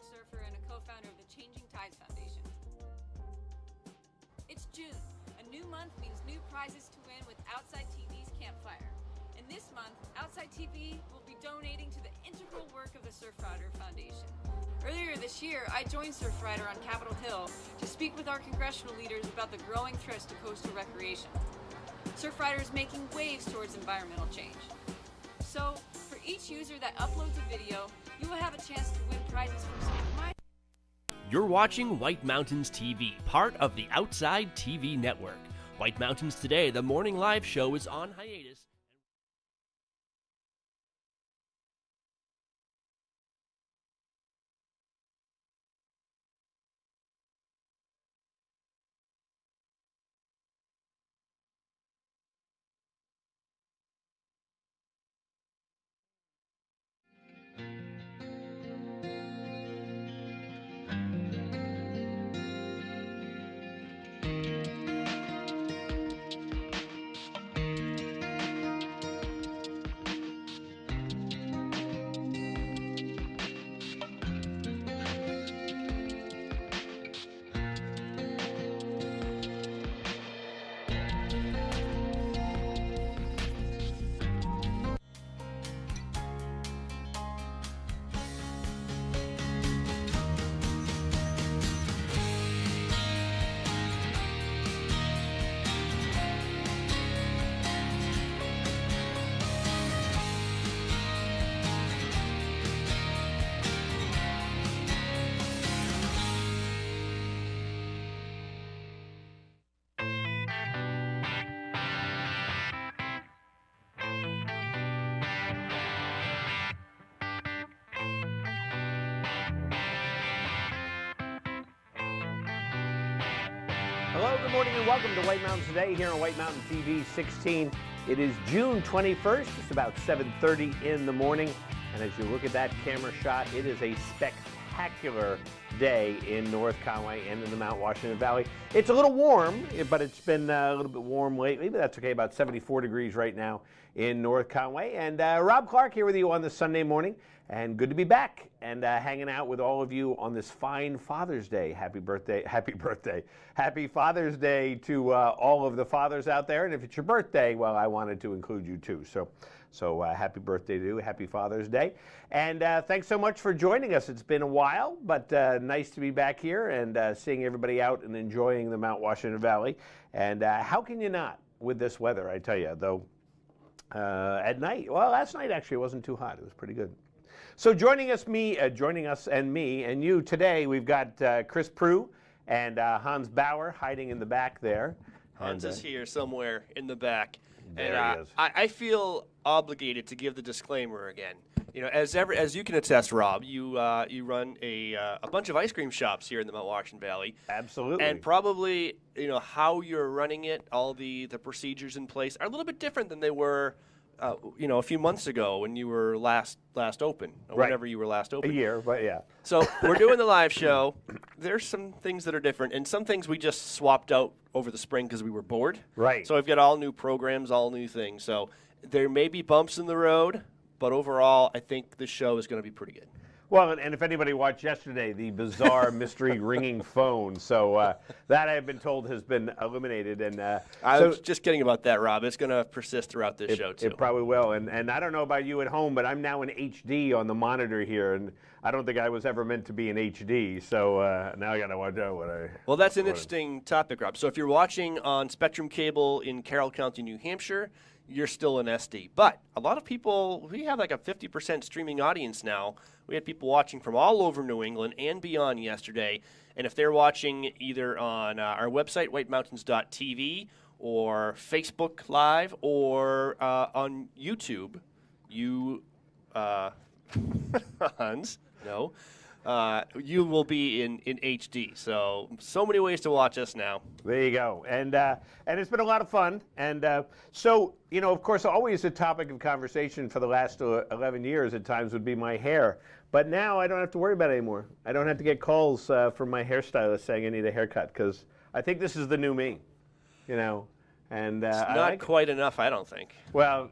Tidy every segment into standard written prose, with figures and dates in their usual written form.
surfer and a co-founder of the Changing Tides Foundation. It's June. A new month means new prizes to win with Outside TV's Campfire. And this month, Outside TV will be donating to the integral work of the Surfrider Foundation. Earlier this year, I joined Surfrider on Capitol Hill to speak with our congressional leaders about the growing threats to coastal recreation. Surfrider is making waves towards environmental change. So, for each user that uploads a video, you will have a chance to win prizes from some of my... You're watching White Mountains TV, part of the Outside TV network. White Mountains Today, the morning live show, is on hiatus. Hello, good morning, and welcome to White Mountains Today here on White Mountain TV 16. It is June 21st. It's about 7:30 in the morning. And as you look at that camera shot, it is a spectacular day in North Conway and in the Mount Washington Valley. It's a little warm, but it's been a little bit warm lately, but that's okay. About 74 degrees right now in North Conway. And Rob Clark here with you on this Sunday morning. And good to be back and hanging out with all of you on this fine Father's Day. Happy birthday, happy Father's Day to all of the fathers out there. And if it's your birthday, well, I wanted to include you too. So happy birthday to you, happy Father's Day. And thanks so much for joining us. It's been a while, but nice to be back here and seeing everybody out and enjoying the Mount Washington Valley. And how can you not with this weather, I tell you, though at night, well, last night actually it wasn't too hot. It was pretty good. So joining us and me and you today, we've got Chris Prue and Hans Bauer hiding in the back there. Hans is here somewhere in the back. There and he is. I feel obligated to give the disclaimer again. You know, as you can attest, Rob, you run a bunch of ice cream shops here in the Mount Washington Valley. Absolutely. And probably, you know, how you're running it, all the procedures in place are a little bit different than they were you know, a few months ago when you were last open, or Right. whenever you were last open. A year, but yeah. So we're doing the live show. There's some things that are different, and some things we just swapped out over the spring because we were bored. Right. So we've got all new programs, all new things. So there may be bumps in the road, but overall, I think the show is going to be pretty good. Well, and if anybody watched yesterday, the bizarre mystery ringing phone, so that I've been told has been eliminated. And I was just kidding about that, Rob. It's going to persist throughout this show, too. It probably will. And I don't know about you at home, but I'm now in HD on the monitor here, and I don't think I was ever meant to be in HD, so now I got to watch out what I... Well, that's an interesting topic, Rob. So if you're watching on Spectrum Cable in Carroll County, New Hampshire, you're still in SD. But a lot of people, we have like a 50% streaming audience now. We had people watching from all over New England and beyond yesterday. And if they're watching either on our website, whitemountains.tv, or Facebook Live, or on YouTube, you, Hans, no, you will be in HD. So many ways to watch us now. There you go. And it's been a lot of fun. And so, you know, of course, always a topic of conversation for the last 11 years at times would be my hair. But now I don't have to worry about it anymore. I don't have to get calls from my hairstylist saying I need a haircut, because I think this is the new me, you know. And it's not quite enough, I don't think. Well,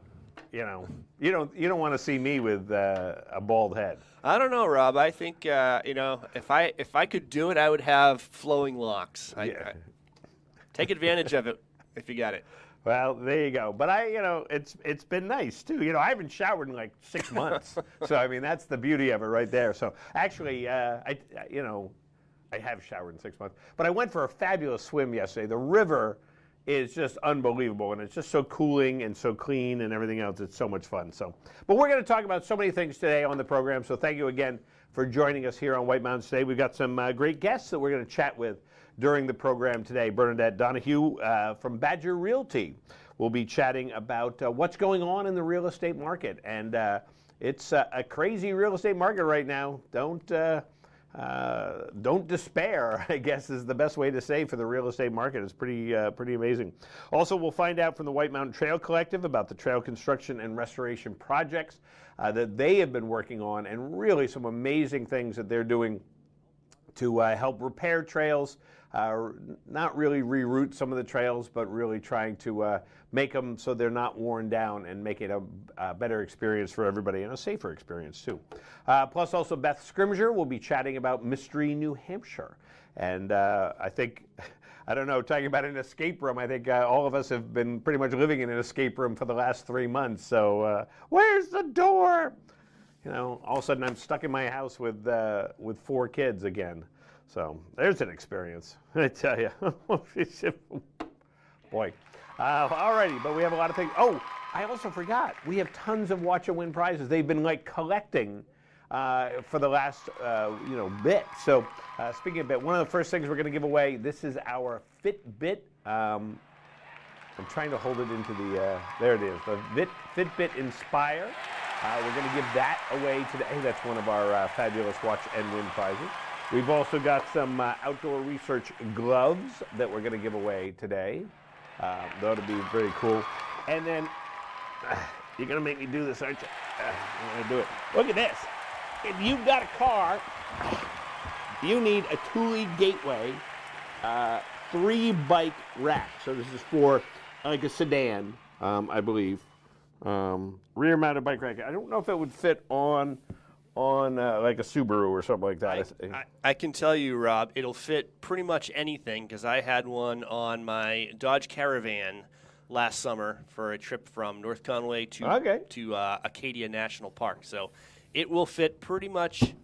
you don't want to see me with a bald head. I don't know, Rob. I think if I could do it, I would have flowing locks. I take advantage of it if you got it. Well, there you go. But it's been nice too. I haven't showered in like 6 months, so I mean that's the beauty of it right there. So actually, I have showered in 6 months, but I went for a fabulous swim yesterday. The river is just unbelievable, and it's just so cooling and so clean and everything else. It's so much fun. But we're going to talk about so many things today on the program. So thank you again for joining us here on White Mountains today. We've got some great guests that we're going to chat with during the program today. Bernadette Donahue from Badger Realty will be chatting about what's going on in the real estate market. And it's a crazy real estate market right now. Don't despair, I guess, is the best way to say for the real estate market. It's pretty amazing. Also, we'll find out from the White Mountain Trail Collective about the trail construction and restoration projects that they have been working on, and really some amazing things that they're doing to help repair trails, not really reroute some of the trails, but really trying to make them so they're not worn down and make it a better experience for everybody and a safer experience too. Plus also Beth Scrimger will be chatting about Mystery, New Hampshire. And I think, I don't know, talking about an escape room, I think all of us have been pretty much living in an escape room for the last 3 months. So where's the door? All of a sudden I'm stuck in my house with 4 kids again. So there's an experience, I tell you. Boy. All righty, but we have a lot of things. Oh, I also forgot. We have tons of Watch and Win prizes. They've been collecting for the last bit. So speaking of bit, one of the first things we're going to give away, this is our Fitbit. I'm trying to hold it into the, there it is, the Fitbit Inspire. We're going to give that away today. That's one of our fabulous Watch and Win prizes. We've also got some outdoor research gloves that we're going to give away today. That'll be very cool. And then, you're going to make me do this, aren't you? I'm going to do it. Look at this. If you've got a car, you need a Thule Gateway 3-bike rack. So this is for like a sedan, I believe. Rear-mounted bike rack. I don't know if it would fit on like a Subaru or something like that. I can tell you, Rob, it'll fit pretty much anything because I had one on my Dodge Caravan last summer for a trip from North Conway to Acadia National Park. So it will fit pretty much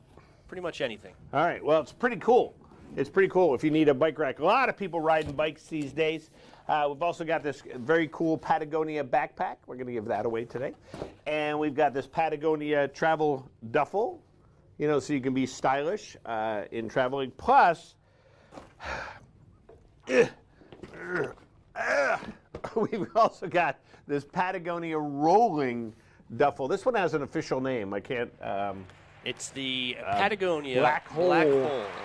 anything. All right. Well, it's pretty cool. It's pretty cool if you need a bike rack. A lot of people riding bikes these days. We've also got this very cool Patagonia backpack. We're going to give that away today. And we've got this Patagonia travel duffel, so you can be stylish in traveling. Plus, we've also got this Patagonia rolling duffel. This one has an official name. I can't... it's the Patagonia Black Hole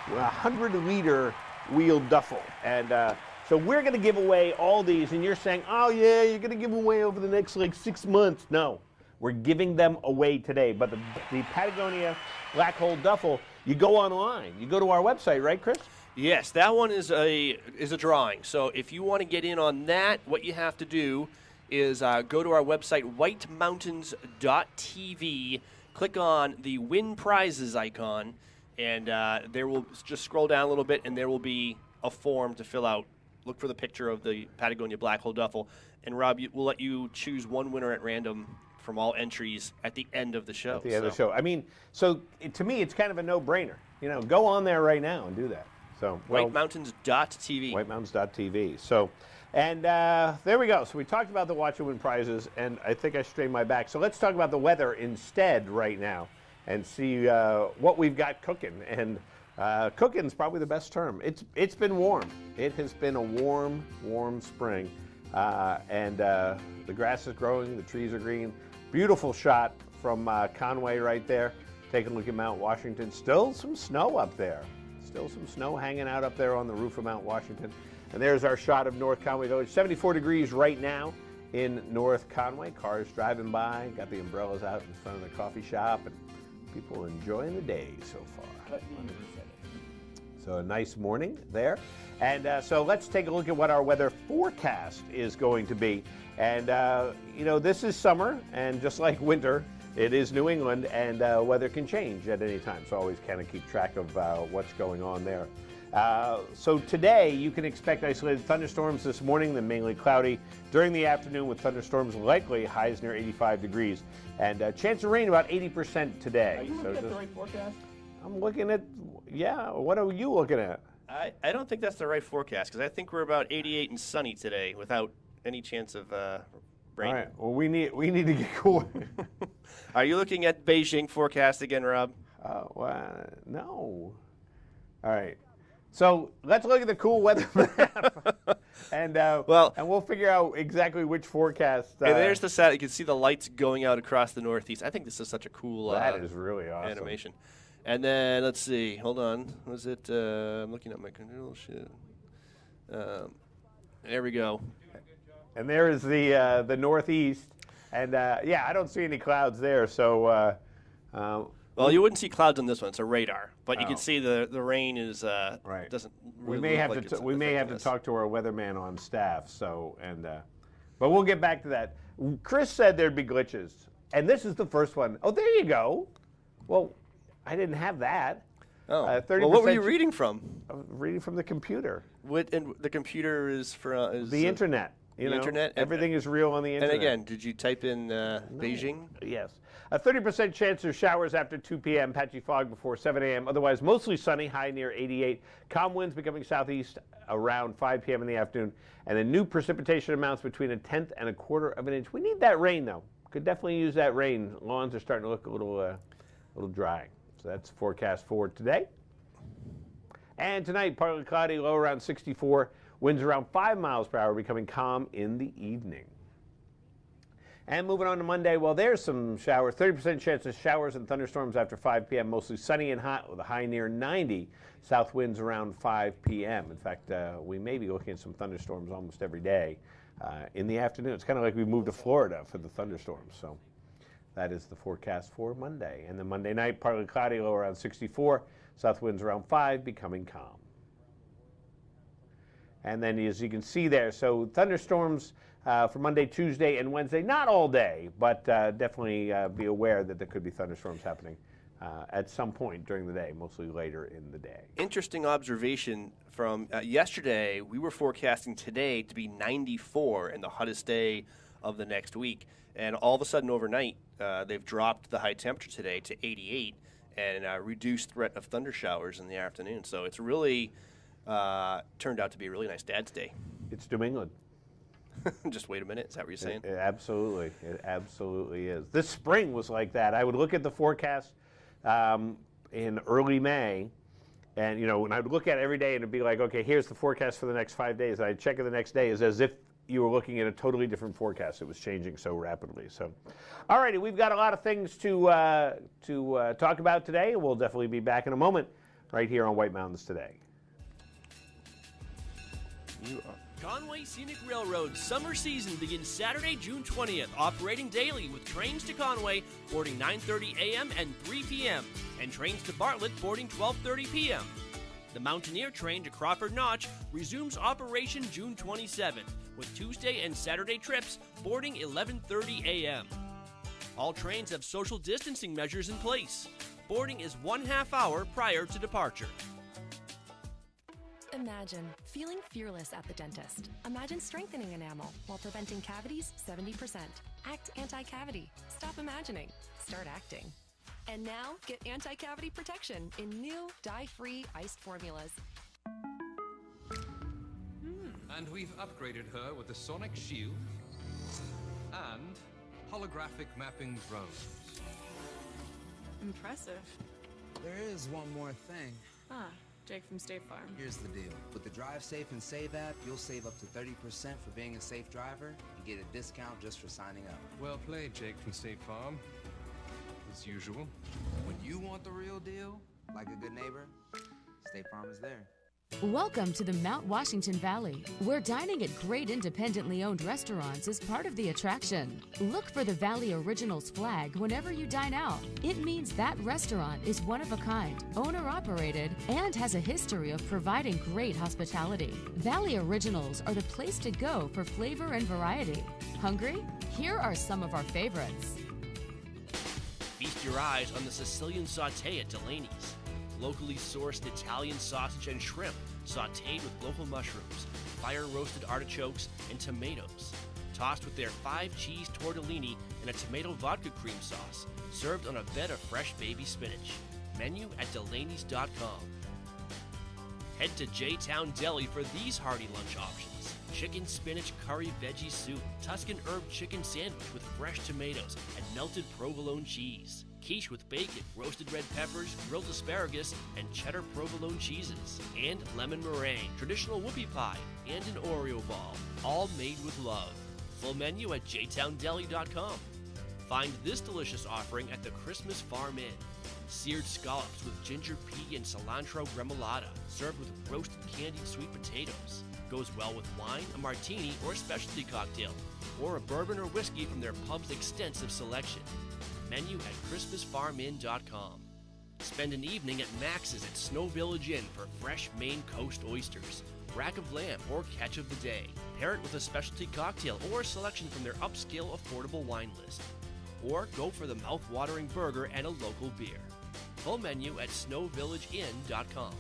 100-liter wheeled duffel. And... so we're going to give away all these, and you're saying, oh, yeah, you're going to give away over the next, 6 months. No, we're giving them away today. But the Patagonia Black Hole Duffel, you go online. You go to our website, right, Chris? Yes, that one is a drawing. So if you want to get in on that, what you have to do is go to our website, whitemountains.tv, click on the Win Prizes icon, and there will just scroll down a little bit, and there will be a form to fill out. Look for the picture of the Patagonia Black Hole Duffel. And, Rob, we'll let you choose one winner at random from all entries at the end of the show. At the end of the show. I mean, so to me, it's kind of a no-brainer. Go on there right now and do that. So whitemountains.tv. Whitemountains.tv. So, and there we go. So we talked about the Watch and Win prizes, and I think I strained my back. So let's talk about the weather instead right now and see what we've got cooking. And cooking's probably the best term. It's been warm. It has been a warm spring, and the grass is growing. The trees are green. Beautiful shot from Conway right there. Take a look at Mount Washington. Still some snow up there. Still some snow hanging out up there on the roof of Mount Washington. And there's our shot of North Conway Village. 74 degrees right now in North Conway. Cars driving by. Got the umbrellas out in front of the coffee shop, and people enjoying the day so far. So a nice morning there. And so let's take a look at what our weather forecast is going to be. And, you know, this is summer, and just like winter, it is New England, and weather can change at any time. So always kind of keep track of what's going on there. So today you can expect isolated thunderstorms this morning, then mainly cloudy during the afternoon with thunderstorms likely, highs near 85 degrees. And chance of rain about 80% today. Are you looking at the right forecast? I'm looking at, yeah, what are you looking at? I don't think that's the right forecast, because I think we're about 88 and sunny today without any chance of rain. All right, well, we need to get cool. Are you looking at Beijing forecast again, Rob? Well, no. All right. So let's look at the cool weather map, and we'll figure out exactly which forecast. And there's the set. You can see the lights going out across the Northeast. I think this is such a cool that is really awesome animation. And then let's see. Hold on. Was it? I'm looking at my control shit. There we go. And there is the Northeast, and yeah, I don't see any clouds there. So. Well, you wouldn't see clouds on this one. It's a radar, but you can see the rain is right. Doesn't. We Really may have like to we may have to talk to our weatherman on staff. So but we'll get back to that. Chris said there'd be glitches, and this is the first one. Oh, there you go. Well, I didn't have that. Oh, well, what were you reading from? I was reading from the computer. And the computer is for the internet. You know, internet. Everything is real on the internet. And again, did you type in Beijing? Yes. A 30% chance of showers after 2 p.m., patchy fog before 7 a.m. Otherwise, mostly sunny, high near 88. Calm winds becoming southeast around 5 p.m. in the afternoon. And then new precipitation amounts between 1/10 and 1/4 of an inch. We need that rain, though. Could definitely use that rain. Lawns are starting to look a little dry. So that's forecast for today. And tonight, partly cloudy, low around 64. Winds around 5 miles per hour, becoming calm in the evening. And moving on to Monday, well, there's some showers. 30% chance of showers and thunderstorms after 5 p.m. Mostly sunny and hot with a high near 90. South winds around 5 p.m. In fact, we may be looking at some thunderstorms almost every day in the afternoon. It's kind of like we've moved to Florida for the thunderstorms. So that is the forecast for Monday. And then Monday night, partly cloudy, low around 64. South winds around 5, becoming calm. And then, as you can see there, so thunderstorms for Monday, Tuesday, and Wednesday. Not all day, but definitely be aware that there could be thunderstorms happening at some point during the day, mostly later in the day. Interesting observation from yesterday. We were forecasting today to be 94 and the hottest day of the next week. And all of a sudden overnight, they've dropped the high temperature today to 88 and reduced threat of thunder showers in the afternoon. So it's really turned out to be a really nice Dad's Day. It's New England. Just wait a minute. Is that what you're saying? It absolutely is. This spring was like that. I would look at the forecast in early May, and when I would look at it every day, and it'd be like, okay, here's the forecast for the next 5 days. And I'd check it the next day, as if you were looking at a totally different forecast. It was changing so rapidly. So, all righty, we've got a lot of things to talk about today. We'll definitely be back in a moment right here on White Mountains Today. Conway Scenic Railroad's summer season begins Saturday, June 20th, operating daily with trains to Conway boarding 9:30 a.m. and 3 p.m., and trains to Bartlett boarding 12:30 p.m. The Mountaineer train to Crawford Notch resumes operation June 27th, with Tuesday and Saturday trips boarding 11:30 a.m. All trains have social distancing measures in place. Boarding is 1/2 hour prior to departure. Imagine feeling fearless at the dentist. Imagine strengthening enamel while preventing cavities 70%. Act anti-cavity. Stop imagining. Start acting. And now, get anti-cavity protection in new, dye-free iced formulas. And we've upgraded her with the Sonic Shield and holographic mapping drones. Impressive. There is one more thing. Jake from State Farm. Here's the deal. With the Drive Safe and Save app, you'll save up to 30% for being a safe driver and get a discount just for signing up. Well played, Jake from State Farm. As usual. When you want the real deal, like a good neighbor, State Farm is there. Welcome to the Mount Washington Valley, where dining at great independently owned restaurants is part of the attraction. Look for the Valley Originals flag whenever you dine out. It means that restaurant is one of a kind, owner-operated, and has a history of providing great hospitality. Valley Originals are the place to go for flavor and variety. Hungry? Here are some of our favorites. Feast your eyes on the Sicilian sauté at Delaney's. Locally sourced Italian sausage and shrimp, sautéed with local mushrooms, fire-roasted artichokes, and tomatoes. Tossed with their 5-cheese tortellini and a tomato vodka cream sauce, served on a bed of fresh baby spinach. Menu at Delaney's.com. Head to J-Town Deli for these hearty lunch options. Chicken spinach curry veggie soup, Tuscan herb chicken sandwich with fresh tomatoes and melted provolone cheese. Quiche with bacon, roasted red peppers, grilled asparagus, and cheddar provolone cheeses. And lemon meringue, traditional whoopie pie, and an Oreo ball, all made with love. Full menu at jtowndeli.com. Find this delicious offering at the Christmas Farm Inn. Seared scallops with ginger pea and cilantro remoulade, served with roasted candied sweet potatoes. Goes well with wine, a martini, or a specialty cocktail, or a bourbon or whiskey from their pub's extensive selection. Menu at ChristmasFarmInn.com. Spend an evening at Max's at Snow Village Inn for fresh Maine Coast oysters, rack of lamb, or catch of the day. Pair it with a specialty cocktail or a selection from their upscale affordable wine list. Or go for the mouth-watering burger and a local beer. Full menu at SnowVillageInn.com.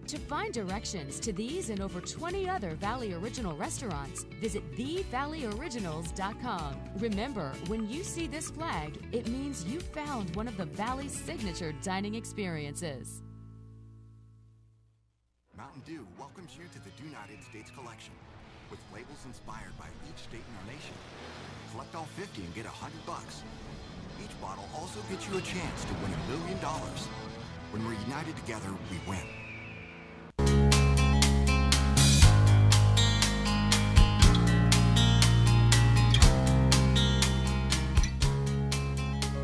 To find directions to these and over 20 other Valley Original restaurants, visit TheValleyOriginals.com. Remember, when you see this flag, it means you found one of the Valley's signature dining experiences. Mountain Dew welcomes you to the United States collection, with labels inspired by each state in our nation. Collect all 50 and get $100. Each bottle also gets you a chance to win $1 million. When we're united together, we win.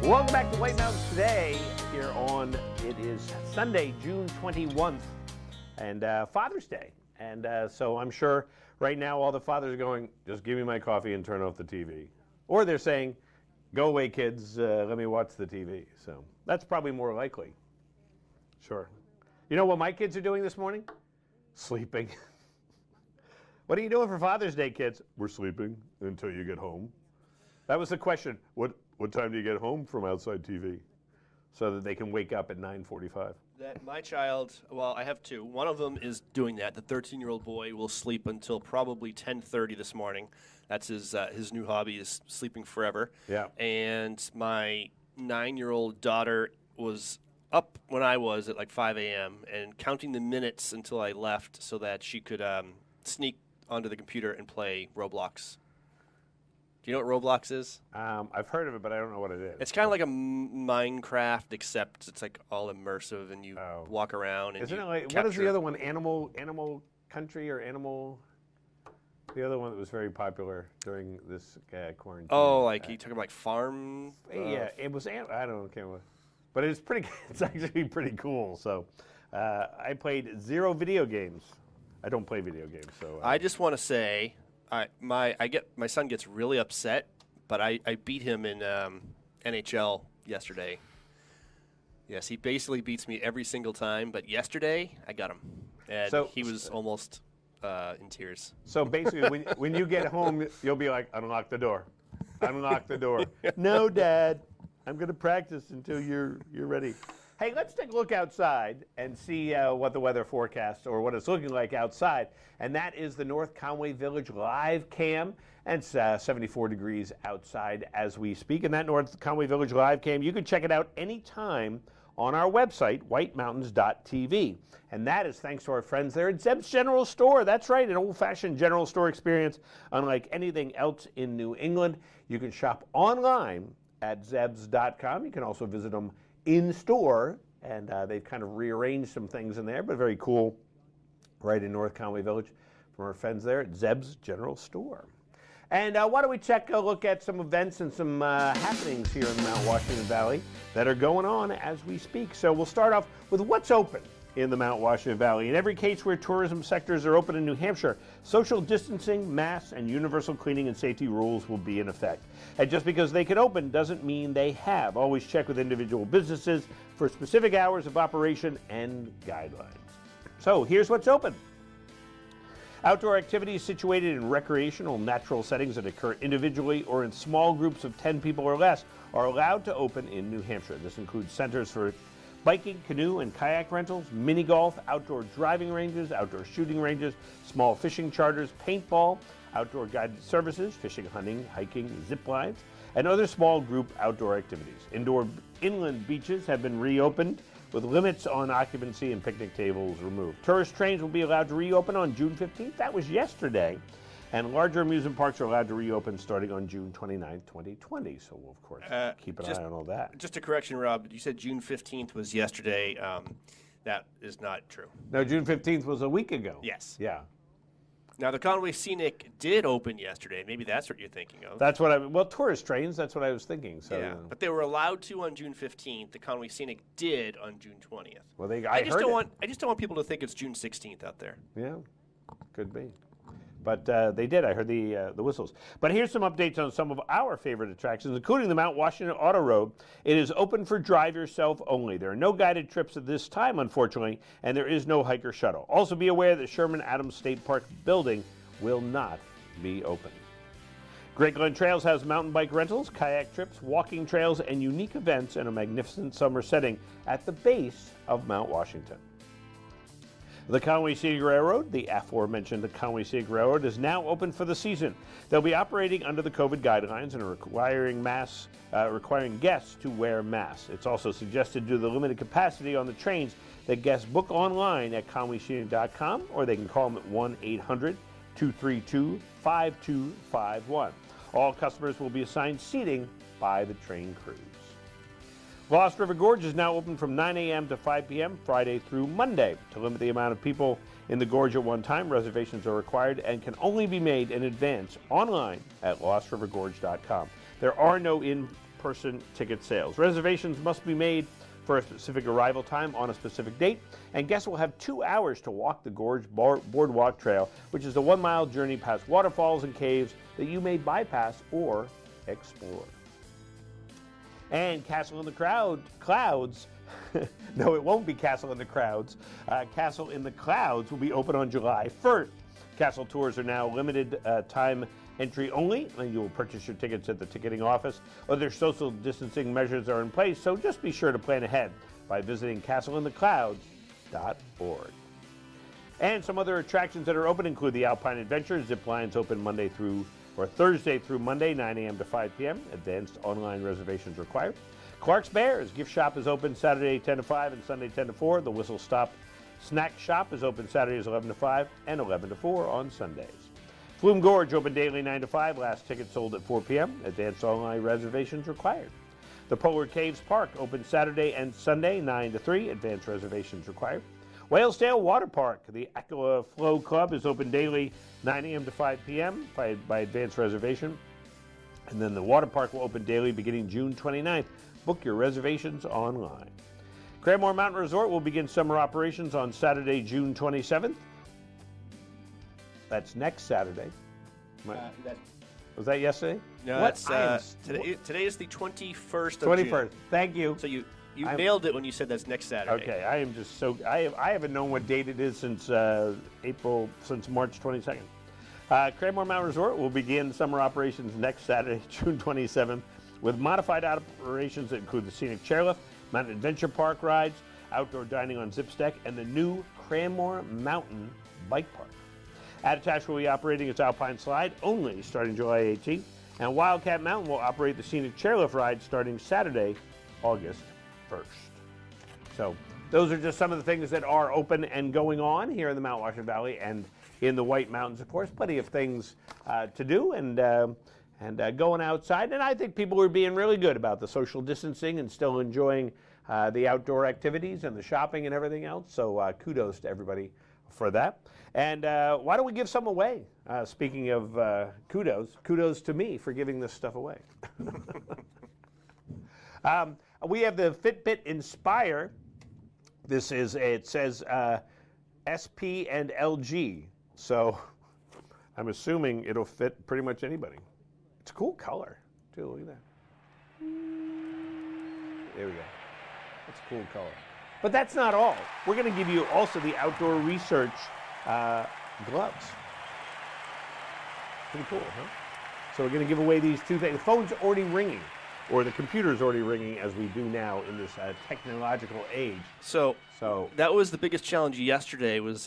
Welcome back to White Mountains Today here on, it is Sunday, June 21st, and Father's Day. And so I'm sure right now all the fathers are going, just give me my coffee and turn off the TV. Or they're saying, go away kids, let me watch the TV. So that's probably more likely. Sure. You know what my kids are doing this morning? Sleeping. What are you doing for Father's Day, kids? We're sleeping until you get home. That was the question. What time do you get home from outside TV? So that they can wake up at 9:45. My child, well, I have two. One of them is doing that. The 13-year-old boy will sleep until probably 10:30 this morning. That's his new hobby, is sleeping forever. Yeah. And my 9-year-old daughter was up when I was at like 5 a.m. and counting the minutes until I left so that she could sneak onto the computer and play Roblox. Do you know what Roblox is? I've heard of it, but I don't know what it is. It's kind of like a Minecraft, except it's like all immersive, and you walk around. And isn't it like, what is the other one? Animal Country or Animal? The other one that was very popular during this quarantine. Oh, like you talking about like Farm? Yeah, it was. I don't know, but it's pretty. It's actually pretty cool. So, I played 0 video games. I don't play video games, so. I just want to say. My son gets really upset, but I beat him in NHL yesterday. Yes, he basically beats me every single time, but yesterday I got him, and he was almost in tears. So basically, when you get home, you'll be like, unlock the door, unlock the door. No, Dad, I'm going to practice until you're ready. Hey, let's take a look outside and see what the weather forecast or what it's looking like outside. And that is the North Conway Village live cam. And it's 74 degrees outside as we speak. And that North Conway Village live cam, you can check it out anytime on our website, whitemountains.tv. And that is thanks to our friends there at Zeb's General Store. That's right, an old-fashioned general store experience unlike anything else in New England. You can shop online at zebs.com. You can also visit them in store, and they've kind of rearranged some things in there, but very cool, right in North Conway Village from our friends there at Zeb's General Store. And why don't we take a look at some events and some happenings here in the Mount Washington Valley that are going on as we speak. So we'll start off with what's open in the Mount Washington Valley. In every case where tourism sectors are open in New Hampshire, social distancing, masks, and universal cleaning and safety rules will be in effect. And just because they can open doesn't mean they have. Always check with individual businesses for specific hours of operation and guidelines. So here's what's open. Outdoor activities situated in recreational natural settings that occur individually or in small groups of 10 people or less are allowed to open in New Hampshire. This includes centers for biking, canoe, and kayak rentals, mini golf, outdoor driving ranges, outdoor shooting ranges, small fishing charters, paintball, outdoor guided services, fishing, hunting, hiking, zip lines, and other small group outdoor activities. Indoor inland beaches have been reopened with limits on occupancy and picnic tables removed. Tourist trains will be allowed to reopen on June 15th. That was yesterday. And larger amusement parks are allowed to reopen starting on June 29th, 2020. So we'll, of course, keep an eye on all that. Just a correction, Rob. You said June 15th was yesterday. That is not true. No, June 15th was a week ago. Yes. Yeah. Now, the Conway Scenic did open yesterday. Maybe that's what you're thinking of. That's what well, tourist trains, that's what I was thinking. So, yeah, but they were allowed to on June 15th. The Conway Scenic did on June 20th. Well, I just don't want people to think it's June 16th out there. Yeah, could be. But they did. I heard the whistles. But here's some updates on some of our favorite attractions, including the Mount Washington Auto Road. It is open for drive yourself only. There are no guided trips at this time, unfortunately, and there is no hiker shuttle. Also be aware that Sherman Adams State Park building will not be open. Great Glen Trails has mountain bike rentals, kayak trips, walking trails, and unique events in a magnificent summer setting at the base of Mount Washington. The Conway Scenic Railroad, the aforementioned Conway Scenic Railroad, is now open for the season. They'll be operating under the COVID guidelines and requiring guests to wear masks. It's also suggested due to the limited capacity on the trains that guests book online at conwayscenic.com, or they can call them at 1-800-232-5251. All customers will be assigned seating by the train crews. Lost River Gorge is now open from 9 a.m. to 5 p.m. Friday through Monday. To limit the amount of people in the gorge at one time, reservations are required and can only be made in advance online at lostrivergorge.com. There are no in-person ticket sales. Reservations must be made for a specific arrival time on a specific date, and guests will have 2 hours to walk the Gorge Boardwalk Trail, which is a 1-mile journey past waterfalls and caves that you may bypass or explore. And Castle in the Clouds, no, it won't be Castle in the Crowds. Castle in the Clouds will be open on July 1st. Castle tours are now limited time entry only, and you will purchase your tickets at the ticketing office. Other social distancing measures are in place, so just be sure to plan ahead by visiting castleintheclouds.org. And some other attractions that are open include the Alpine Adventure. Zip lines open Thursday through Monday, 9 a.m. to 5 p.m. Advanced online reservations required. Clark's Bears gift shop is open Saturday 10 to 5 and Sunday 10 to 4. The Whistle Stop snack shop is open Saturdays 11 to 5 and 11 to 4 on Sundays. Flume Gorge open daily 9 to 5. Last ticket sold at 4 p.m. Advanced online reservations required. The Polar Caves Park open Saturday and Sunday 9 to 3. Advanced reservations required. Whalesdale Water Park, the Aqua Flow Club, is open daily 9 a.m. to 5 p.m. by advanced reservation. And then the water park will open daily beginning June 29th. Book your reservations online. Cranmore Mountain Resort will begin summer operations on Saturday, June 27th. That's next Saturday. Was that yesterday? No, that's today is the 21st of 21st. June. Thank you. So you nailed it when you said that's next Saturday. Okay, I am just so I haven't known what date it is since March 22nd. Cranmore Mountain Resort will begin summer operations next Saturday, June 27th, with modified operations that include the scenic chairlift, mountain adventure park rides, outdoor dining on Zips Deck, and the new Cranmore Mountain Bike Park. Attached will be operating its Alpine Slide only starting July 18th, and Wildcat Mountain will operate the scenic chairlift ride starting Saturday, August 1st. So those are just some of the things that are open and going on here in the Mount Washington Valley and in the White Mountains, of course. Plenty of things to do and going outside. And I think people are being really good about the social distancing and still enjoying the outdoor activities and the shopping and everything else. So kudos to everybody for that. And why don't we give some away? Speaking of kudos to me for giving this stuff away. We have the Fitbit Inspire This is, it says SP and LG, so I'm assuming it'll fit pretty much anybody. It's a cool color, too. Look at that. There we go. That's a cool color. But that's not all. We're going to give you also the outdoor research gloves. Pretty cool, huh? So we're going to give away these two things. The phone's already ringing, or the computer's already ringing, as we do now in this technological age. So that was the biggest challenge yesterday. Was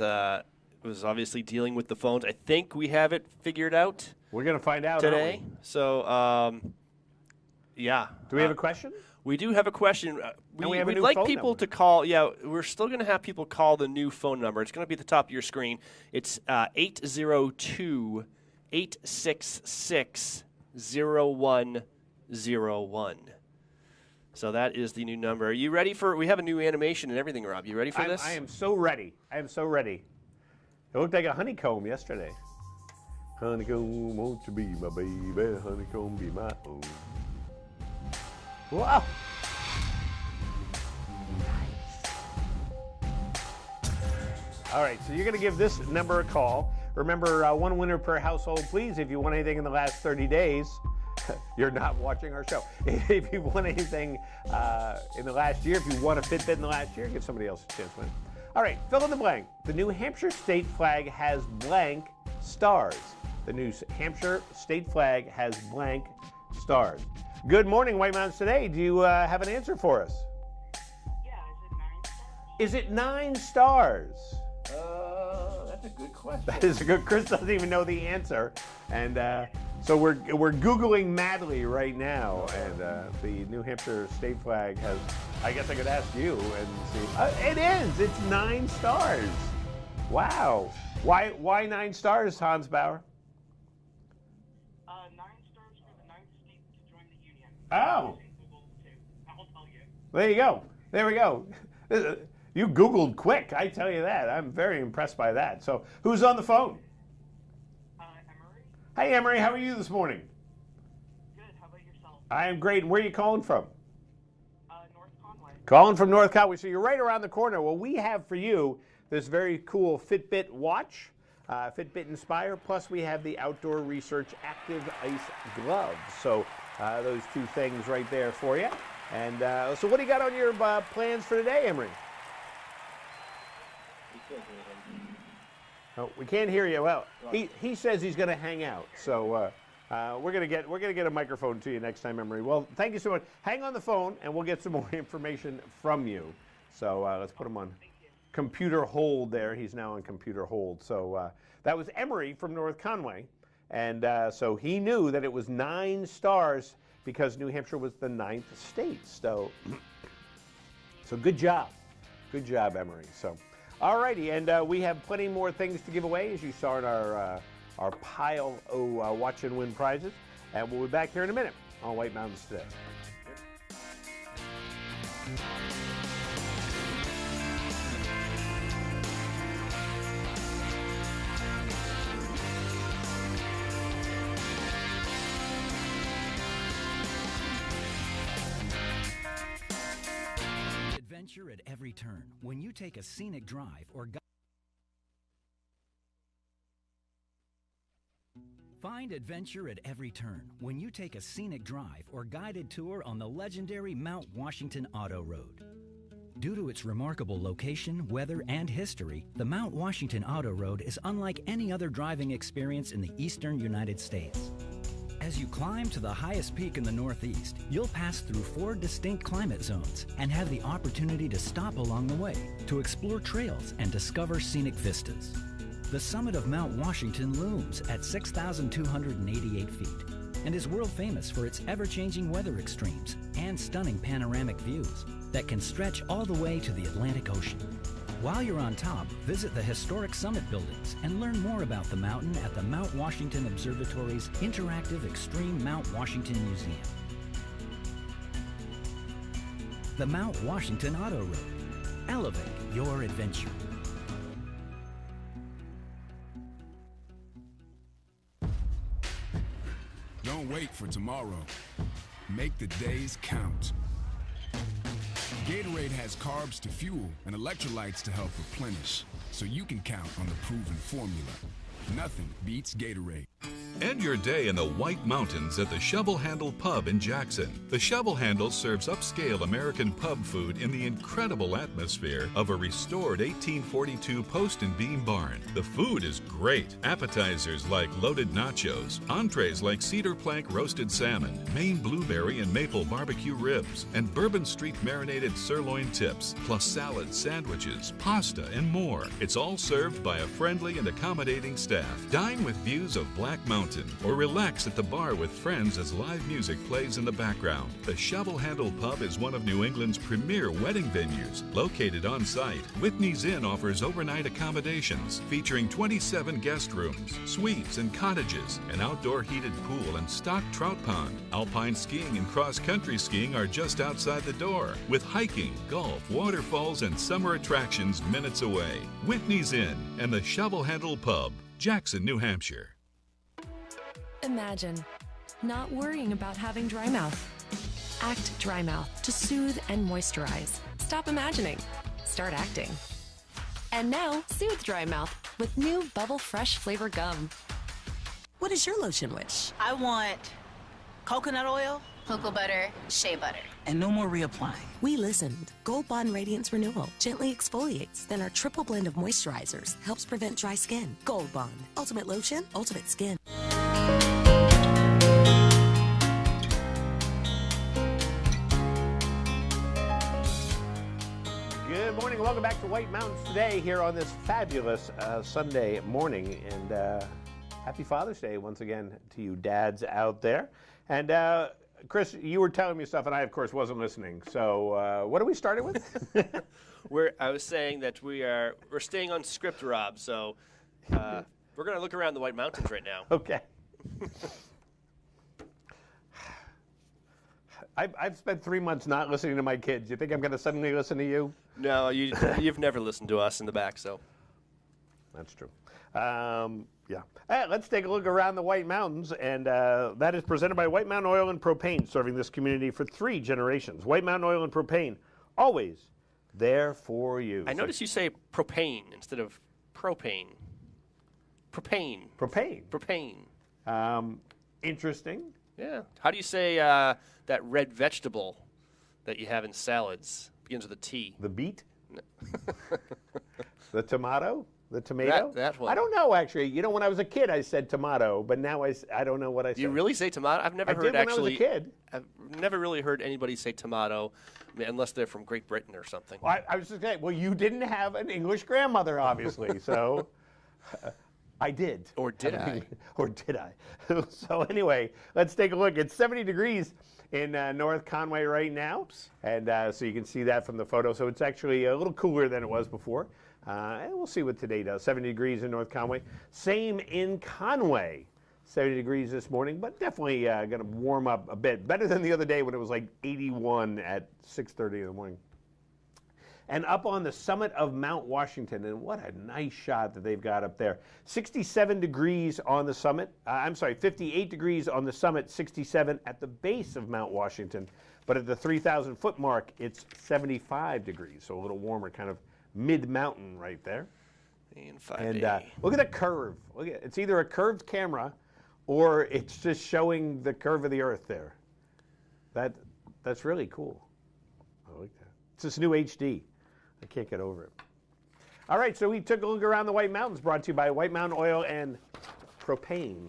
obviously dealing with the phones. I think we have it figured out. We're going to find out today. Aren't we? So yeah. Do we have a question? We do have a question. We'd like people to call. Yeah, we're still going to have people call the new phone number. It's going to be at the top of your screen. It's 802-866-0101. So that is the new number. Are you ready for? We have a new animation and everything, Rob. You ready for this? I am so ready. I am so ready. It looked like a honeycomb yesterday. Honeycomb, won't you be my baby? Honeycomb, be my own. Wow. Nice. All right, so you're going to give this number a call. Remember, one winner per household, please. If you won anything in the last 30 days, you're not watching our show. If you won anything in the last year, if you won a Fitbit in the last year, give somebody else a chance to win. All right, fill in the blank. The New Hampshire state flag has blank stars. The New Hampshire state flag has blank stars. Good morning, White Mountains Today. Do you have an answer for us? Yeah, is it 9 stars? That's a good question. That is a good. Chris doesn't even know the answer, and so we're Googling madly right now. And the New Hampshire state flag has. I guess I could ask you and see. It is. It's 9 stars. Wow. Why 9 stars, Hans Bauer? 9 stars for the 9th state to join the union. Oh. I'll tell you. There you go. There we go. You Googled quick, I tell you that. I'm very impressed by that. So, who's on the phone? Emery. Hey, Emery, how are you this morning? Good. How about yourself? I am great. And where are you calling from? North Conway. Calling from North Conway. So, you're right around the corner. Well, we have for you this very cool Fitbit watch, Fitbit Inspire, plus we have the Outdoor Research Active Ice gloves. So, those two things right there for you. And so, what do you got on your plans for today, Emery? Oh, we can't hear you. Well, he says he's going to hang out. So we're going to get a microphone to you next time, Emery. Well, thank you so much. Hang on the phone, and we'll get some more information from you. So let's put him on computer hold there. He's now on computer hold. So that was Emery from North Conway, and so he knew that it was 9 stars because New Hampshire was the 9th state. So good job, Emery. So. All righty, and we have plenty more things to give away, as you saw in our pile of Watch and Win prizes. And we'll be back here in a minute on White Mountains Today. Adventure at every turn. When you take a scenic drive or find adventure at every turn when you take a scenic drive or guided tour on the legendary Mount Washington Auto Road. Due to its remarkable location, weather, and history, the Mount Washington Auto Road is unlike any other driving experience in the eastern United States. As you climb to the highest peak in the Northeast, you'll pass through 4 distinct climate zones and have the opportunity to stop along the way to explore trails and discover scenic vistas. The summit of Mount Washington looms at 6,288 feet and is world famous for its ever-changing weather extremes and stunning panoramic views that can stretch all the way to the Atlantic Ocean. While you're on top, visit the historic summit buildings and learn more about the mountain at the Mount Washington Observatory's interactive Extreme Mount Washington Museum. The Mount Washington Auto Road. Elevate your adventure. Don't wait for tomorrow. Make the days count. Gatorade has carbs to fuel and electrolytes to help replenish, so you can count on the proven formula. Nothing beats Gatorade. End your day in the White Mountains at the Shovel Handle Pub in Jackson. The Shovel Handle serves upscale American pub food in the incredible atmosphere of a restored 1842 post and beam barn. The food is great. Appetizers like loaded nachos, entrees like cedar plank roasted salmon, Maine blueberry and maple barbecue ribs, and Bourbon Street marinated sirloin tips, plus salads, sandwiches, pasta, and more. It's all served by a friendly and accommodating staff. Dine with views of Black Mountain or relax at the bar with friends as live music plays in the background. The Shovel Handle Pub is one of New England's premier wedding venues. Located on site, Whitney's Inn offers overnight accommodations featuring 27 guest rooms, suites, and cottages, an outdoor heated pool and stocked trout pond. Alpine skiing and cross-country skiing are just outside the door, with hiking, golf, waterfalls, and summer attractions minutes away. Whitney's Inn and the Shovel Handle Pub, Jackson, New Hampshire. Imagine not worrying about having dry mouth. Act Dry Mouth to soothe and moisturize. Stop imagining. Start acting. And now, soothe dry mouth with new Bubble Fresh flavor gum. What is your lotion wish? I want coconut oil, cocoa butter, shea butter. And no more reapplying. We listened. Gold Bond Radiance Renewal gently exfoliates. Then our triple blend of moisturizers helps prevent dry skin. Gold Bond. Ultimate lotion, ultimate skin. Good morning. Welcome back to White Mountains today here on this fabulous Sunday morning. And happy Father's Day once again to you dads out there. And Chris, you were telling me stuff, and I, of course, wasn't listening. So what are we starting with? I was saying that we're staying on script, Rob. So we're going to look around the White Mountains right now. Okay. I've spent 3 months not listening to my kids. You think I'm going to suddenly listen to you? No, you've never listened to us in the back, so. That's true. Yeah. Let's take a look around the White Mountains, and that is presented by White Mountain Oil and Propane, serving this community for 3 generations. White Mountain Oil and Propane, always there for you. I noticed you say propane instead of propane. Propane. Propane. Propane. Interesting. Yeah. How do you say that red vegetable that you have in salads? Begins with a T. The beet? No. The tomato? The tomato? That one. I don't know, actually. You know, when I was a kid, I said tomato, but now I don't know what I said. Do you really say tomato? I've never heard when I was a kid. I've never really heard anybody say tomato, unless they're from Great Britain or something. Well, I was just saying, well, you didn't have an English grandmother, obviously, so I did. Or did I? Or did I? So anyway, let's take a look. It's 70 degrees in North Conway right now, and so you can see that from the photo. So it's actually a little cooler than it was before. And we'll see what today does. 70 degrees in North Conway. Same in Conway. 70 degrees this morning, but definitely going to warm up a bit. Better than the other day when it was like 81 at 6:30 in the morning. And up on the summit of Mount Washington, and what a nice shot that they've got up there. 67 degrees on the summit. 58 degrees on the summit, 67 at the base of Mount Washington. But at the 3,000-foot mark, it's 75 degrees, so a little warmer, kind of mid-mountain right there. And look at the curve. Look at it's either a curved camera or it's just showing the curve of the Earth there. That's really cool. I like that. It's this new HD. I can't get over it. All right, so we took a look around the White Mountains, brought to you by White Mountain Oil and Propane.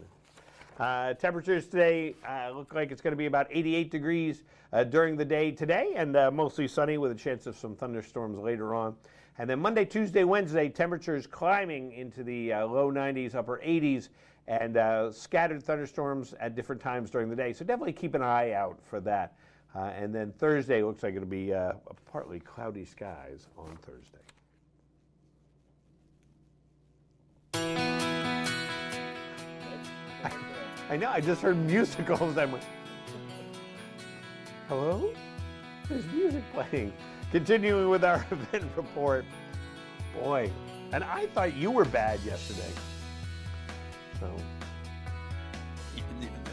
Temperatures today look like it's going to be about 88 degrees during the day today, and mostly sunny with a chance of some thunderstorms later on. And then Monday, Tuesday, Wednesday, temperatures climbing into the low 90s, upper 80s, and scattered thunderstorms at different times during the day. So definitely keep an eye out for that. And then Thursday looks like it'll be partly cloudy skies on Thursday. I know, I just heard musicals. I went, hello? There's music playing. Continuing with our event report. Boy, and I thought you were bad yesterday. So.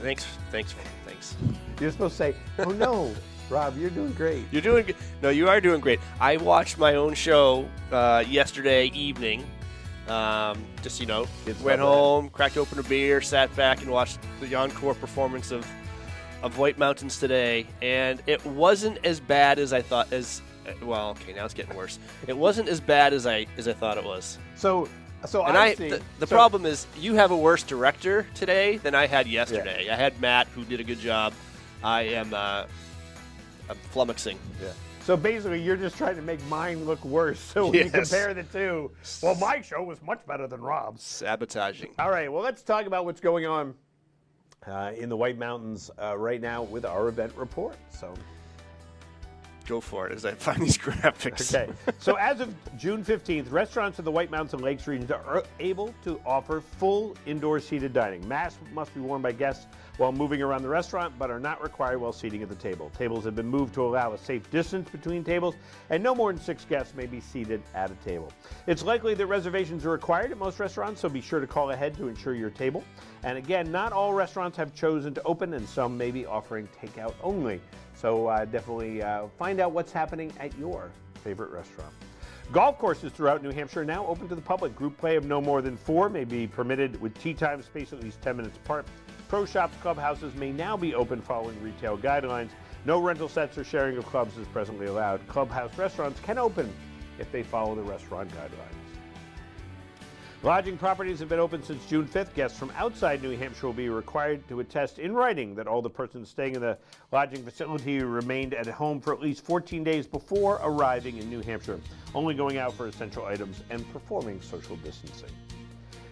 Thanks. You're supposed to say, oh no, Rob, you're doing great. You're doing good. No, you are doing great. I watched my own show yesterday evening. Just, went home, cracked open a beer, sat back and watched the encore performance of White Mountains today. And it wasn't as bad as I thought. Well, okay, now it's getting worse. It wasn't as bad as I thought it was. So the problem is you have a worse director today than I had yesterday. Yeah. I had Matt, who did a good job. I'm flummoxing. Yeah. So basically, you're just trying to make mine look worse. So when you compare the two, well, my show was much better than Rob's. Sabotaging. All right. Well, let's talk about what's going on in the White Mountains right now with our event report. So. Go for it as I find these graphics. Okay. So as of June 15th, restaurants in the White Mountains and Lakes regions are able to offer full indoor seated dining. Masks must be worn by guests while moving around the restaurant, but are not required while seating at the table. Tables have been moved to allow a safe distance between tables, and no more than 6 guests may be seated at a table. It's likely that reservations are required at most restaurants, so be sure to call ahead to ensure your table. And again, not all restaurants have chosen to open, and some may be offering takeout only. So definitely find out what's happening at your favorite restaurant. Golf courses throughout New Hampshire are now open to the public. Group play of no more than 4 may be permitted with tee time spaced at least 10 minutes apart. Pro shops, clubhouses may now be open following retail guidelines. No rental sets or sharing of clubs is presently allowed. Clubhouse restaurants can open if they follow the restaurant guidelines. Lodging properties have been open since June 5th. Guests from outside New Hampshire will be required to attest in writing that all the persons staying in the lodging facility remained at home for at least 14 days before arriving in New Hampshire, only going out for essential items and performing social distancing.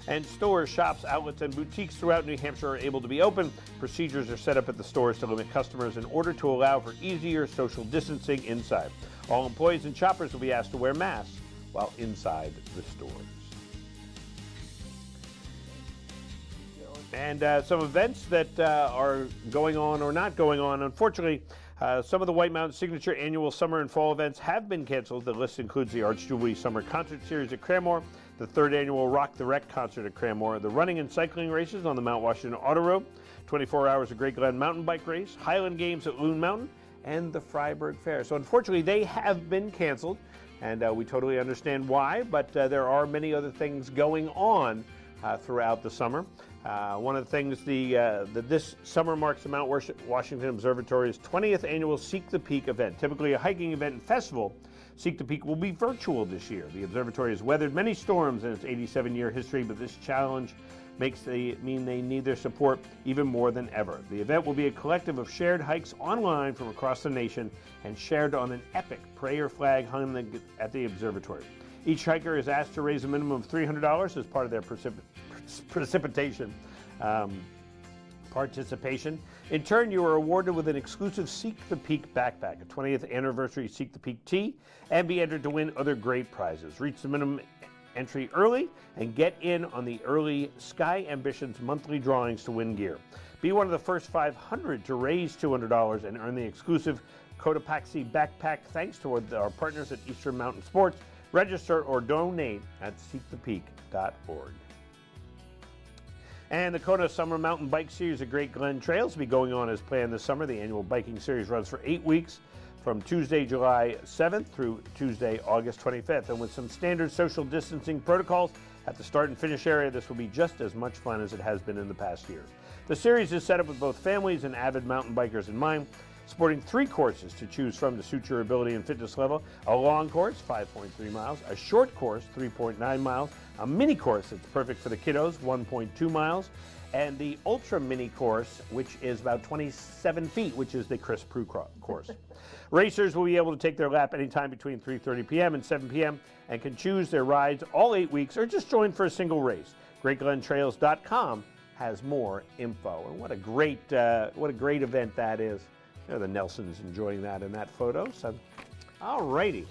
And stores, shops, outlets, and boutiques throughout New Hampshire are able to be open. Procedures are set up at the stores to limit customers in order to allow for easier social distancing inside. All employees and shoppers will be asked to wear masks while inside the stores. And some events that are going on or not going on. Unfortunately, some of the White Mountain signature annual summer and fall events have been canceled. The list includes the Arch Jubilee Summer Concert Series at Cranmore, the 3rd annual Rock the Wreck concert at Cranmore, the running and cycling races on the Mount Washington Auto Road, 24 Hours of Great Glen Mountain Bike Race, Highland Games at Loon Mountain, and the Freiburg Fair. So unfortunately, they have been canceled, and we totally understand why, but there are many other things going on throughout the summer. One of the things that this summer marks the Mount Washington Observatory's 20th annual Seek the Peak event. Typically a hiking event and festival, Seek the Peak will be virtual this year. The observatory has weathered many storms in its 87-year history, but this challenge mean they need their support even more than ever. The event will be a collective of shared hikes online from across the nation and shared on an epic prayer flag hung at the observatory. Each hiker is asked to raise a minimum of $300 as part of their participation. In turn, you are awarded with an exclusive Seek the Peak backpack, a 20th anniversary Seek the Peak tee, and be entered to win other great prizes. Reach the minimum entry early and get in on the early Sky Ambitions monthly drawings to win gear. Be one of the first 500 to raise $200 and earn the exclusive Cotopaxi backpack thanks to our partners at Eastern Mountain Sports. Register or donate at seekthepeak.org. And the Kona Summer Mountain Bike Series at Great Glen Trails will be going on as planned this summer. The annual biking series runs for 8 weeks from Tuesday, July 7th through Tuesday, August 25th. And with some standard social distancing protocols at the start and finish area, this will be just as much fun as it has been in the past years. The series is set up with both families and avid mountain bikers in mind, sporting 3 courses to choose from to suit your ability and fitness level. A long course, 5.3 miles, a short course, 3.9 miles, a mini course that's perfect for the kiddos, 1.2 miles, and the ultra mini course, which is about 27 feet, which is the Chris Prue course. Racers will be able to take their lap anytime between 3:30 p.m. and 7 p.m. and can choose their rides all 8 weeks or just join for a single race. GreatGlenTrails.com has more info. And what a great event that is. The Nelsons enjoying that in that photo. So, all righty.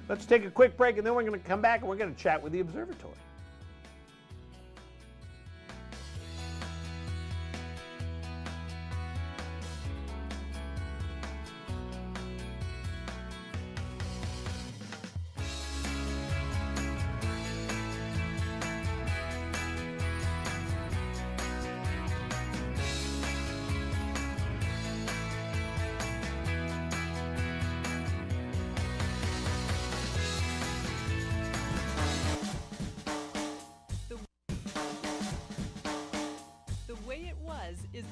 Let's take a quick break, and then we're going to come back and we're going to chat with the observatory.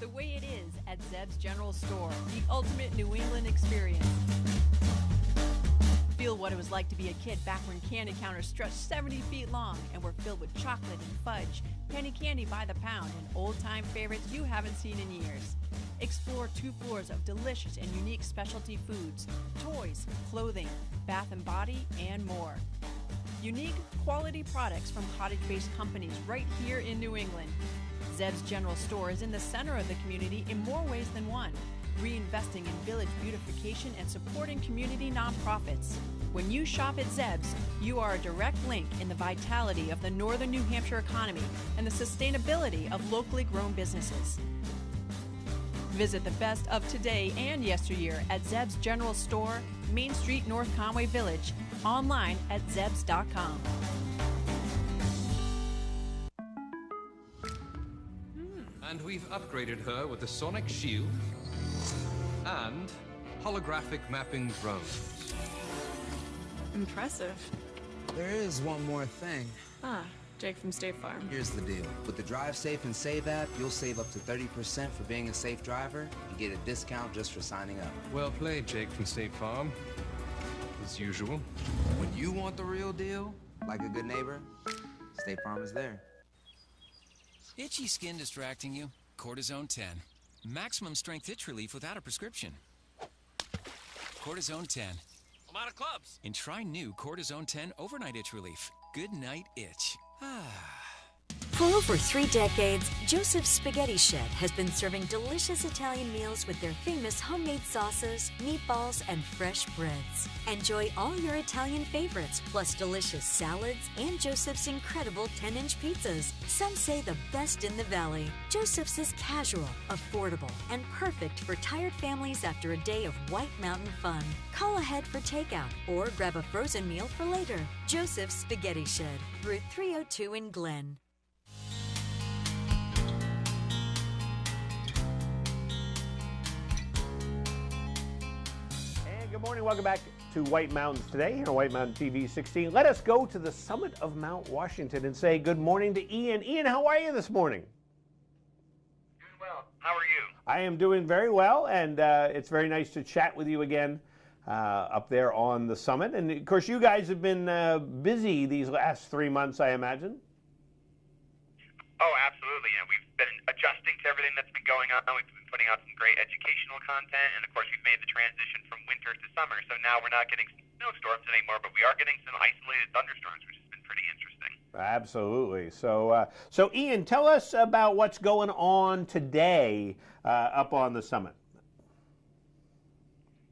the way it is at Zeb's General Store, the ultimate New England experience. Feel what it was like to be a kid back when candy counters stretched 70 feet long and were filled with chocolate and fudge, penny candy by the pound, and old-time favorites you haven't seen in years. Explore 2 floors of delicious and unique specialty foods, toys, clothing, bath and body, and more. Unique, quality products from cottage-based companies right here in New England. Zeb's General Store is in the center of the community in more ways than one, reinvesting in village beautification and supporting community nonprofits. When you shop at Zeb's, you are a direct link in the vitality of the northern New Hampshire economy and the sustainability of locally grown businesses. Visit the best of today and yesteryear at Zeb's General Store, Main Street, North Conway Village, online at zebs.com. And we've upgraded her with the sonic shield and holographic mapping drones. Impressive. There is one more thing. Ah, Jake from State Farm. Here's the deal. With the Drive Safe and Save app, you'll save up to 30% for being a safe driver and get a discount just for signing up. Well played, Jake from State Farm. As usual. When you want the real deal, like a good neighbor, State Farm is there. Itchy skin distracting you? Cortizone 10. Maximum strength itch relief without a prescription. Cortizone 10. I'm out of clubs. And try new Cortizone 10 overnight itch relief. Good night itch. For over 3 decades, Joseph's Spaghetti Shed has been serving delicious Italian meals with their famous homemade sauces, meatballs, and fresh breads. Enjoy all your Italian favorites, plus delicious salads and Joseph's incredible 10-inch pizzas. Some say the best in the valley. Joseph's is casual, affordable, and perfect for tired families after a day of White Mountain fun. Call ahead for takeout or grab a frozen meal for later. Joseph's Spaghetti Shed, Route 302 in Glen. Good morning. Welcome back to White Mountains today here on White Mountain TV 16. Let us go to the summit of Mount Washington and say good morning to Ian. Ian, how are you this morning? Doing well. How are you? I am doing very well, and it's very nice to chat with you again up there on the summit. And of course, you guys have been busy these last 3 months, I imagine. Oh, absolutely. You know, we've been adjusting to everything that's been going on. We've been putting out some great educational content, and of course, we've made the transition from winter to summer. So now we're not getting snowstorms anymore, but we are getting some isolated thunderstorms, which has been pretty interesting. Absolutely. So Ian, tell us about what's going on today up on the summit.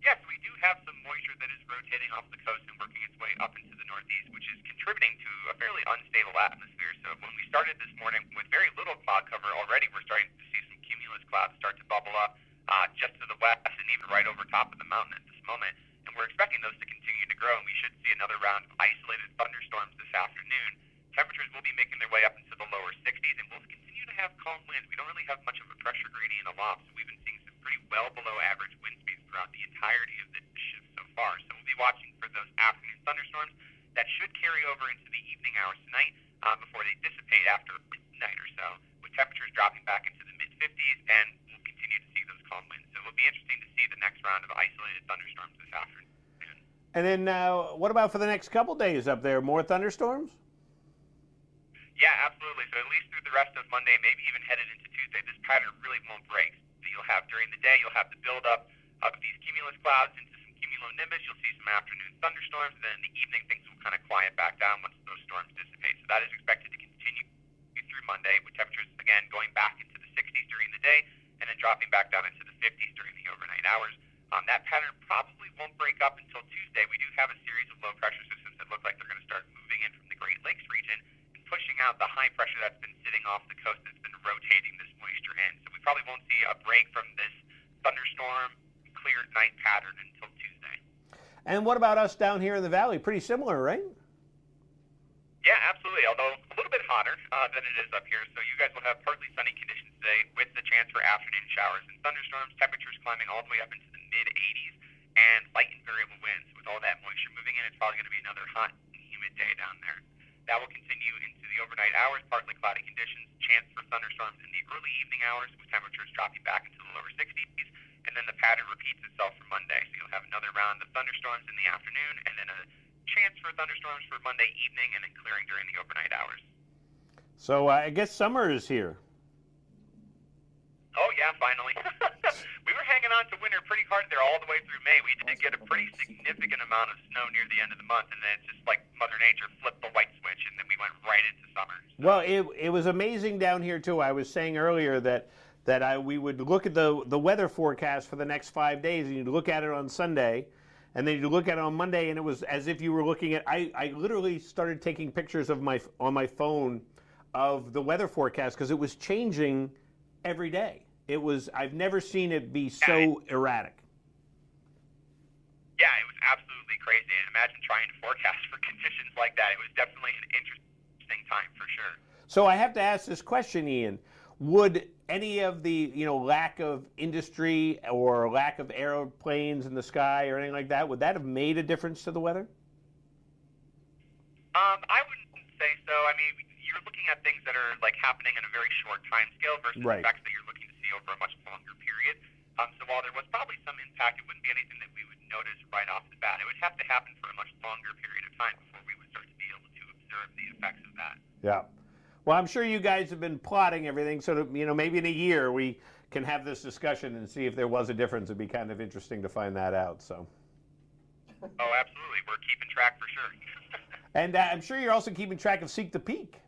Yes, we do have some moisture that is rotating off the coast and working its way up into the northeast, which is contributing to a fairly unstable atmosphere. So when we started this morning with very little cloud cover already, we're starting to see some cumulus clouds start to bubble up just to the west and even right over top of the mountain at this moment. And we're expecting those to continue to grow, and we should see another round of isolated thunderstorms this afternoon. Temperatures will be making their way up into the lower 60s, and we'll continue to have calm winds. We don't really have much of a pressure gradient aloft, so we've been seeing some pretty well below average wind speeds throughout the entirety of the shift so far. So we'll be watching for those afternoon thunderstorms that should carry over into the evening hours tonight before they dissipate after midnight or so, with temperatures dropping back into the mid-50s, and we'll continue to see those calm winds. So it'll be interesting to see the next round of isolated thunderstorms this afternoon. And then what about for the next couple days up there? More thunderstorms? Yeah, absolutely. So at least through the rest of Monday, maybe even headed into Tuesday, this pattern really won't break. So you'll have during the day, you'll have the buildup of these cumulus clouds into some cumulonimbus. You'll see some afternoon thunderstorms, and then in the evening, things will kind of quiet back down once those storms dissipate. So that is expected to continue through Monday, with temperatures again going back into the 60s during the day, and then dropping back down into the 50s during the overnight hours. That pattern probably won't break up until Tuesday. We do have a series of low pressure systems that look like they're going to start moving in from the Great Lakes region, pushing out the high pressure that's been sitting off the coast that's been rotating this moisture in. So we probably won't see a break from this thunderstorm clear night pattern until Tuesday. And what about us down here in the valley? Pretty similar, right? Yeah, absolutely, although a little bit hotter than it is up here. So you guys will have partly sunny conditions today with the chance for afternoon showers and thunderstorms, temperatures climbing all the way up into the mid-80s, and light and variable winds. With all that moisture moving in, it's probably going to be another hot and humid day down there. That will continue into the overnight hours, partly cloudy conditions, chance for thunderstorms in the early evening hours with temperatures dropping back into the lower 60s. And then the pattern repeats itself for Monday. So you'll have another round of thunderstorms in the afternoon and then a chance for thunderstorms for Monday evening and then clearing during the overnight hours. So I guess summer is here. Oh, yeah, finally. We were hanging on to winter pretty hard there all the way through May. We did get a pretty significant amount of snow near the end of the month, and then it's just like Mother Nature flipped the light switch, and then we went right into summer. Well, it was amazing down here, too. I was saying earlier that we would look at the weather forecast for the next 5 days, and you'd look at it on Sunday, and then you'd look at it on Monday, and it was as if you were looking at. I literally started taking pictures of on my phone of the weather forecast because it was changing every day. I've never seen it be so erratic. Yeah, it was absolutely crazy. And imagine trying to forecast for conditions like that. It was definitely an interesting time for sure. So I have to ask this question, Ian. Would any of the lack of industry or lack of airplanes in the sky or anything like that, would that have made a difference to the weather? I wouldn't say so. I mean, you're looking at things that are like happening in a very short time scale versus Right. effects that you're looking to see over a much longer period. So while there was probably some impact, it wouldn't be anything that we would notice right off the bat. It would have to happen for a much longer period of time before we would start to be able to observe the effects of that. Yeah. Well, I'm sure you guys have been plotting everything so that, maybe in a year we can have this discussion and see if there was a difference. It'd be kind of interesting to find that out. So. Oh, absolutely. We're keeping track for sure. And I'm sure you're also keeping track of Seek the Peak.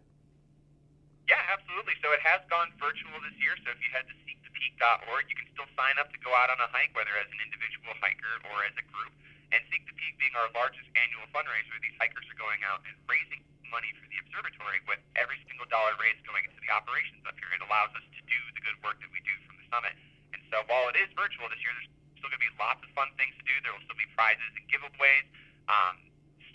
Yeah, absolutely. So it has gone virtual this year. So if you head to seekthepeak.org, you can still sign up to go out on a hike, whether as an individual hiker or as a group. And Seek the Peak being our largest annual fundraiser, these hikers are going out and raising money for the observatory, with every single dollar raised going into the operations up here. It allows us to do the good work that we do from the summit. And so while it is virtual this year, there's still going to be lots of fun things to do. There will still be prizes and giveaways,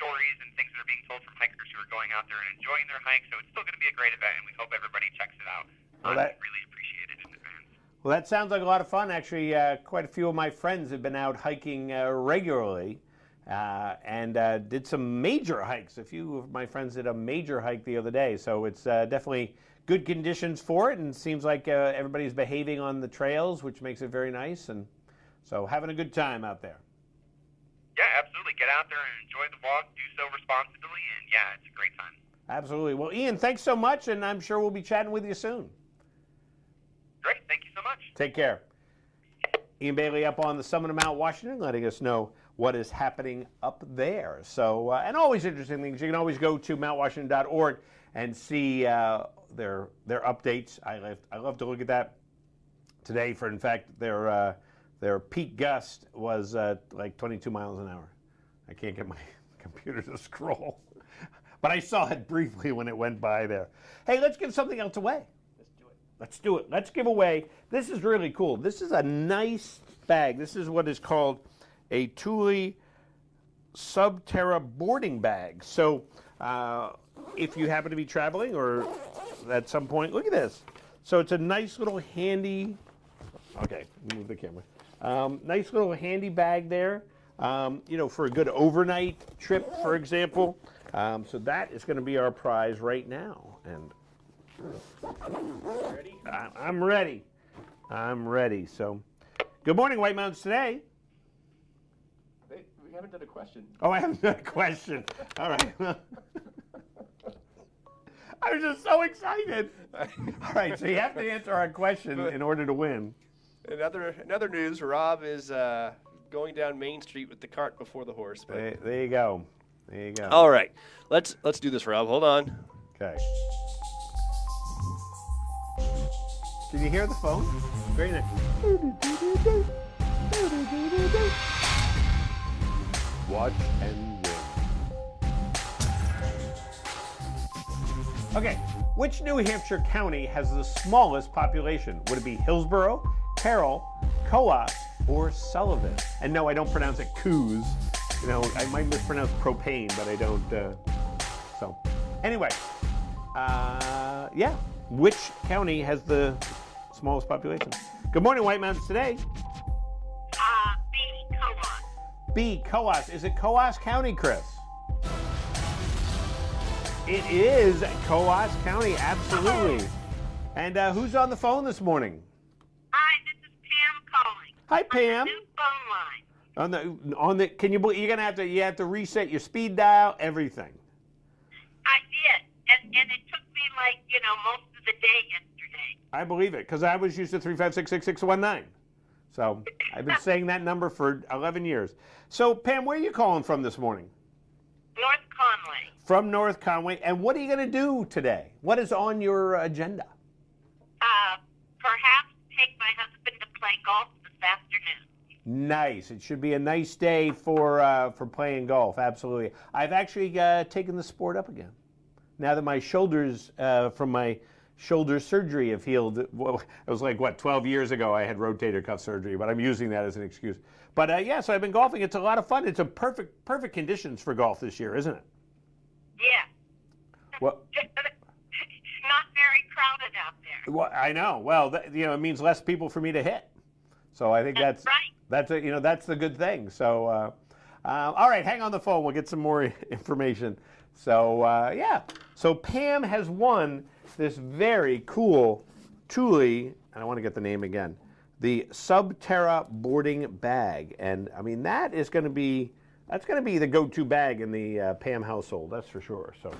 stories and things that are being told from hikers who are going out there and enjoying their hike. So it's still going to be a great event, and we hope everybody checks it out. Well, Really appreciate it in advance. Well, that sounds like a lot of fun. Actually, quite a few of my friends have been out hiking regularly and did some major hikes. A few of my friends did a major hike the other day. So it's definitely good conditions for it, and it seems like everybody's behaving on the trails, which makes it very nice. And so having a good time out there. Yeah, absolutely. Get out there and enjoy the walk. Do so responsibly, and yeah, it's a great time. Absolutely. Well, Ian, thanks so much, and I'm sure we'll be chatting with you soon. Great. Thank you so much. Take care. Ian Bailey up on the summit of Mount Washington, letting us know what is happening up there. So, and always interesting things. You can always go to mountwashington.org and see their updates. I love to look at that today. In fact, their peak gust was like 22 miles an hour. I can't get my computer to scroll. But I saw it briefly when it went by there. Hey, let's give something else away. Let's do it. Let's give away. This is really cool. This is a nice bag. This is what is called a Thule Subterra boarding bag. So if you happen to be traveling or at some point, look at this. So it's a nice little handy, okay, move the camera. Nice little handy bag there, for a good overnight trip, for example. So that is going to be our prize right now. And ready? I'm ready. I'm ready. So, good morning, White Mountains Today. We haven't done a question. Oh, I haven't done a question. All right. I was just so excited. All right, so you have to answer our question in order to win. In other news, Rob is going down Main Street with the cart before the horse. There you go. There you go. All right, let's do this, Rob. Hold on. Okay. Did you hear the phone? Very nice. Watch and win. Okay, which New Hampshire county has the smallest population? Would it be Hillsborough, Carroll, Coos, or Sullivan? And no, I don't pronounce it Coos. I might mispronounce propane, but I don't. So, anyway, yeah. Which county has the smallest population? Good morning, White Mountains Today. B, Coos. B, Coos. Is it Coos County, Chris? It is Coos County, absolutely. And who's on the phone this morning? Hi, this is Pam calling. Hi, Pam. New phone line. On the can you're gonna have to reset your speed dial, everything. I did, and it took me most of the day yesterday. I believe it, because I was used to 3566619. So I've been saying that number for 11 years. So Pam, where are you calling from this morning? North Conway. From North Conway. And what are you going to do today? What is on your agenda? Perhaps take my husband to play golf this afternoon. Nice. It should be a nice day for playing golf. Absolutely. I've actually taken the sport up again. Now that my shoulders from my shoulder surgery have healed. Well, it was 12 years ago I had rotator cuff surgery, but I'm using that as an excuse. But so I've been golfing. It's a lot of fun. It's a perfect conditions for golf this year, isn't it? Yeah. Well, not very crowded out there. Well, I know. Well, it means less people for me to hit. So I think that's right. That's the good thing. So, all right, hang on the phone. We'll get some more information. So, So Pam has won this very cool Thule, and I want to get the name again, the Subterra boarding bag. And I mean, that's going to be the go-to bag in the Pam household, that's for sure. So,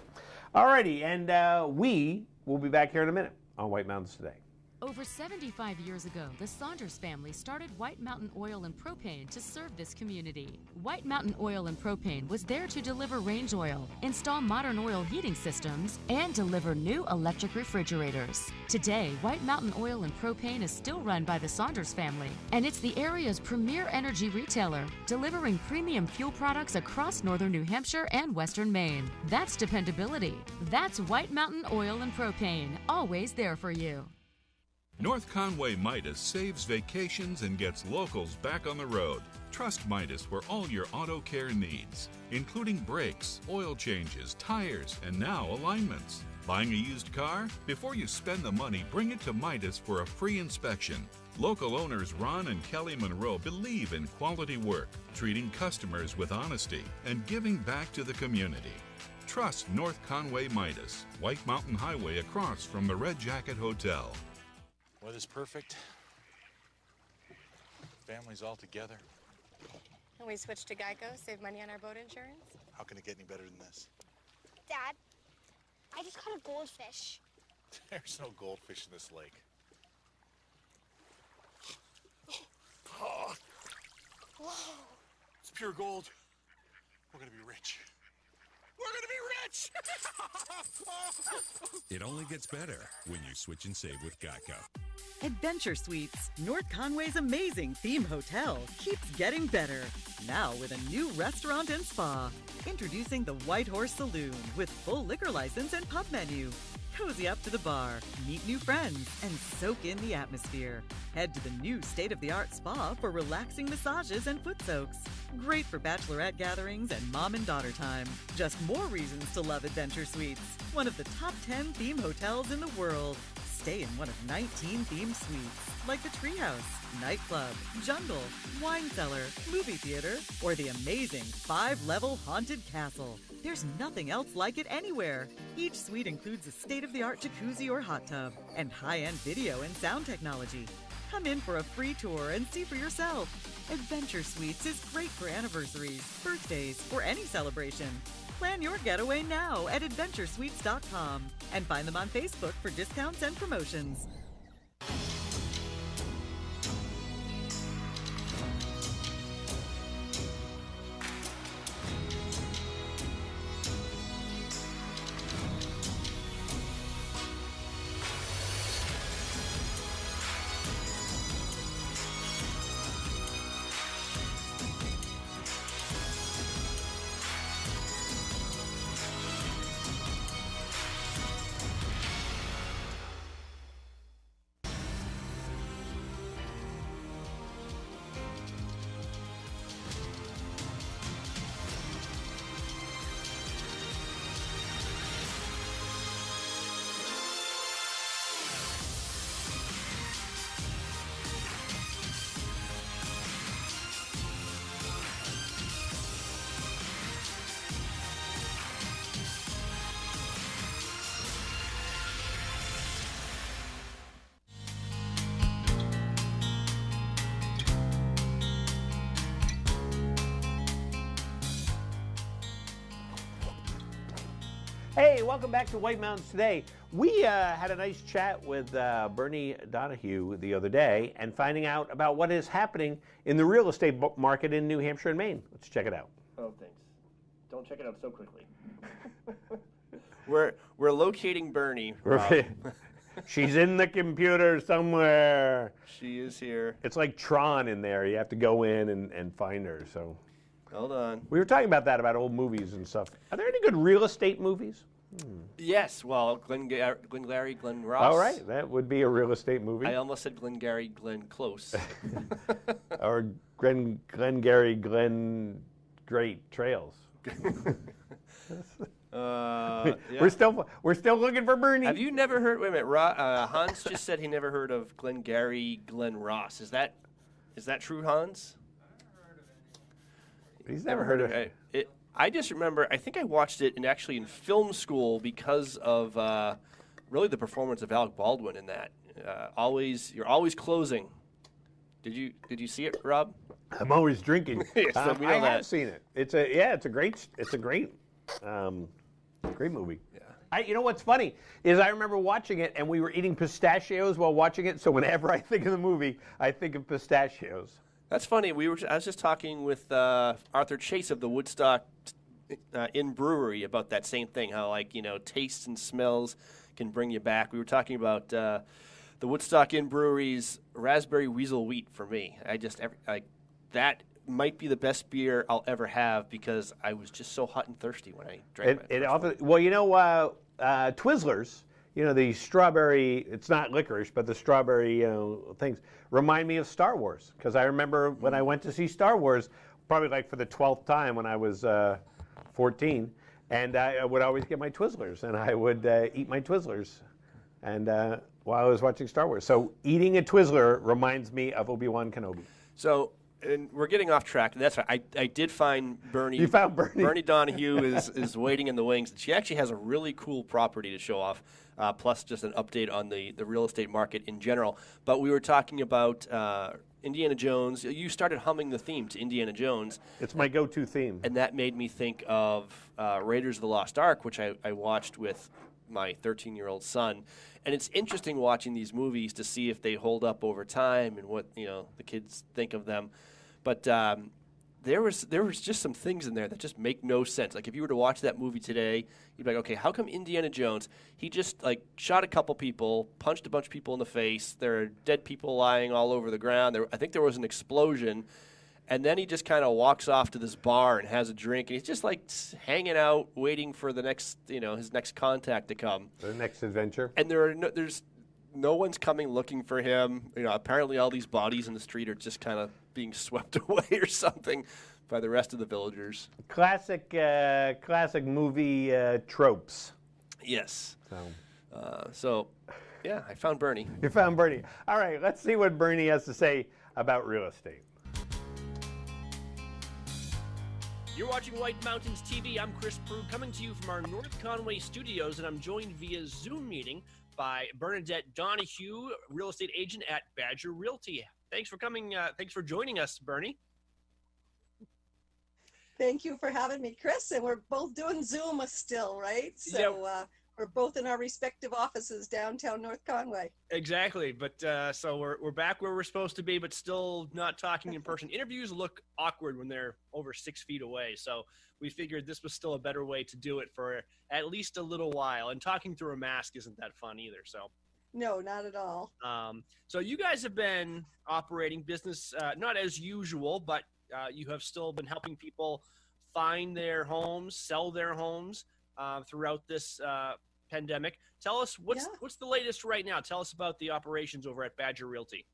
all righty, and we will be back here in a minute on White Mountains Today. Over 75 years ago, the Saunders family started White Mountain Oil and Propane to serve this community. White Mountain Oil and Propane was there to deliver range oil, install modern oil heating systems, and deliver new electric refrigerators. Today, White Mountain Oil and Propane is still run by the Saunders family, and it's the area's premier energy retailer, delivering premium fuel products across northern New Hampshire and western Maine. That's dependability. That's White Mountain Oil and Propane, always there for you. North Conway Midas saves vacations and gets locals back on the road. Trust Midas for all your auto care needs, including brakes, oil changes, tires, and now alignments. Buying a used car? Before you spend the money, bring it to Midas for a free inspection. Local owners Ron and Kelly Monroe believe in quality work, treating customers with honesty, and giving back to the community. Trust North Conway Midas, White Mountain Highway across from the Red Jacket Hotel. Weather's perfect. Family's all together. Can we switch to Geico, save money on our boat insurance? How can it get any better than this? Dad, I just caught a goldfish. There's no goldfish in this lake. Oh. Whoa. It's pure gold. We're gonna be rich. We're gonna be rich! It only gets better when you switch and save with Geico. Adventure Suites, North Conway's amazing theme hotel, keeps getting better. Now with a new restaurant and spa. Introducing the White Horse Saloon with full liquor license and pub menu. Cozy up to the bar, meet new friends, and soak in the atmosphere. Head to the new state-of-the-art spa for relaxing massages and foot soaks. Great for bachelorette gatherings and mom and daughter time. Just more reasons to love Adventure Suites. One of the top 10 theme hotels in the world. Stay in one of 19 theme suites, like the Treehouse, Nightclub, Jungle, Wine Cellar, Movie Theater, or the amazing 5-level Haunted Castle. There's nothing else like it anywhere. Each suite includes a state-of-the-art jacuzzi or hot tub, and high-end video and sound technology. Come in for a free tour and see for yourself. Adventure Suites is great for anniversaries, birthdays, or any celebration. Plan your getaway now at adventuresuites.com and find them on Facebook for discounts and promotions. Hey, welcome back to White Mountains Today. We had a nice chat with Bernie Donahue the other day and finding out about what is happening in the real estate market in New Hampshire and Maine. Let's check it out. Oh, thanks. Don't check it out so quickly. We're locating Bernie. She's in the computer somewhere. She is here. It's like Tron in there. You have to go in and find her. So, hold on. We were talking about that, about old movies and stuff. Are there any good real estate movies? Yes. Well, Glengarry Glen Ross. All right, that would be a real estate movie. I almost said Glengarry Glen Close. Or Glengarry Glen Great Trails. Yeah. We're still looking for Bernie. Have you never heard? Wait a minute. Hans just said he never heard of Glengarry Glen Ross. Is that true, Hans? He's never heard of it. I just remember. I think I watched it actually in film school because of really the performance of Alec Baldwin in that. You're always closing. Did you see it, Rob? I'm always drinking. Yes, I have seen it. It's a great movie. Yeah. You know what's funny is I remember watching it and we were eating pistachios while watching it. So whenever I think of the movie, I think of pistachios. That's funny. I was just talking with Arthur Chase of the Woodstock Inn Brewery about that same thing. How tastes and smells can bring you back. We were talking about the Woodstock Inn Brewery's Raspberry Weasel Wheat for me. That might be the best beer I'll ever have because I was just so hot and thirsty when I drank it. Twizzlers, the strawberry, it's not licorice, but the strawberry things remind me of Star Wars. Because I remember when I went to see Star Wars, probably like for the 12th time when I was 14, and I would always get my Twizzlers, and I would eat my Twizzlers and while I was watching Star Wars. So eating a Twizzler reminds me of Obi-Wan Kenobi. So, and we're getting off track. That's right. I did find Bernie. You found Bernie. Bernie Donahue is waiting in the wings. She actually has a really cool property to show off, plus just an update on the real estate market in general. But we were talking about Indiana Jones. You started humming the theme to Indiana Jones. It's my go-to theme. And that made me think of Raiders of the Lost Ark, which I watched with my 13-year-old son. And it's interesting watching these movies to see if they hold up over time and what the kids think of them. But there was just some things in there that just make no sense. Like if you were to watch that movie today, you'd be like, okay, how come Indiana Jones, he just shot a couple people, punched a bunch of people in the face, there are dead people lying all over the ground, I think there was an explosion, and then he just kind of walks off to this bar and has a drink, and he's just hanging out, waiting for the next, his next contact to come. The next adventure. And there's no one's coming looking for him. Apparently all these bodies in the street are just kind of being swept away or something by the rest of the villagers. Classic movie tropes. Yes. So, yeah, I found Bernie. You found Bernie. All right, let's see what Bernie has to say about real estate. You're watching White Mountains TV. I'm Chris Prue, coming to you from our North Conway studios, and I'm joined via Zoom meeting by Bernadette Donahue, real estate agent at Badger Realty. Thanks for coming. Thanks for joining us, Bernie. Thank you for having me, Chris. And we're both doing Zoom still, right? So we're both in our respective offices downtown North Conway. Exactly. But so we're back where we're supposed to be, but still not talking in person. Interviews look awkward when they're over 6 feet away. So we figured this was still a better way to do it for at least a little while. And talking through a mask isn't that fun either. So. No, not at all. So you guys have been operating business, not as usual, but you have still been helping people find their homes, sell their homes throughout this pandemic. Tell us what's the latest right now. Tell us about the operations over at Badger Realty.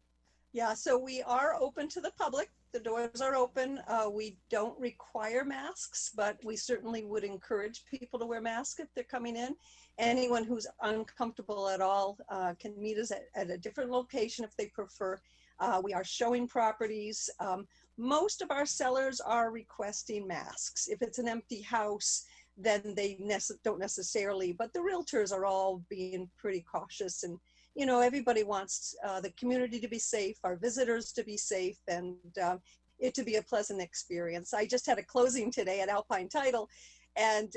Yeah, so we are open to the public. The doors are open. We don't require masks, but we certainly would encourage people to wear masks if they're coming in. Anyone who's uncomfortable at all can meet us at a different location if they prefer. We are showing properties. Most of our sellers are requesting masks. If it's an empty house, then they don't necessarily, but the realtors are all being pretty cautious, and everybody wants the community to be safe, our visitors to be safe, and it to be a pleasant experience. I just had a closing today at ALPINE Title, And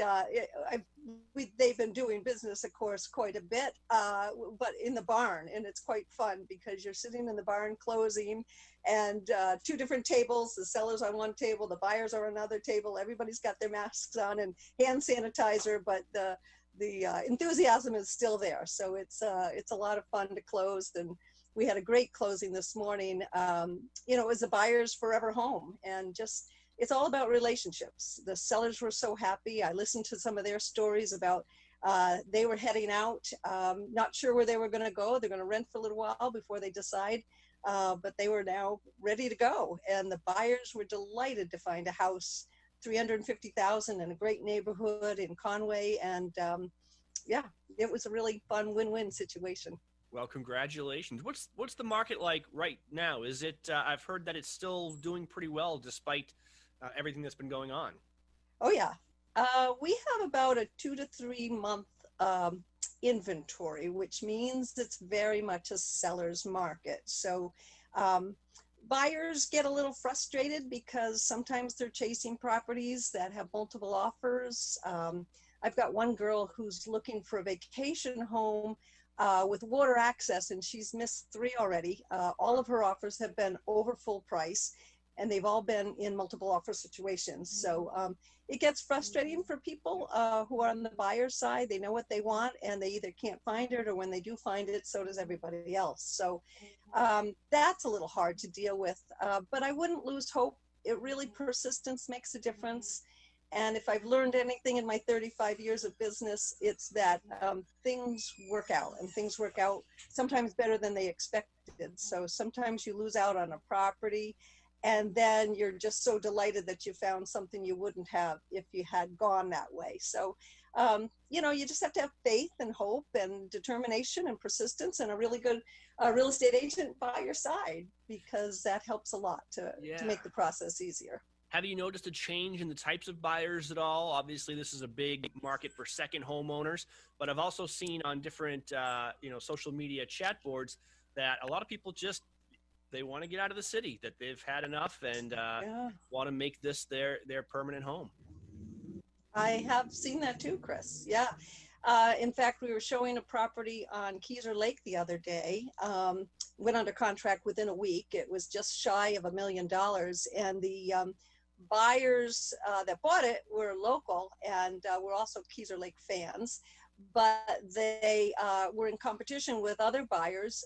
they've been doing business, of course, quite a bit, but in the barn. And it's quite fun because you're sitting in the barn closing, and two different tables, the sellers on one table, the buyers are on another table. Everybody's got their masks on and hand sanitizer, but the enthusiasm is still there. So it's a lot of fun to close. And we had a great closing this morning. It was the buyer's forever home, and just, it's all about relationships. The sellers were so happy. I listened to some of their stories about they were heading out, not sure where they were going to go. They're going to rent for a little while before they decide, but they were now ready to go. And the buyers were delighted to find a house, $350,000 in a great neighborhood in Conway. And yeah, it was a really fun win-win situation. Well, congratulations. What's the market like right now? Is it? I've heard that it's still doing pretty well despite everything that's been going on. Oh yeah, we have about a 2 to 3 month inventory, which means it's very much a seller's market. So buyers get a little frustrated because sometimes they're chasing properties that have multiple offers. I've got one girl who's looking for a vacation home with water access, and she's missed 3 already. All of her offers have been over full price, and they've all been in multiple offer situations. So it gets frustrating for people who are on the buyer's side. They know what they want, and they either can't find it, or when they do find it, so does everybody else. So that's a little hard to deal with, but I wouldn't lose hope. It really, persistence makes a difference. And if I've learned anything in my 35 years of business, it's that things work out, and things work out sometimes better than they expected. So sometimes you lose out on a property, and then you're just so delighted that you found something you wouldn't have if you had gone that way. So, you just have to have faith and hope and determination and persistence, and a really good real estate agent by your side, because that helps a lot to make the process easier. Have you noticed a change in the types of buyers at all? Obviously, this is a big market for second homeowners, but I've also seen on different, social media chat boards that a lot of people they want to get out of the city, that they've had enough, and want to make this their permanent home. I have seen that too, Chris. Yeah. In fact, we were showing a property on Keyser Lake the other day. Went under contract within a week. It was just shy of $1 million, and the buyers that bought it were local, and were also Keyser Lake fans, but they were in competition with other buyers.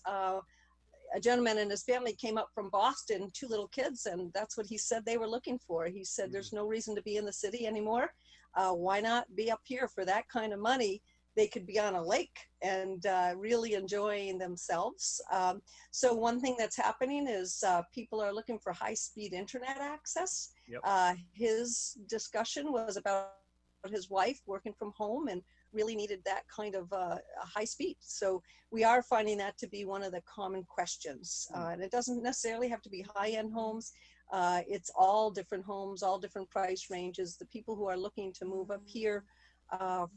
A gentleman and his family came up from Boston, 2 little kids, and that's what he said they were looking for. He said, there's no reason to be in the city anymore. Why not be up here for that kind of money? They could be on a lake and really enjoying themselves. So one thing that's happening is people are looking for high-speed internet access. Yep. His discussion was about his wife working from home and really needed that kind of high speed. So we are finding that to be one of the common questions. And it doesn't necessarily have to be high-end homes. It's all different homes, all different price ranges. The people who are looking to move up here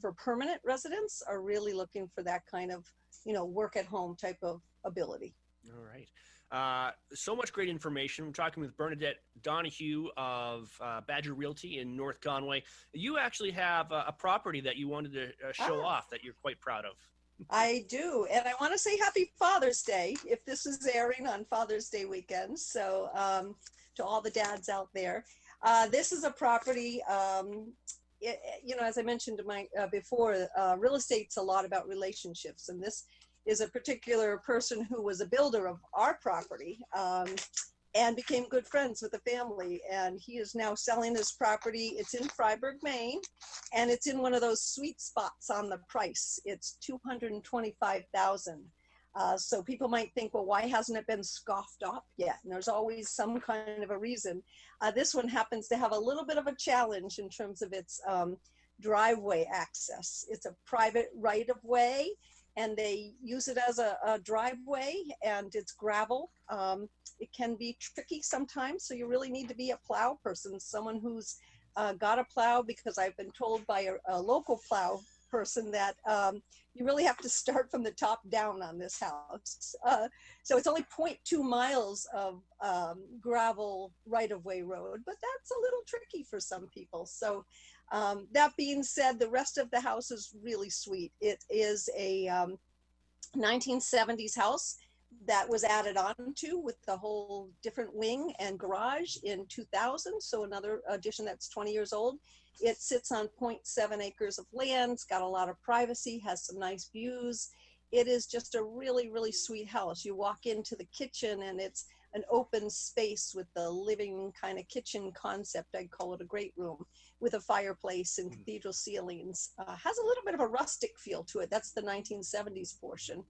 for permanent residence are really looking for that kind of, work at home type of ability. All right. So much great information. I'm talking with Bernadette Donahue of Badger Realty in North Conway. You actually have a property that you wanted to show off that you're quite proud of. I do. And I want to say Happy Father's Day if this is airing on Father's Day weekend. So to all the dads out there, this is a property, as I mentioned before, real estate's a lot about relationships. And this is a particular person who was a builder of our property and became good friends with the family. And he is now selling his property. It's in Freiburg, Maine, and it's in one of those sweet spots on the price. It's $225,000. So people might think, well, why hasn't it been scoffed off yet? And there's always some kind of a reason. This one happens to have a little bit of a challenge in terms of its driveway access. It's a private right-of-way, and they use it as a driveway, and it's gravel. It can be tricky sometimes, so you really need to be a plow person, someone who's got a plow, because I've been told by a local plow person that you really have to start from the top down on this house. So it's only 0.2 miles of gravel right-of-way road, but that's a little tricky for some people. So That being said, the rest of the house is really sweet. It is a 1970s house that was added on to with the whole different wing and garage in 2000. So another addition that's 20 years old. It sits on 0.7 acres of land. It's got a lot of privacy, has some nice views. It is just a really, really sweet house. You walk into the kitchen and it's an open space with the living kind of kitchen concept. I'd call it a great room with a fireplace and cathedral ceilings. Has a little bit of a rustic feel to it. That's the 1970s portion.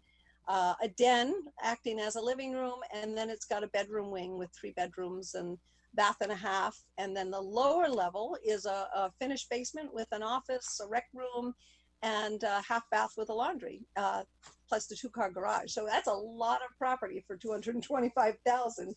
A den acting as a living room, and then it's got a bedroom wing with 3 bedrooms and bath and a half. And then the lower level is a finished basement with an office, a rec room, and a half bath with a laundry, plus the 2-car garage. So that's a lot of property for $225,000.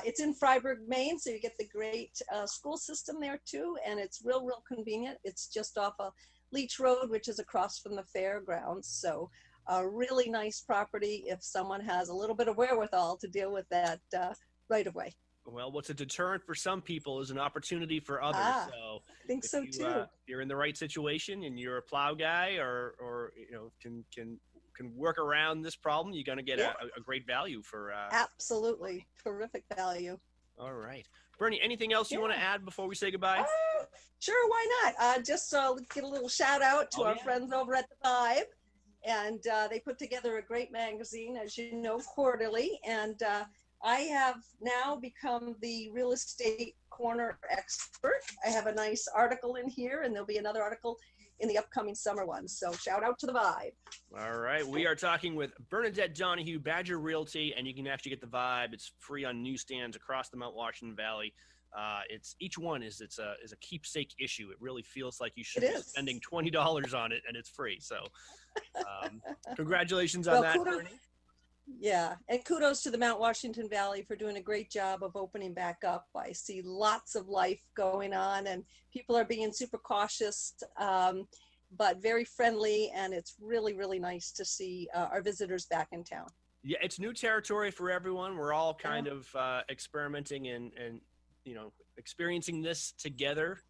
It's in Freiburg, Maine, so you get the great school system there too, and it's real convenient. It's just off a Leach Road, which is across from the fairgrounds. So a really nice property if someone has a little bit of wherewithal to deal with that right away. Well, what's a deterrent for some people is an opportunity for others. So I think so too. If you're in the right situation and you're a plow guy, or you know, can work around this problem, you're going to get a great value for. Absolutely, terrific value. All right, Bernie. Anything else you want to add before we say goodbye? Sure, why not? Just get a little shout out to our friends over at The Vibe. And they put together a great magazine, as you know, quarterly. And I have now become the real estate corner expert. I have a nice article in here, and there'll be another article in the upcoming summer one. So shout out to The Vibe. All right. We are talking with Bernadette Donahue, Badger Realty, and you can actually get The Vibe. It's free on newsstands across the Mount Washington Valley. Each one is a keepsake issue. It really feels like you should be spending $20 on it, and it's free. So congratulations on that, Bernie. Yeah, and kudos to the Mount Washington Valley for doing a great job of opening back up. I see lots of life going on, and people are being super cautious, but very friendly, and it's really, really nice to see our visitors back in town. Yeah, it's new territory for everyone. We're all kind of experimenting and you know, experiencing this together,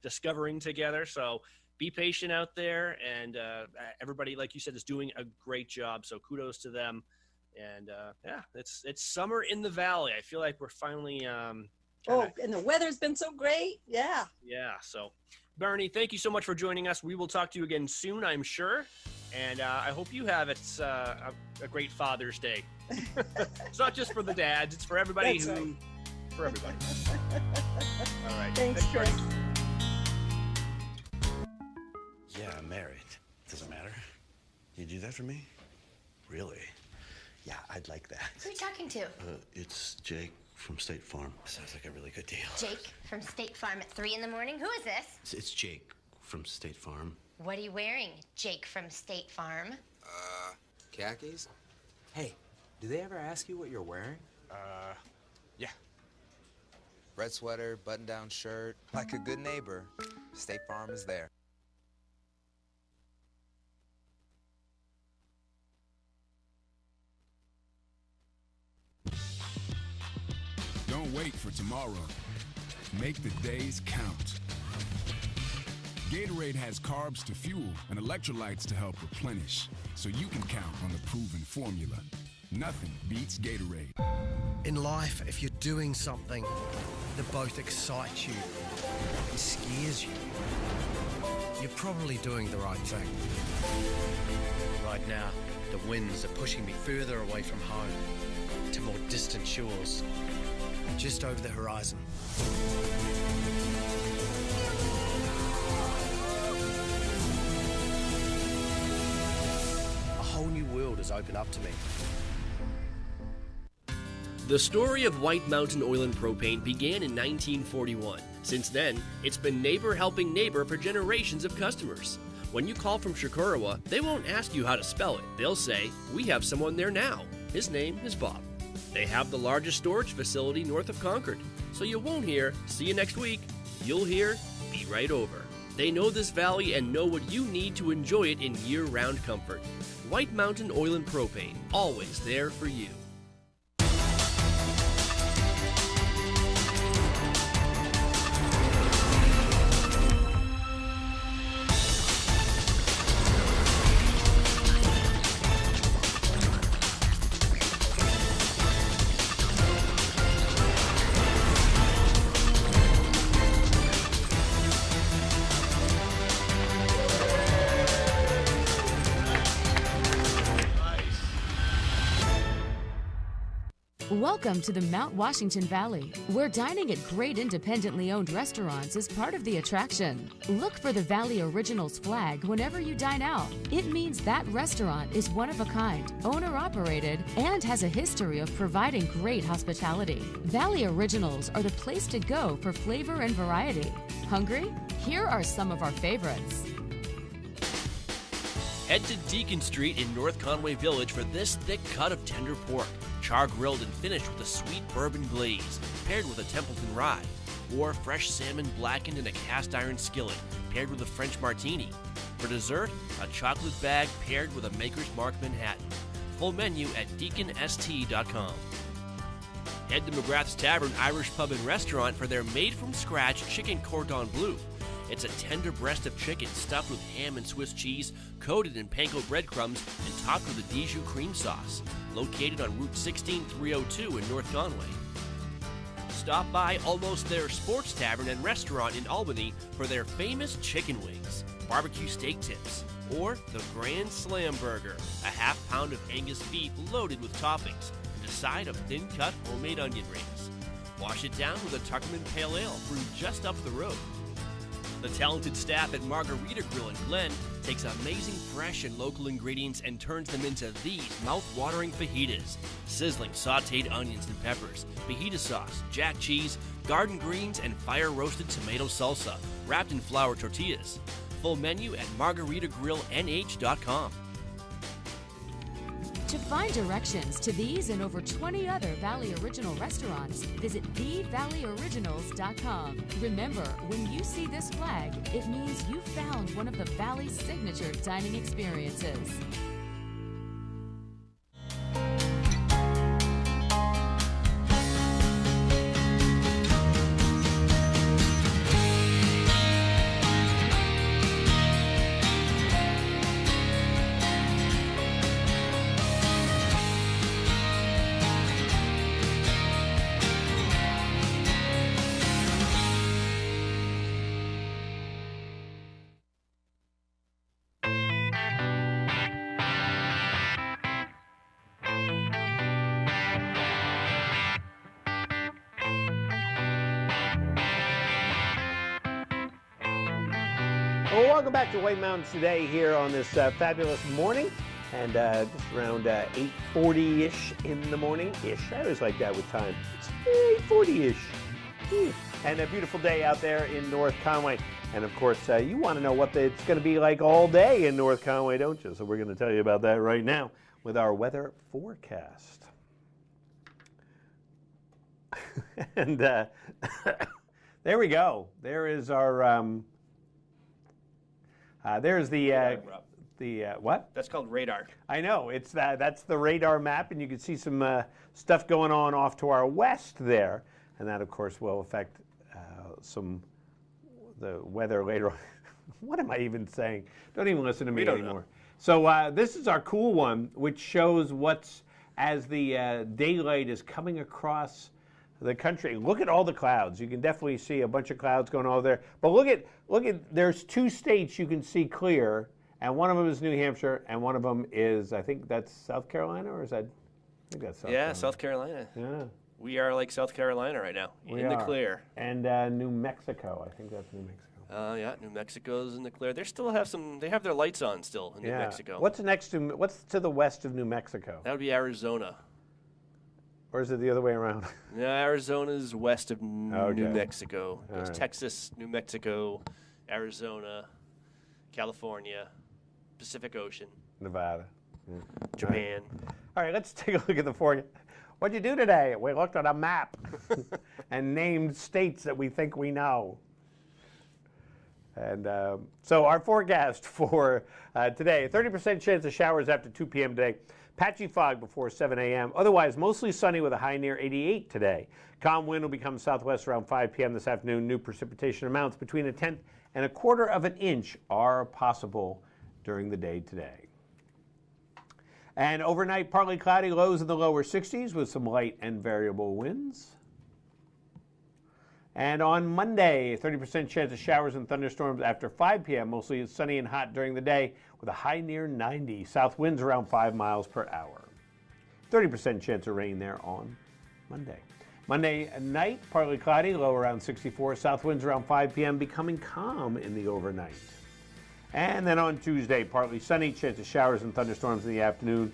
discovering together. So be patient out there, and everybody, like you said, is doing a great job. So kudos to them. And yeah, it's summer in the valley. I feel like we're finally. And the weather's been so great. Yeah. Yeah. So, Bernie, thank you so much for joining us. We will talk to you again soon, I'm sure. And I hope you have a great Father's Day. It's not just for the dads; it's for everybody for everybody. All right. Thanks, Chris. Yeah, I'm married. Doesn't matter. You do that for me? Really? Yeah, I'd like that. Who are you talking to? It's Jake from State Farm. Sounds like a really good deal. Jake from State Farm at 3 in the morning? Who is this? It's Jake from State Farm. What are you wearing, Jake from State Farm? Khakis? Hey, do they ever ask you what you're wearing? Yeah. Red sweater, button-down shirt. Like a good neighbor, State Farm is there. Don't wait for tomorrow. Make the days count. Gatorade has carbs to fuel and electrolytes to help replenish, so you can count on the proven formula. Nothing beats Gatorade. In life, if you're doing something that both excites you and scares you, you're probably doing the right thing. Right now, the winds are pushing me further away from home, to more distant shores, just over the horizon. A whole new world has opened up to me. The story of White Mountain Oil and Propane began in 1941. Since then, it's been neighbor helping neighbor for generations of customers. When you call from Shikurawa, they won't ask you how to spell it. They'll say, "We have someone there now. His name is Bob." They have the largest storage facility north of Concord. So you won't hear, "See you next week." You'll hear, "Be right over." They know this valley and know what you need to enjoy it in year-round comfort. White Mountain Oil and Propane, always there for you. Welcome to the Mount Washington Valley, where dining at great independently owned restaurants is part of the attraction. Look for the Valley Originals flag whenever you dine out. It means that restaurant is one of a kind, owner-operated, and has a history of providing great hospitality. Valley Originals are the place to go for flavor and variety. Hungry? Here are some of our favorites. Head to Deacon Street in North Conway Village for this thick cut of tender pork, char-grilled and finished with a sweet bourbon glaze, paired with a Templeton rye, or fresh salmon blackened in a cast-iron skillet, paired with a French martini. For dessert, a chocolate bag paired with a Maker's Mark Manhattan. Full menu at deaconst.com. Head to McGrath's Tavern Irish Pub and Restaurant for their made-from-scratch chicken cordon bleu. It's a tender breast of chicken stuffed with ham and Swiss cheese, coated in panko breadcrumbs, and topped with a Dijon cream sauce. Located on Route 16302 in North Conway. Stop by Almost There Sports Tavern and Restaurant in Albany for their famous chicken wings, barbecue steak tips, or the Grand Slam Burger, a half pound of Angus beef loaded with toppings, and a side of thin-cut homemade onion rings. Wash it down with a Tuckerman Pale Ale brewed just up the road. The talented staff at Margarita Grill in Glen takes amazing fresh and local ingredients and turns them into these mouth-watering fajitas. Sizzling sautéed onions and peppers, fajita sauce, jack cheese, garden greens, and fire-roasted tomato salsa, wrapped in flour tortillas. Full menu at margaritagrillnh.com. To find directions to these and over 20 other Valley Original restaurants, visit thevalleyoriginals.com. Remember, when you see this flag, it means you found one of the Valley's signature dining experiences. Well, welcome back to White Mountains today here on this fabulous morning, and just around 8:40-ish in the morning-ish. I always like that with time. It's 8:40-ish. And a beautiful day out there in North Conway. And of course, you want to know what it's going to be like all day in North Conway, don't you? So we're going to tell you about that right now with our weather forecast. And there we go. There is our... there's the what? That's called radar. I know. It's that's the radar map, and you can see some stuff going on off to our west there, and that, of course, will affect the weather later on. What am I even saying? Don't even listen to me anymore. So this is our cool one, which shows what's as the daylight is coming across the country. Look at all the clouds. You can definitely see a bunch of clouds going over there. But look at, there's two states you can see clear, and one of them is New Hampshire, and one of them is, I think that's South Carolina, or is that, I think that's South Carolina. South Carolina. Yeah. We are like South Carolina right now, in the clear. And New Mexico, I think that's New Mexico. Yeah, New Mexico's in the clear. They still have they have their lights on still in New Mexico. What's to the west of New Mexico? That would be Arizona. Or is it the other way around? No, Arizona's west of New Mexico. All right. Texas, New Mexico, Arizona, California, Pacific Ocean. Nevada. Japan. All right, let's take a look at the forecast. What'd you do today? We looked at a map and named states that we think we know. And so our forecast for today, 30% chance of showers after 2 p.m. today. Patchy fog before 7 a.m. Otherwise, mostly sunny with a high near 88 today. Calm wind will become southwest around 5 p.m. this afternoon. New precipitation amounts between 1/10 and 1/4 of an inch are possible during the day today. And overnight, partly cloudy, lows in the lower 60s with some light and variable winds. And on Monday, 30% chance of showers and thunderstorms after 5 p.m. Mostly sunny and hot during the day with a high near 90. South winds around 5 miles per hour. 30% chance of rain there on Monday night, partly cloudy, low around 64. South winds around 5 p.m., becoming calm in the overnight. And then on Tuesday, partly sunny, chance of showers and thunderstorms in the afternoon.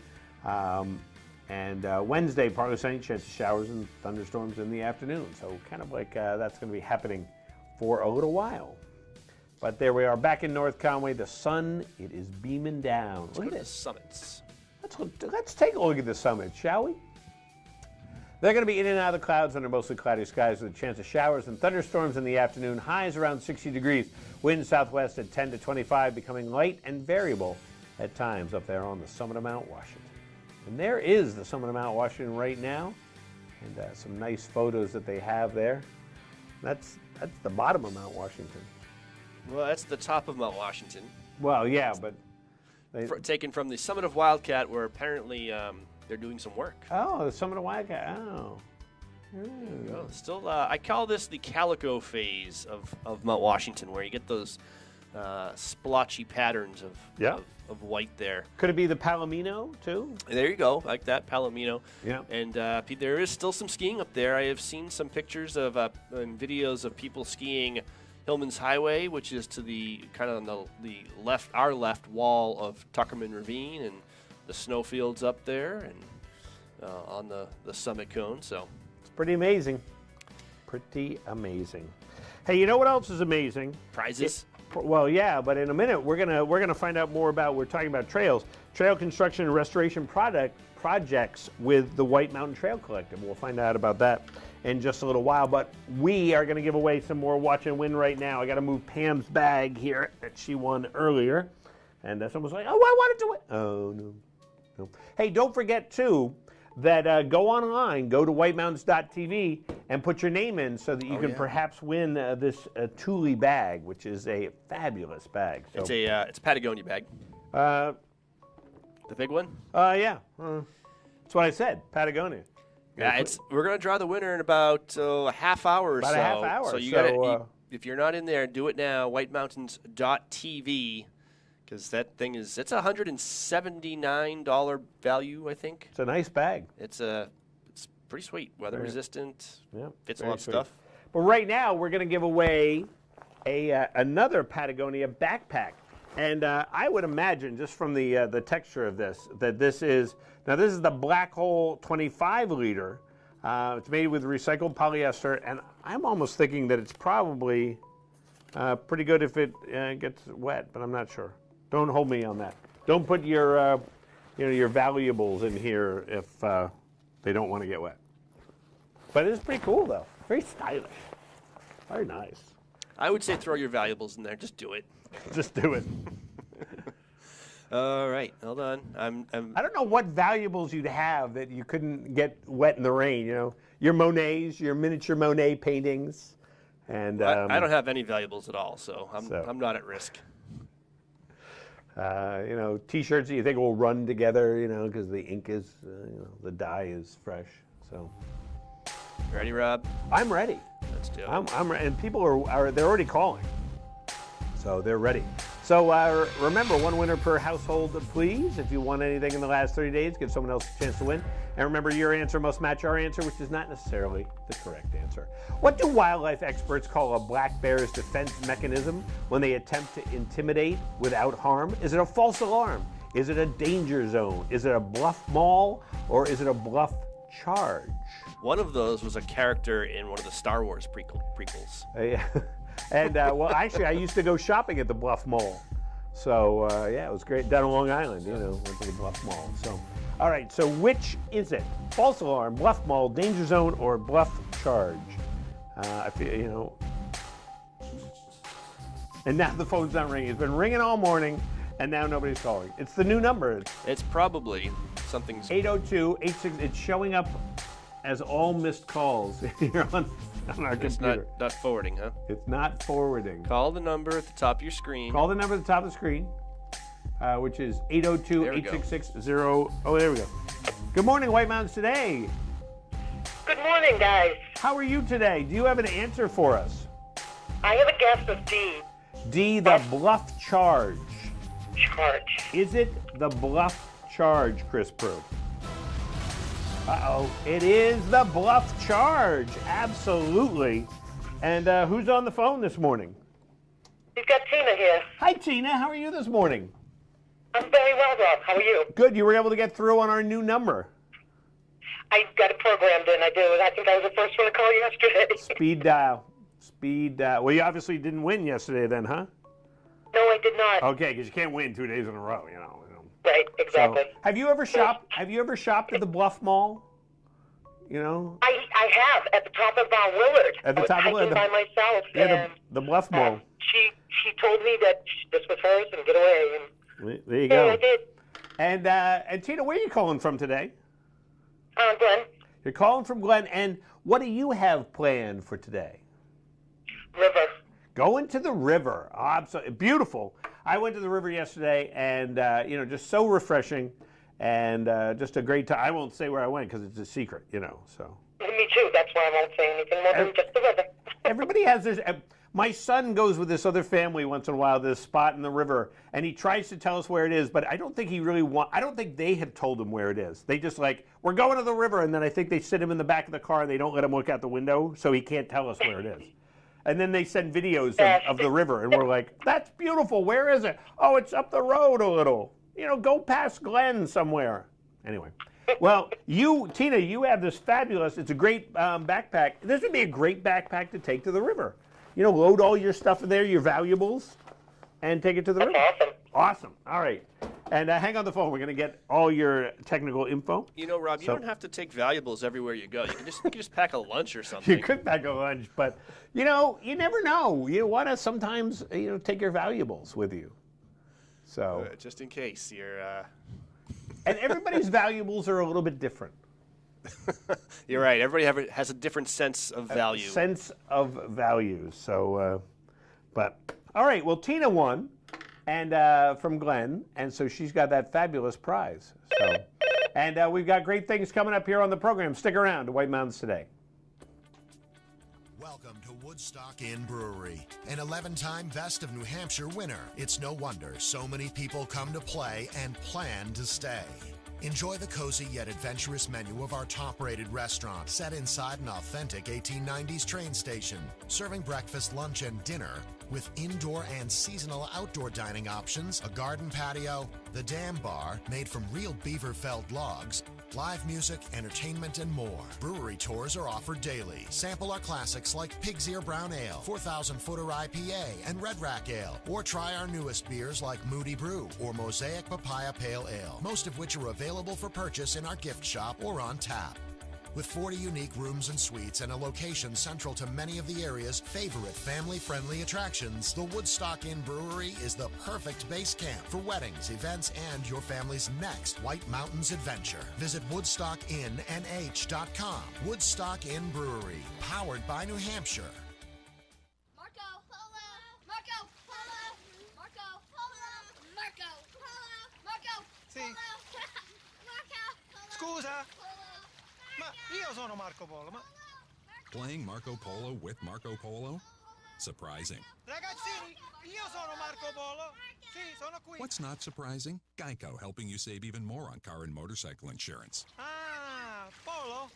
And Wednesday, partly sunny, chance of showers and thunderstorms in the afternoon. So kind of like that's going to be happening for a little while. But there we are, back in North Conway. The sun, it is beaming down. Look at this. Summits. Let's take a look at the summit, shall we? They're going to be in and out of the clouds under mostly cloudy skies with a chance of showers and thunderstorms in the afternoon. Highs around 60 degrees. Wind southwest at 10 to 25, becoming light and variable at times up there on the summit of Mount Washington. And there is the summit of Mount Washington right now, and some nice photos that they have there. That's the bottom of Mount Washington. Well, that's the top of Mount Washington. Well, yeah, but taken from the summit of Wildcat, where apparently they're doing some work. Oh, the summit of Wildcat. Oh. There you go. Still, I call this the calico phase of Mount Washington, where you get those splotchy patterns of white there. Could it be the Palomino, too? There you go, like that, Palomino. Yeah. And there is still some skiing up there. I have seen some pictures of and videos of people skiing Hillman's Highway, which is to the kind of on the left, our left wall of Tuckerman Ravine, and the snowfields up there, and on the summit cone. So it's pretty amazing. Pretty amazing. Hey, you know what else is amazing? Prizes. Well, yeah, but in a minute we're gonna find out more about. We're talking about trail construction and restoration projects with the White Mountain Trail Collective. We'll find out about that in just a little while. But we are going to give away some more Watch and Win right now. I got to move Pam's bag here that she won earlier, and someone's like, "Oh, I wanted to win." Oh no. Hey, don't forget too that go online, go to whitemountains.tv, and put your name in so that you can perhaps win this Thule bag, which is a fabulous bag. So, it's a Patagonia bag. The big one? Yeah. That's what I said, Patagonia. Yeah, we're going to draw the winner in about a half hour or so. About a half hour. So you got if you're not in there, do it now, whitemountains.tv, because that thing it's a $179 value, I think. It's a nice bag. It's pretty sweet, weather resistant. Yeah, fits a lot of stuff. But right now we're going to give away another Patagonia backpack. And I would imagine, just from the texture of this, that this is the Black Hole 25 liter. It's made with recycled polyester, and I'm almost thinking that it's probably pretty good if it gets wet, but I'm not sure. Don't hold me on that. Don't put your your valuables in here if they don't want to get wet. But it's pretty cool though. Very stylish. Very nice. I would say throw your valuables in there. Just do it. Just do it. All right, hold on. I don't know what valuables you'd have that you couldn't get wet in the rain. Your Monets, your miniature Monet paintings, and I don't have any valuables at all, so I'm not at risk. T-shirts that you think will run together, because the ink is, the dye is fresh. So, ready, Rob? I'm ready. Let's do it. I'm ready, and people they're already calling. So they're ready. So remember, one winner per household, please. If you won anything in the last 30 days, give someone else a chance to win. And remember, your answer must match our answer, which is not necessarily the correct answer. What do wildlife experts call a black bear's defense mechanism when they attempt to intimidate without harm? Is it a false alarm? Is it a danger zone? Is it a bluff maul? Or is it a bluff charge? One of those was a character in one of the Star Wars prequels. Yeah. And, actually, I used to go shopping at the Bluff Mall. So, it was great. Down on Long Island, went to the Bluff Mall. So, all right, so which is it? False alarm, Bluff Mall, danger zone, or bluff charge? I feel, And now the phone's not ringing. It's been ringing all morning, and now nobody's calling. It's the new number. It's probably something's... 802-86. It's showing up as all missed calls here on our computer. It's not forwarding, huh? It's not forwarding. Call the number at the top of your screen. Call the number at the top of the screen, which is 802-866-0... Oh, there we go. Good morning, White Mountains Today. Good morning, guys. How are you today? Do you have an answer for us? I have a guess of D. D, the bluff charge. Charge. Is it the bluff charge, Chris Prue? Uh-oh. It is the Bluff Charge. Absolutely. And who's on the phone this morning? You've got Tina here. Hi, Tina. How are you this morning? I'm very well, Rob. How are you? Good. You were able to get through on our new number. I got it programmed in. I did. I think I was the first one to call yesterday. Speed dial. Speed dial. Well, you obviously didn't win yesterday then, huh? No, I did not. Okay, because you can't win 2 days in a row, you know. Right, exactly. So, have you ever shopped at the Bluff Mall? You know? I have, at the top of Willard. At the top of Willard. by myself. Yeah, and, the Bluff Mall. She told me that this was hers and get away. And There you go. I did. And Tina, where are you calling from today? Glenn. You're calling from Glenn, and what do you have planned for today? River. Going to the river. Oh, absolutely beautiful. I went to the river yesterday, and just so refreshing, and just a great time. I won't say where I went because it's a secret, So. Me too. That's why I won't say anything more than just the river. Everybody has this. My son goes with this other family once in a while to this spot in the river, and he tries to tell us where it is, but I don't think he really I don't think they have told him where it is. They just we're going to the river, and then I think they sit him in the back of the car and they don't let him look out the window, so he can't tell us where it is. And then they send videos of the river, and we're like, that's beautiful. Where is it? Oh, it's up the road a little. Go past Glen somewhere. Anyway. Well, Tina, you have this fabulous, it's a great backpack. This would be a great backpack to take to the river. Load all your stuff in there, your valuables, and take it to the river. Awesome. Awesome. All right. And hang on the phone. We're going to get all your technical info. Rob, you don't have to take valuables everywhere you go. You can just pack a lunch or something. You could pack a lunch, but, you never know. You want to sometimes, take your valuables with you. So. Just in case you're... And everybody's valuables are a little bit different. You're right. Everybody has a different sense of value. Sense of values. So, but all right. Well, Tina won, and from Glenn, and so she's got that fabulous prize. So, and we've got great things coming up here on the program. Stick around to White Mountains Today. Welcome to Woodstock Inn Brewery, an 11-time Best of New Hampshire winner. It's no wonder so many people come to play and plan to stay. Enjoy the cozy yet adventurous menu of our top-rated restaurant set inside an authentic 1890s train station, serving breakfast, lunch, and dinner with indoor and seasonal outdoor dining options, a garden patio, the Dam Bar made from real beaver-felled logs, live music, entertainment, and more. Brewery tours are offered daily. Sample our classics like Pig's Ear Brown Ale, 4,000-footer IPA, and Red Rack Ale. Or try our newest beers like Moody Brew or Mosaic Papaya Pale Ale, most of which are available for purchase in our gift shop or on tap. With 40 unique rooms and suites and a location central to many of the area's favorite family-friendly attractions, the Woodstock Inn Brewery is the perfect base camp for weddings, events, and your family's next White Mountains adventure. Visit WoodstockInNH.com. Woodstock Inn Brewery, powered by New Hampshire. Marco Polo! Marco Polo! Marco Polo! Marco Sì. Polo! Scusa, ma io sono Marco Polo, ma... Playing Marco Polo with Marco Polo? Surprising. Ragazzini, io sono Marco Polo. Sì, sono qui. What's not surprising? Geico, helping you save even more on car and motorcycle insurance. Ah, Polo?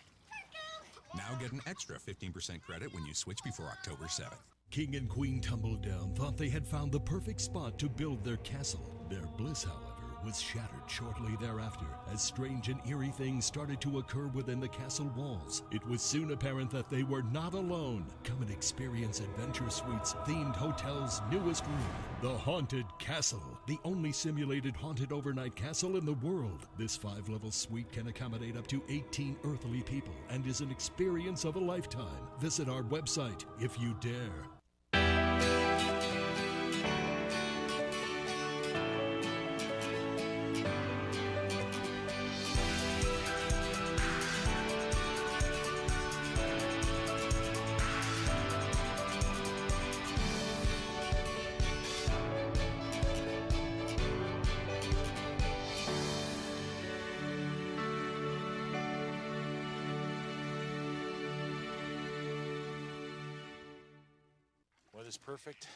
Now get an extra 15% credit when you switch before October 7th. King and Queen Tumbledown thought they had found the perfect spot to build their castle. Their bliss, however, was shattered shortly thereafter as strange and eerie things started to occur within the castle walls. It was soon apparent that they were not alone. Come and experience Adventure Suites themed hotel's newest room, the Haunted Castle, the only simulated haunted overnight castle in the world. This 5-level suite can accommodate up to 18 earthly people and is an experience of a lifetime. Visit our website if you dare. Weather's perfect.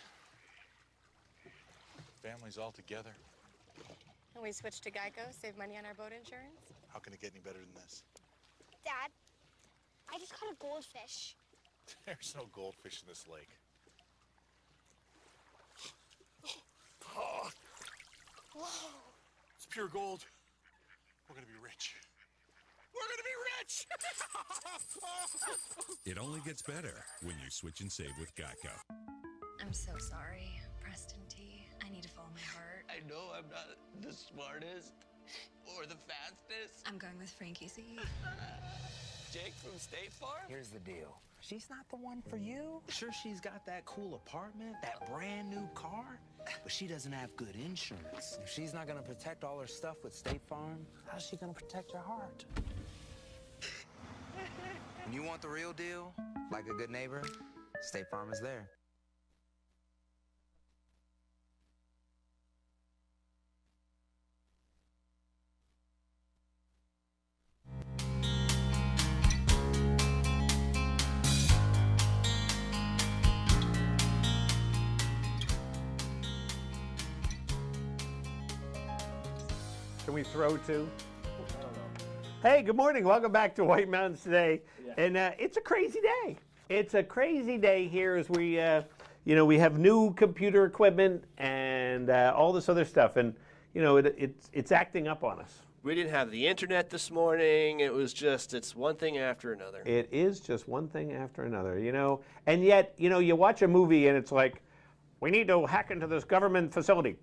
Family's all together. And we switched to Geico, save money on our boat insurance. How can it get any better than this? Dad, I just caught a goldfish. There's no goldfish in this lake. Whoa. It's pure gold. We're gonna be rich. We're gonna be rich! It only gets better when you switch and save with GEICO. I'm so sorry, Preston T. I need to follow my heart. I know I'm not the smartest or the fastest. I'm going with Frankie C. Jake from State Farm? Here's the deal. She's not the one for you. Sure, she's got that cool apartment, that brand new car, but she doesn't have good insurance. If she's not gonna protect all her stuff with State Farm, how's she gonna protect your heart? When you want the real deal, like a good neighbor, State Farm is there. Can we throw two? Hey, good morning. Welcome back to White Mountains Today. Yeah. And it's a crazy day. It's a crazy day here as we, we have new computer equipment and all this other stuff. And, it's acting up on us. We didn't have the internet this morning. It was just, it's one thing after another. It is just one thing after another, And yet, you watch a movie and it's like, we need to hack into this government facility.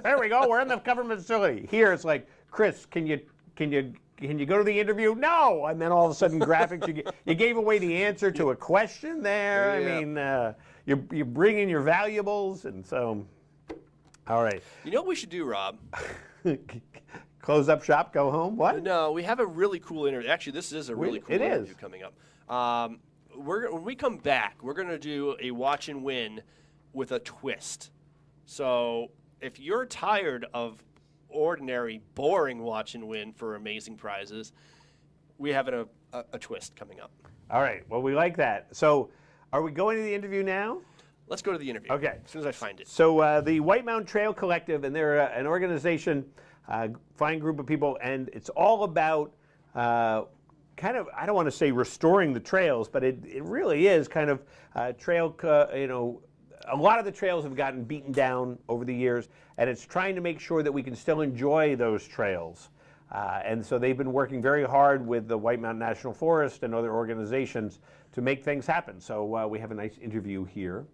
There we go. We're in the government facility. Here it's like, Chris, can you go to the interview? No. And then all of a sudden, graphics. You gave away the answer to a question there. Yeah. I mean, you bring in your valuables, and so. All right. You know what we should do, Rob? Close up shop, go home. What? No, we have a really cool interview. Actually, this is a really cool interview coming up. When we come back, we're going to do a watch and win with a twist. So if you're tired of ordinary, boring watch and win for amazing prizes, we have a twist coming up. All right. Well, we like that. So are we going to the interview now? Let's go to the interview. Okay. As soon as I find it. So the White Mountain Trail Collective, and they're an organization, fine group of people, and it's all about kind of, I don't want to say restoring the trails, but it really is kind of trail, a lot of the trails have gotten beaten down over the years, and it's trying to make sure that we can still enjoy those trails. And so they've been working very hard with the White Mountain National Forest and other organizations to make things happen. So we have a nice interview here,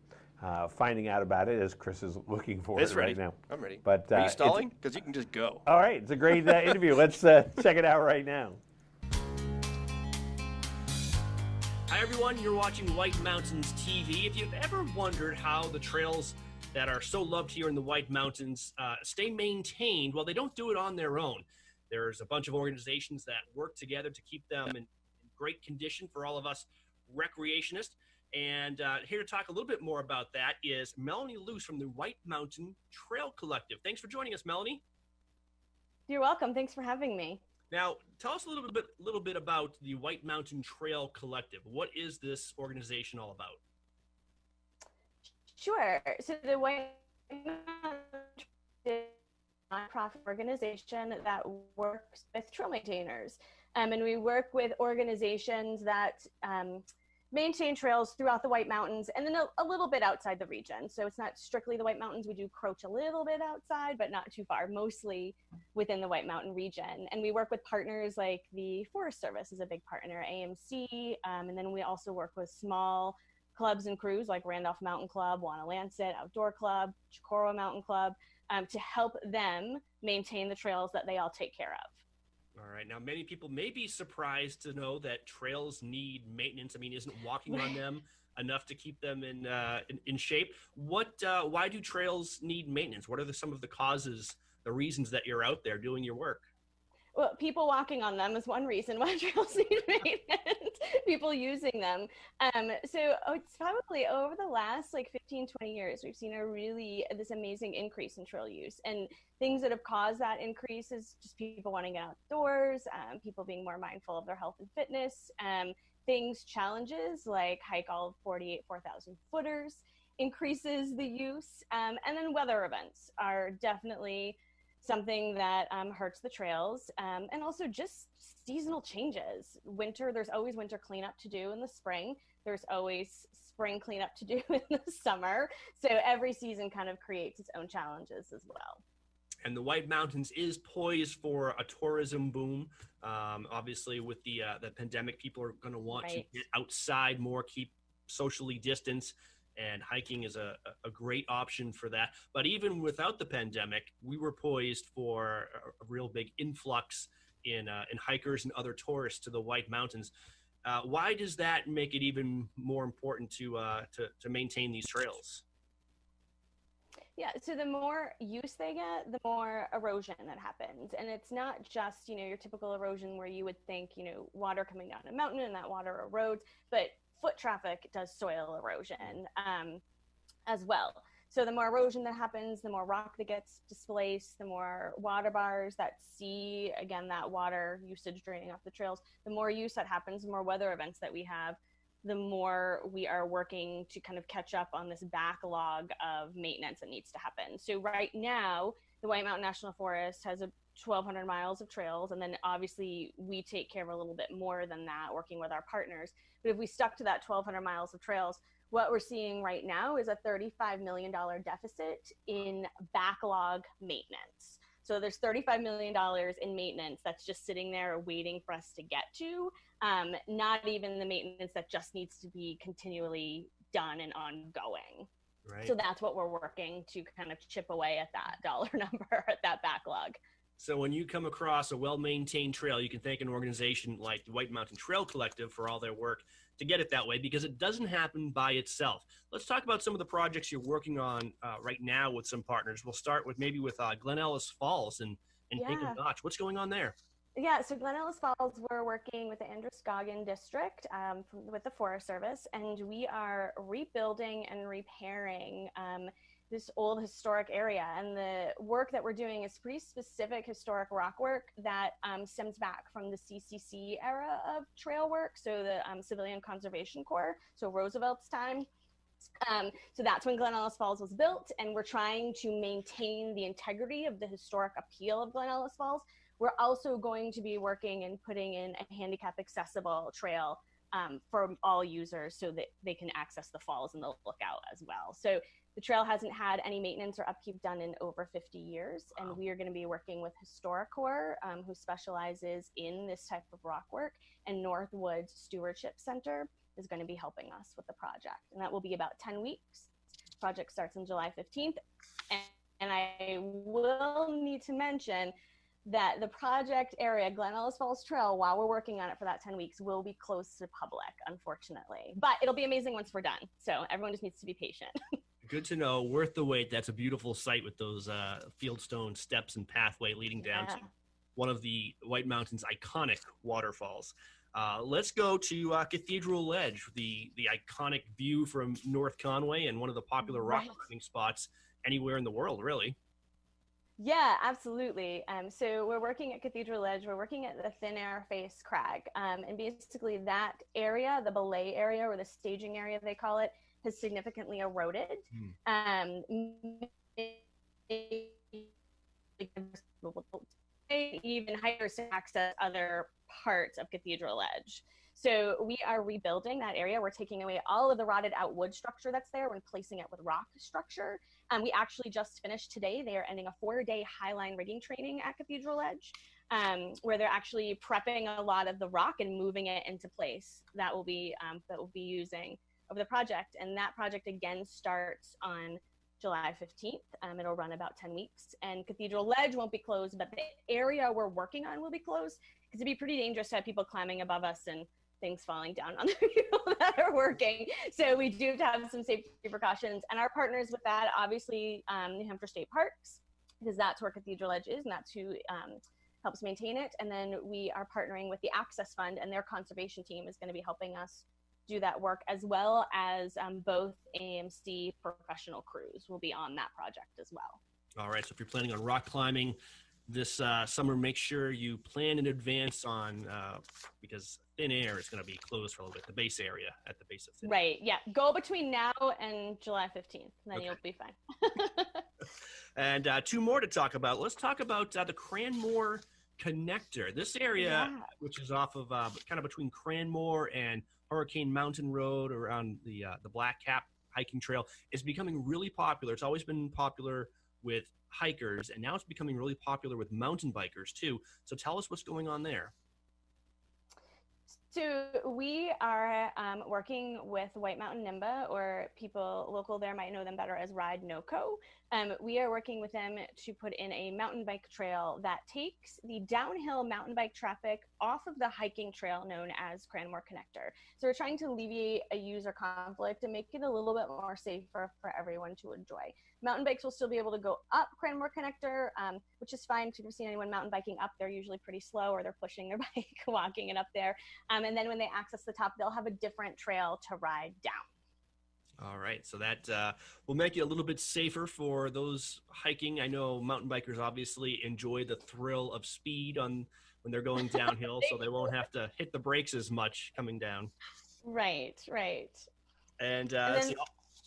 finding out about it as Chris is looking for it right now. I'm ready. But, are you stalling? Because you can just go. All right. It's a great interview. Let's check it out right now. Hi everyone, you're watching White Mountains TV. If you've ever wondered how the trails that are so loved here in the White Mountains stay maintained, well, they don't do it on their own. There's a bunch of organizations that work together to keep them in great condition for all of us recreationists. And here to talk a little bit more about that is Melanie Luce from the White Mountain Trail Collective. Thanks for joining us, Melanie. You're welcome. Thanks for having me. Now, tell us a little bit about the White Mountain Trail Collective. What is this organization all about? Sure. So the White Mountain is a nonprofit organization that works with trail maintainers. And we work with organizations that maintain trails throughout the White Mountains and then a little bit outside the region. So it's not strictly the White Mountains. We do crouch a little bit outside, but not too far, mostly within the White Mountain region. And we work with partners like the Forest Service is a big partner, AMC, and then we also work with small clubs and crews like Randolph Mountain Club, Wanalancet Outdoor Club, Chicoro Mountain Club, to help them maintain the trails that they all take care of. All right. Now, many people may be surprised to know that trails need maintenance. I mean, isn't walking on them enough to keep them in shape? Why do trails need maintenance? What are some of the causes, the reasons that you're out there doing your work? Well, people walking on them is one reason why trails need maintenance, people using them. So it's probably over the last 15, 20 years, we've seen this amazing increase in trail use. And things that have caused that increase is just people wanting to get outdoors, people being more mindful of their health and fitness, challenges like hike all 4,000 footers increases the use. And then weather events are definitely something that hurts the trails, and also just seasonal changes. Winter, there's always winter cleanup to do in the spring. There's always spring cleanup to do in the summer. So every season kind of creates its own challenges as well. And the White Mountains is poised for a tourism boom. Obviously, with the pandemic, people are going to want to get outside more, keep socially distanced, and hiking is a great option for that. But even without the pandemic, we were poised for a real big influx in hikers and other tourists to the White Mountains. Why does that make it even more important to maintain these trails? Yeah, so the more use they get, the more erosion that happens. And it's not just, your typical erosion where you would think, water coming down a mountain and that water erodes, but foot traffic does soil erosion as well. So the more erosion that happens, the more rock that gets displaced, the more water bars that see, again, that water usage draining off the trails, the more use that happens, the more weather events that we have, the more we are working to kind of catch up on this backlog of maintenance that needs to happen. So right now, the White Mountain National Forest has 1,200 miles of trails, and then obviously we take care of a little bit more than that, working with our partners. But if we stuck to that 1,200 miles of trails, what we're seeing right now is a $35 million deficit in backlog maintenance. So there's $35 million in maintenance that's just sitting there waiting for us to get to, not even the maintenance that just needs to be continually done and ongoing. Right. So that's what we're working to kind of chip away at that dollar number, at that backlog. So when you come across a well-maintained trail, you can thank an organization like the White Mountain Trail Collective for all their work to get it that way, because it doesn't happen by itself. Let's talk about some of the projects you're working on right now with some partners. We'll start with Glen Ellis Falls and Pink and Notch. What's going on there? Yeah, so Glen Ellis Falls, we're working with the Androscoggin District with the Forest Service, and we are rebuilding and repairing this old historic area. And the work that we're doing is pretty specific historic rock work that stems back from the CCC era of trail work, so the Civilian Conservation Corps, so Roosevelt's time. So that's when Glen Ellis Falls was built, and we're trying to maintain the integrity of the historic appeal of Glen Ellis Falls. We're also going to be working and putting in a handicap accessible trail for all users so that they can access the falls and the lookout as well. So the trail hasn't had any maintenance or upkeep done in over 50 years. Wow. And we are going to be working with HistoriCorps, who specializes in this type of rock work, and Northwoods Stewardship Center is going to be helping us with the project. And that will be about 10 weeks. The project starts on July 15th. And I will need to mention that the project area, Glen Ellis Falls Trail, while we're working on it for that 10 weeks, will be closed to public, unfortunately. But it'll be amazing once we're done. So everyone just needs to be patient. Good to know. Worth the wait. That's a beautiful site with those fieldstone steps and pathway leading down to one of the White Mountains' iconic waterfalls. Let's go to Cathedral Ledge, the iconic view from North Conway and one of the popular rock climbing spots anywhere in the world, really. Yeah, absolutely. So we're working at Cathedral Ledge. We're working at the Thin Air Face Crag. And basically that area, the belay area or the staging area, they call it, has significantly eroded. Even hikers to access other parts of Cathedral Ledge. So we are rebuilding that area. We're taking away all of the rotted out wood structure that's there and replacing it with rock structure. We actually just finished today. They are ending a 4-day highline rigging training at Cathedral Ledge, where they're actually prepping a lot of the rock and moving it into place that we'll be using over the project. And that project again starts on July 15th. It'll run about 10 weeks, and Cathedral Ledge won't be closed, but the area we're working on will be closed because it'd be pretty dangerous to have people climbing above us and things falling down on the people that are working. So we do have to have some safety precautions, and our partners with that, obviously, New Hampshire State Parks, because that's where Cathedral Ledge is, and that's who helps maintain it. And then we are partnering with the Access Fund, and their conservation team is going to be helping us do that work, as well as both AMC professional crews will be on that project as well. All right, so if you're planning on rock climbing, this summer, make sure you plan in advance on because Thin Air is going to be closed for a little bit, the base area at the base of Thin Air. Right, yeah. Go between now and July 15th, then you'll be fine. And two more to talk about. Let's talk about the Cranmore Connector. This area, which is off of kind of between Cranmore and Hurricane Mountain Road around the Black Cap hiking trail, is becoming really popular. It's always been popular with hikers, and now it's becoming really popular with mountain bikers too. So tell us what's going on there. So we are working with White Mountain NIMBA, or people local there might know them better as Ride NoCo. We are working with them to put in a mountain bike trail that takes the downhill mountain bike traffic off of the hiking trail known as Cranmore Connector. So we're trying to alleviate a user conflict and make it a little bit more safer for everyone to enjoy. Mountain bikes will still be able to go up Cranmore Connector, which is fine because if you've seen anyone mountain biking up, they're usually pretty slow, or they're pushing their bike, walking it up there. And then when they access the top, they'll have a different trail to ride down. All right, so that will make it a little bit safer for those hiking. I know mountain bikers obviously enjoy the thrill of speed when they're going downhill, so they won't have to hit the brakes as much coming down. Right. And then,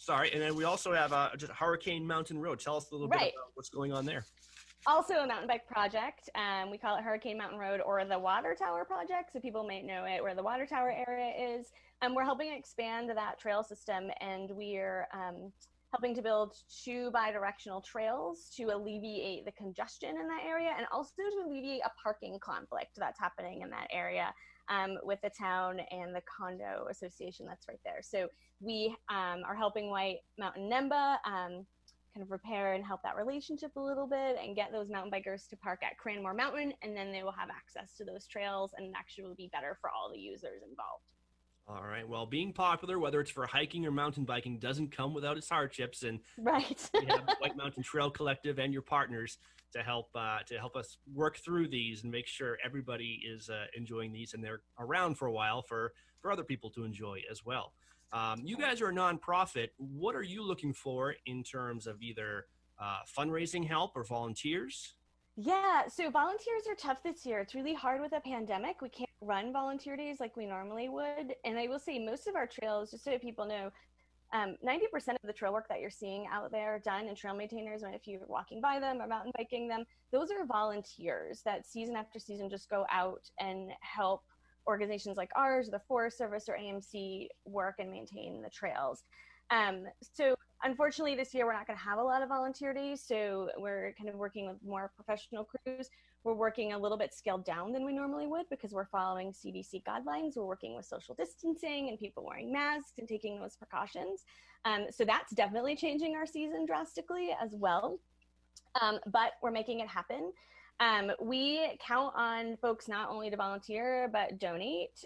and then we also have just Hurricane Mountain Road. Tell us a little bit about what's going on there. Also a mountain bike project. We call it Hurricane Mountain Road, or the Water Tower Project, so people might know it where the Water Tower area is. We're helping expand that trail system, and we're helping to build 2 bi-directional trails to alleviate the congestion in that area, and also to alleviate a parking conflict that's happening in that area with the town and the condo association that's right there. So we are helping White Mountain NIMBA kind of repair and help that relationship a little bit and get those mountain bikers to park at Cranmore Mountain, and then they will have access to those trails, and actually will be better for all the users involved. All right. Well, being popular, whether it's for hiking or mountain biking, doesn't come without its hardships. And we have the White Mountain Trail Collective and your partners to help us work through these and make sure everybody is enjoying these, and they're around for a while for other people to enjoy as well. You guys are a nonprofit. What are you looking for in terms of either fundraising help or volunteers? Yeah, so volunteers are tough this year. It's really hard with a pandemic. We can't run volunteer days like we normally would. And I will say most of our trails, just so people know, 90% of the trail work that you're seeing out there done in trail maintainers, if you're walking by them or mountain biking them, those are volunteers that season after season just go out and help organizations like ours, the Forest Service or AMC, work and maintain the trails. So unfortunately this year we're not going to have a lot of volunteer days, so we're kind of working with more professional crews. We're working a little bit scaled down than we normally would because we're following CDC guidelines. We're working with social distancing and people wearing masks and taking those precautions. So that's definitely changing our season drastically as well. But we're making it happen. We count on folks not only to volunteer, but donate.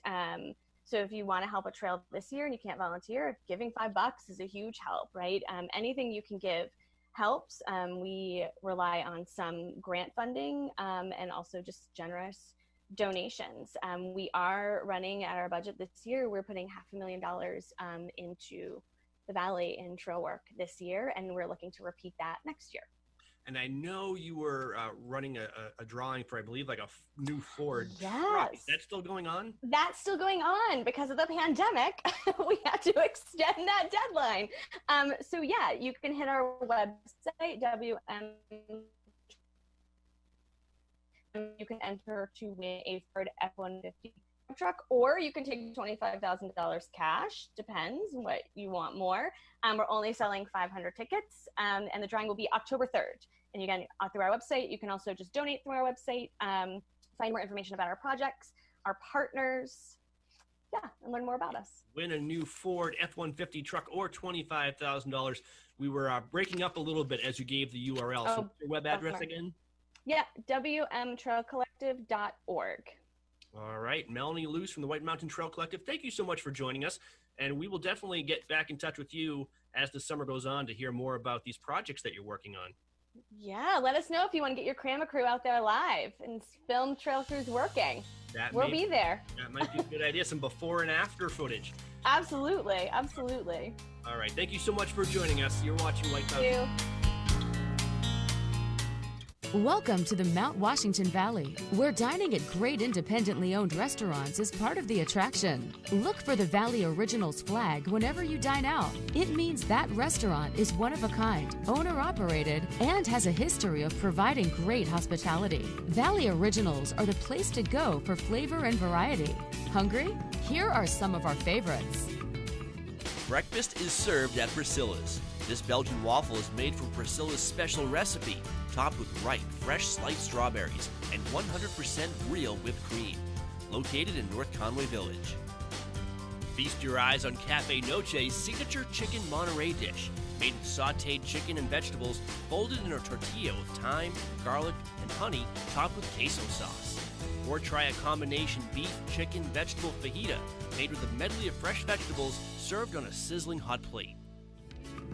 So if you want to help a trail this year and you can't volunteer, giving $5 is a huge help, right? Anything you can give helps. We rely on some grant funding and also just generous donations. We are running at our budget this year. We're putting $500,000 into the Valley in trail work this year, and we're looking to repeat that next year. And I know you were running a drawing for, I believe, like a new Ford Yes. truck. Is that still going on? That's still going on because of the pandemic. We had to extend that deadline. So yeah, you can hit our website, you can enter to win a Ford F-150 truck, or you can take $25,000 cash, depends what you want more. We're only selling 500 tickets, and the drawing will be October 3rd. And again, through our website, you can also just donate through our website, find more information about our projects, our partners, and learn more about us. Win a new Ford F-150 truck or $25,000. We were breaking up a little bit as you gave the URL. So your web address again? Yeah, wmtrailcollective.org. All right, Melanie Luce from the White Mountain Trail Collective, thank you so much for joining us. And we will definitely get back in touch with you as the summer goes on to hear more about these projects that you're working on. Yeah, let us know if you want to get your Cranmore crew out there live and film trail crews working. We'll be there. That might be a good idea, some before and after footage. Absolutely, absolutely. All right, thank you so much for joining us. You're watching White Mountain. Thank you. Welcome to the Mount Washington Valley, where dining at great independently owned restaurants is part of the attraction. Look for the Valley Originals flag whenever you dine out. It means that restaurant is one of a kind, owner-operated, and has a history of providing great hospitality. Valley Originals are the place to go for flavor and variety. Hungry? Here are some of our favorites. Breakfast is served at Priscilla's. This Belgian waffle is made from Priscilla's special recipe, topped with ripe, fresh sliced strawberries and 100% real whipped cream. Located in North Conway Village. Feast your eyes on Cafe Noche's signature chicken Monterey dish, made with sautéed chicken and vegetables folded in a tortilla with thyme, garlic, and honey, topped with queso sauce. Or try a combination beef, chicken, vegetable fajita, made with a medley of fresh vegetables served on a sizzling hot plate.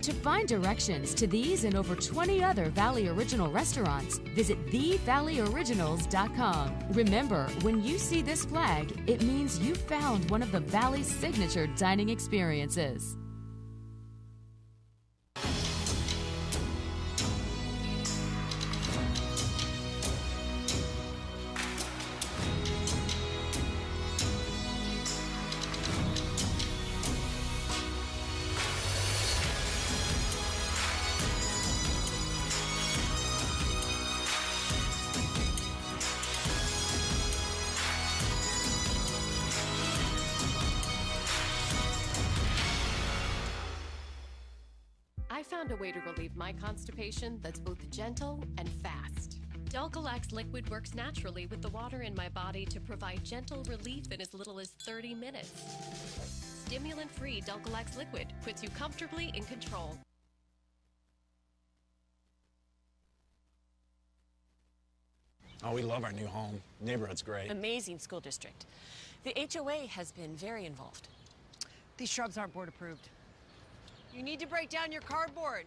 To find directions to these and over 20 other Valley Original restaurants, visit thevalleyoriginals.com. Remember, when you see this flag, it means you found one of the Valley's signature dining experiences. I found a way to relieve my constipation that's both gentle and fast. Delcolax liquid works naturally with the water in my body to provide gentle relief in as little as 30 minutes. Stimulant-free Delcolax liquid puts you comfortably in control. Oh, we love our new home. Neighborhood's great. Amazing school district. The HOA has been very involved. These shrubs aren't board approved. You need to break down your cardboard.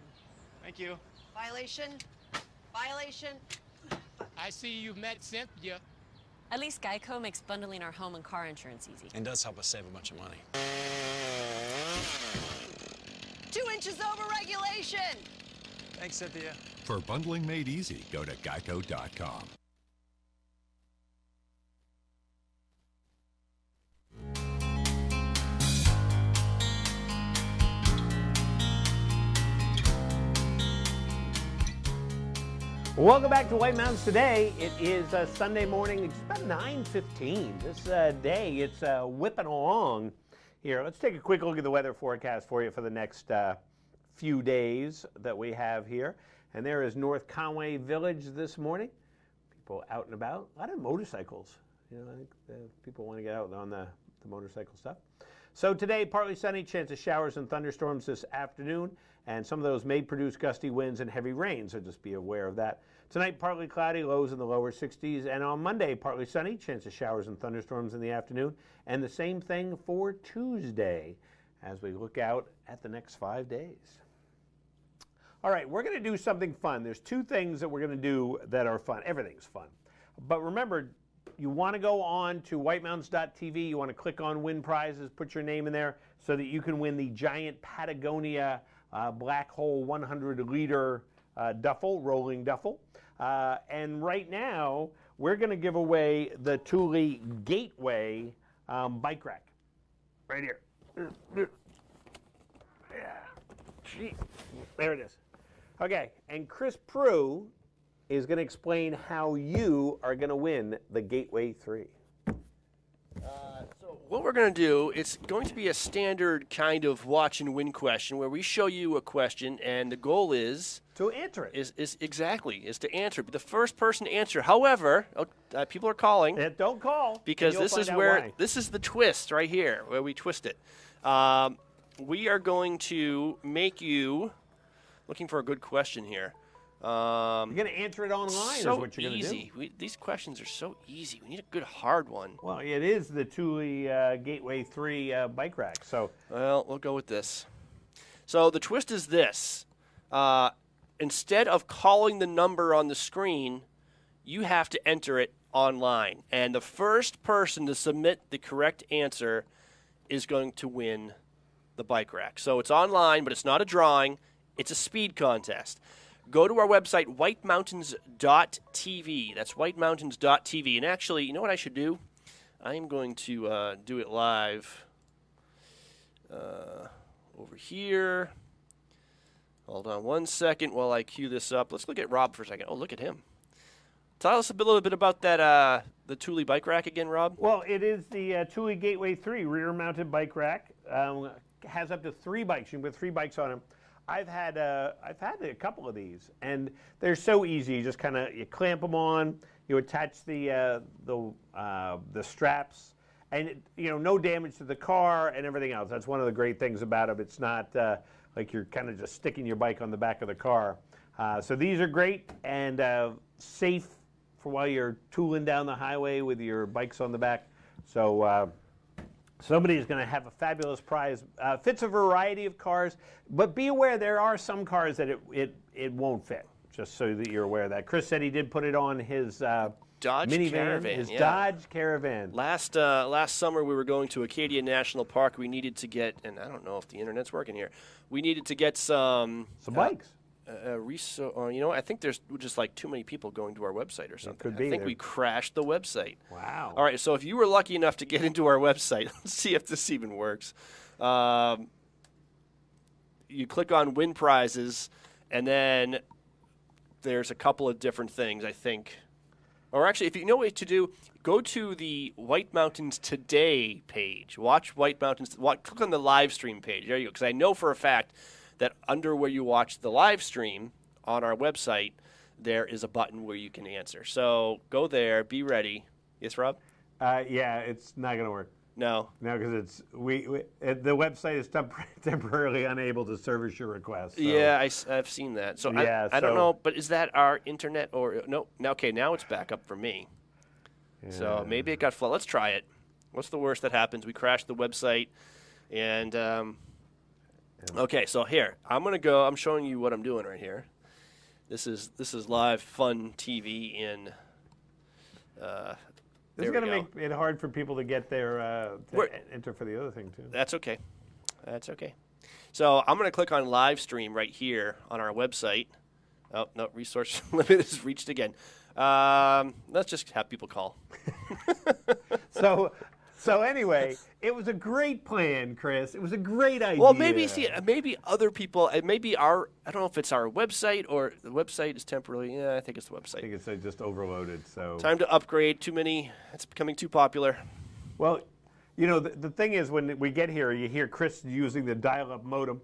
Thank you. Violation. Violation. I see you've met Cynthia. At least Geico makes bundling our home and car insurance easy. And does help us save a bunch of money. 2 inches over regulation. Thanks, Cynthia. For bundling made easy, go to geico.com. Welcome back to White Mountains Today. It is Sunday morning. It's about 9:15. This day, it's whipping along here. Let's take a quick look at the weather forecast for you for the next few days that we have here. And there is North Conway Village this morning. People out and about. A lot of motorcycles. You know, I think people want to get out on the motorcycle stuff. So today, partly sunny, chance of showers and thunderstorms this afternoon, and some of those may produce gusty winds and heavy rain, so just be aware of that. Tonight, partly cloudy, lows in the lower 60s, and on Monday, partly sunny, chance of showers and thunderstorms in the afternoon, and the same thing for Tuesday as we look out at the next 5 days. All right, we're going to do something fun. There's 2 things that we're going to do that are fun. Everything's fun. But remember, you want to go on to whitemountains.tv. You want to click on Win Prizes, put your name in there so that you can win the giant Patagonia Black Hole 100-liter duffel, rolling duffel. And right now, we're going to give away the Thule Gateway bike rack. Right here. Yeah. There it is. Okay, and Chris Prue is going to explain how you are going to win the Gateway 3. So what we're going to do, it's going to be a standard kind of watch and win question where we show you a question and the goal is to answer it. Is to answer it. But the first person to answer. However, people are calling. Don't call. Because this is where this is the twist right here where we twist it. We are going to make you looking for a good question here. You're going to answer it online is what you're going to do. Easy. These questions are so easy. We need a good hard one. Well, it is the Thule Gateway 3 bike rack. So, well, we'll go with this. So the twist is this. Instead of calling the number on the screen, you have to enter it online. And the first person to submit the correct answer is going to win the bike rack. So it's online, but it's not a drawing. It's a speed contest. go to our website, whitemountains.tv. That's whitemountains.tv. And actually, you know what I should do? I'm going to do it live over here. Hold on one second while I cue this up. Let's look at Rob for a second. Oh, look at him. Tell us a little bit about that the Thule bike rack again, Rob. Well, it is the Thule Gateway 3 rear-mounted bike rack. Has up to 3 bikes. You can put 3 bikes on them. I've had a couple of these, and they're so easy. You just kind of clamp them on. You attach the straps, and no damage to the car and everything else. That's one of the great things about them. It's not like you're kind of just sticking your bike on the back of the car. So these are great and safe for while you're tooling down the highway with your bikes on the back. So somebody's going to have a fabulous prize. Fits a variety of cars, but be aware there are some cars that it won't fit, just so that you're aware of that. Chris said he did put it on his Dodge minivan, Caravan, his yeah. Dodge Caravan. Last summer we were going to Acadia National Park. We needed to get, and I don't know if the internet's working here, we needed to get some bikes. I think there's just like too many people going to our website or something. Could be I think there. we crashed the website. Wow. All right, so if you were lucky enough to get into our website, let's see if this even works. You click on win prizes, and then there's a couple of different things, I think. Or actually, if you know what to do, go to the White Mountains Today page. Watch White Mountains. Click on the live stream page. There you go. Because I know for a fact that under where you watch the live stream on our website, there is a button where you can answer. So go there. Be ready. Yes, Rob? Yeah, it's not going to work. No. No, because the website is temporarily unable to service your request. So. Yeah, I've seen that. So yeah, I don't know, but is that our internet or no? Okay, now it's back up for me. Yeah. So maybe it got flooded. Let's try it. What's the worst that happens? We crashed the website, and okay. So here I'm gonna go. I'm showing you what I'm doing right here. This is live fun TV in. This is going to make it hard for people to get their enter for the other thing, too. That's okay. That's okay. So I'm going to click on live stream right here on our website. Oh, no, resource limit is reached again. Let's just have people call. So anyway, it was a great plan, Chris. It was a great idea. Well, maybe other people, maybe I don't know if it's our website or the website is temporarily, I think it's the website. I think it's just overloaded. So time to upgrade. Too many. It's becoming too popular. Well, the thing is, when we get here, you hear Chris using the dial-up modem.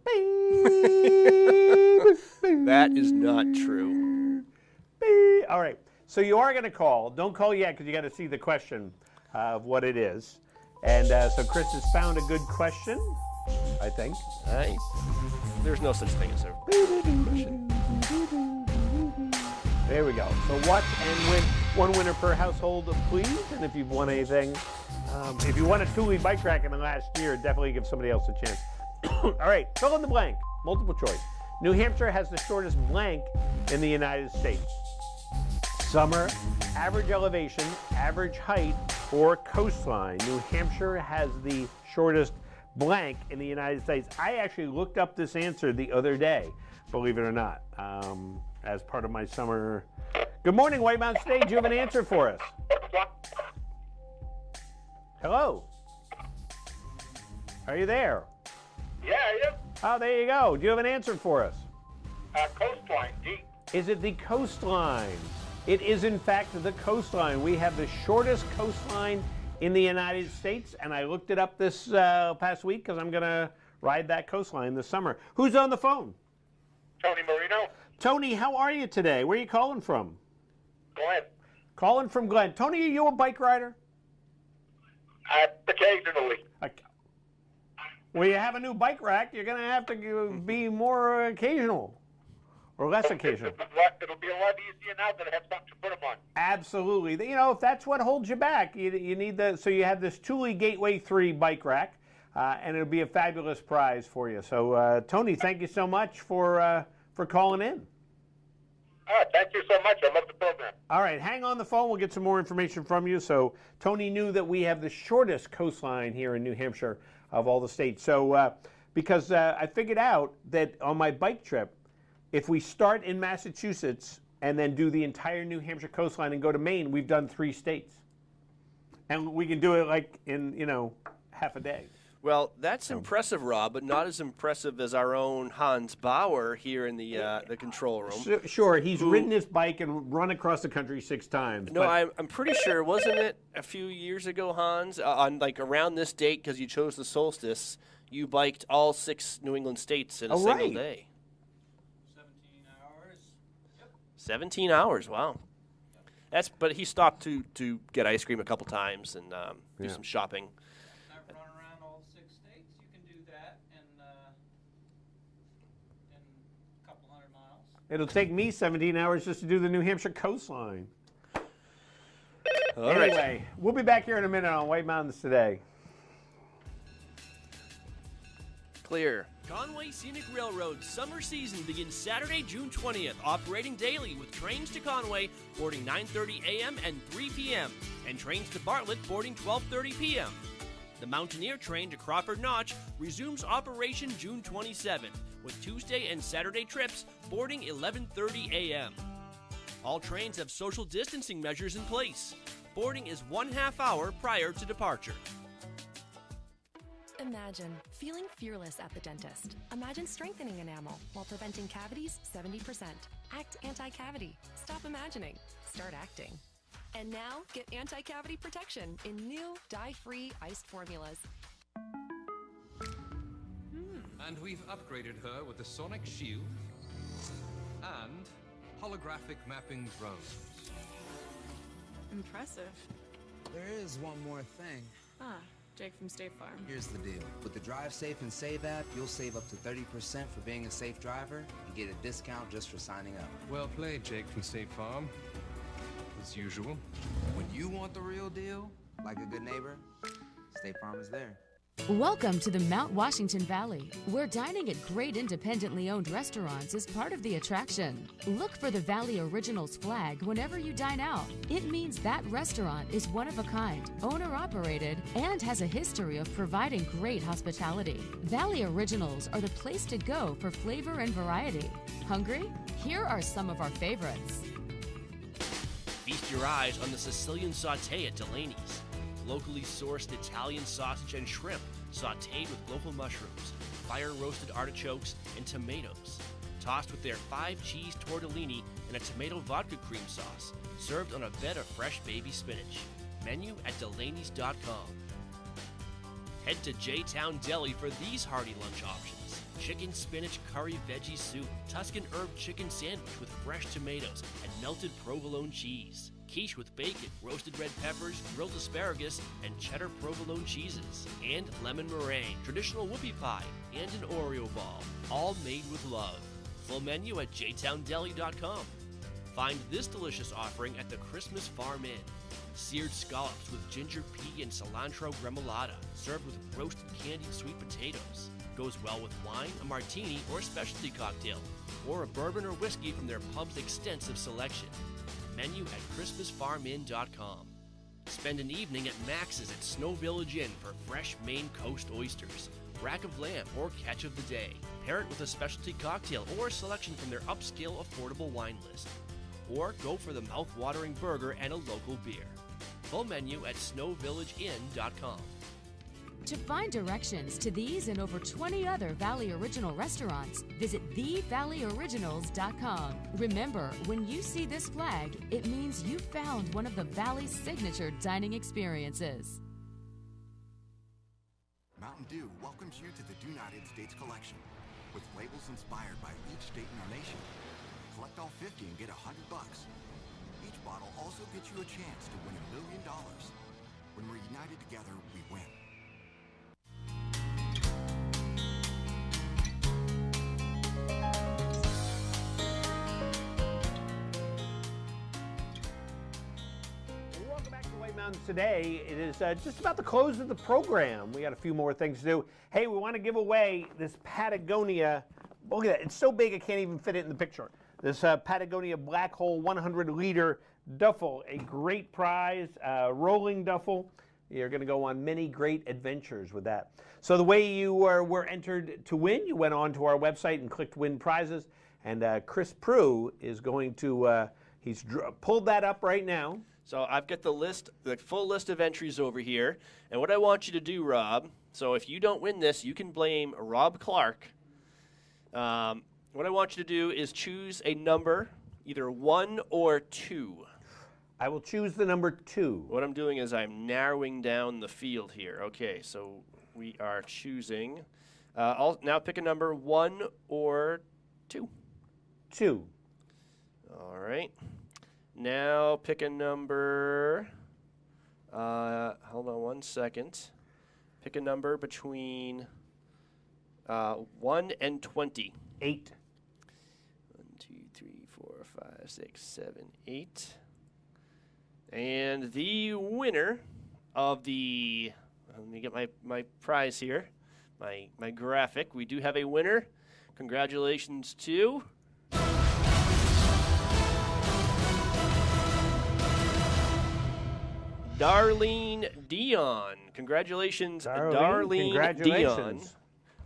That is not true. All right. So you are going to call. Don't call yet because you got to see the question of what it is. And so Chris has found a good question, I think. There's no such thing as a question. There we go. So watch and win. One winner per household, please. And if you've won anything, if you won a Thule bike rack in the last year, definitely give somebody else a chance. All right, fill in the blank. Multiple choice. New Hampshire has the shortest blank in the United States. Summer, average elevation, average height, or coastline. New Hampshire has the shortest blank in the United States. I actually looked up this answer the other day, believe it or not, as part of my summer. Good morning, White Mountain State. Do you have an answer for us? Hello? Are you there? Yeah, yeah. Oh, there you go. Do you have an answer for us? Coastline, D. Is it the coastline? It is, in fact, the coastline. We have the shortest coastline in the United States, and I looked it up this past week because I'm going to ride that coastline this summer. Who's on the phone? Tony Marino. Tony, how are you today? Where are you calling from? Glenn. Calling from Glenn. Tony, are you a bike rider? Occasionally. Well, you have a new bike rack. You're going to have to be more occasional. Or less occasional. It'll be a lot easier now that I have something to put them on. Absolutely. If that's what holds you back, you need so you have this Thule Gateway 3 bike rack, and it'll be a fabulous prize for you. So, Tony, thank you so much for calling in. Thank you so much. I love the program. All right, hang on the phone. We'll get some more information from you. So, Tony knew that we have the shortest coastline here in New Hampshire of all the states. So, because I figured out that on my bike trip, if we start in Massachusetts and then do the entire New Hampshire coastline and go to Maine, we've done 3 states. And we can do it like in, half a day. Well, that's impressive, Rob, but not as impressive as our own Hans Bauer here in the control room. Sure, he's ridden his bike and run across the country 6 times. No, I'm pretty sure, wasn't it a few years ago, Hans, on like around this date, because you chose the solstice, you biked all 6 New England states in a single day. 17 hours. Yep. 17 hours, wow. But he stopped to get ice cream a couple times and do some shopping. I've run around all 6 states. You can do that in a couple hundred miles. It'll take me 17 hours just to do the New Hampshire coastline. All anyway, we'll be back here in a minute on White Mountains Today. Clear. Conway Scenic Railroad summer season begins Saturday, June 20th, operating daily with trains to Conway boarding 9:30 a.m. and 3 p.m. and trains to Bartlett boarding 12:30 p.m. The Mountaineer train to Crawford Notch resumes operation June 27th with Tuesday and Saturday trips boarding 11:30 a.m. All trains have social distancing measures in place. Boarding is 1/2 hour prior to departure. Imagine feeling fearless at the dentist. Imagine strengthening enamel while preventing cavities 70%. Act anti-cavity. Stop imagining. Start acting. And now get anti-cavity protection in new dye-free iced formulas. And we've upgraded her with a sonic shield and holographic mapping drones. Impressive. There is one more thing. Jake from State Farm. Here's the deal. With the Drive Safe and Save app, you'll save up to 30% for being a safe driver and get a discount just for signing up. Well played, Jake from State Farm. As usual. When you want the real deal, like a good neighbor, State Farm is there. Welcome to the Mount Washington Valley, where dining at great independently owned restaurants is part of the attraction. Look for the Valley Originals flag whenever you dine out. It means that restaurant is one of a kind, owner-operated, and has a history of providing great hospitality. Valley Originals are the place to go for flavor and variety. Hungry? Here are some of our favorites. Feast your eyes on the Sicilian sauté at Delaney's. Locally sourced Italian sausage and shrimp sautéed with local mushrooms, fire-roasted artichokes, and tomatoes. Tossed with their 5-cheese tortellini and a tomato vodka cream sauce, served on a bed of fresh baby spinach. Menu at Delaney's.com. Head to J-Town Deli for these hearty lunch options. Chicken spinach curry veggie soup, Tuscan herb chicken sandwich with fresh tomatoes and melted provolone cheese. Quiche with bacon, roasted red peppers, grilled asparagus, and cheddar provolone cheeses. And lemon meringue, traditional whoopie pie, and an Oreo ball. All made with love. Full menu at jtowndeli.com. Find this delicious offering at the Christmas Farm Inn. Seared scallops with ginger pea and cilantro gremolata, served with roasted candied sweet potatoes. Goes well with wine, a martini, or a specialty cocktail, or a bourbon or whiskey from their pub's extensive selection. Menu at ChristmasFarmInn.com. Spend an evening at Max's at Snow Village Inn for fresh Maine Coast oysters, rack of lamb, or catch of the day. Pair it with a specialty cocktail or a selection from their upscale affordable wine list. Or go for the mouth-watering burger and a local beer. Full menu at snowvillageinn.com. To find directions to these and over 20 other Valley Original restaurants, visit thevalleyoriginals.com. Remember, when you see this flag, it means you found one of the Valley's signature dining experiences. Mountain Dew welcomes you to the United States collection, with labels inspired by each state in our nation. Collect all 50 and get $100. Each bottle also gets you a chance to win $1 million. When we're united together, we win. Welcome back to White Mountains Today. It is just about the close of the program. We got a few more things to do. Hey, we want to give away this Patagonia. Look at that. It's so big I can't even fit it in the picture. This Patagonia Black Hole 100-liter duffel, a great prize, rolling duffel. You're going to go on many great adventures with that. So the way you were entered to win, you went on to our website and clicked Win Prizes, And Chris Prue is going to, he's pulled that up right now. So I've got the list, the full list of entries over here. And what I want you to do, Rob, so if you don't win this, you can blame Rob Clark. What I want you to do is choose a number, either 1 or 2. I will choose the number 2. What I'm doing is I'm narrowing down the field here. Okay, so we are choosing. I'll now pick a number, 1 or 2. 2. All right. Now pick a number. Hold on one second. Pick a number between 1 and 20. 8. 1, 2, 3, 4, 5, 6, 7, 8. And the winner of the, let me get my prize here, my graphic. We do have a winner. Congratulations to Darlene Dion. Congratulations, Darlene congratulations. Dion.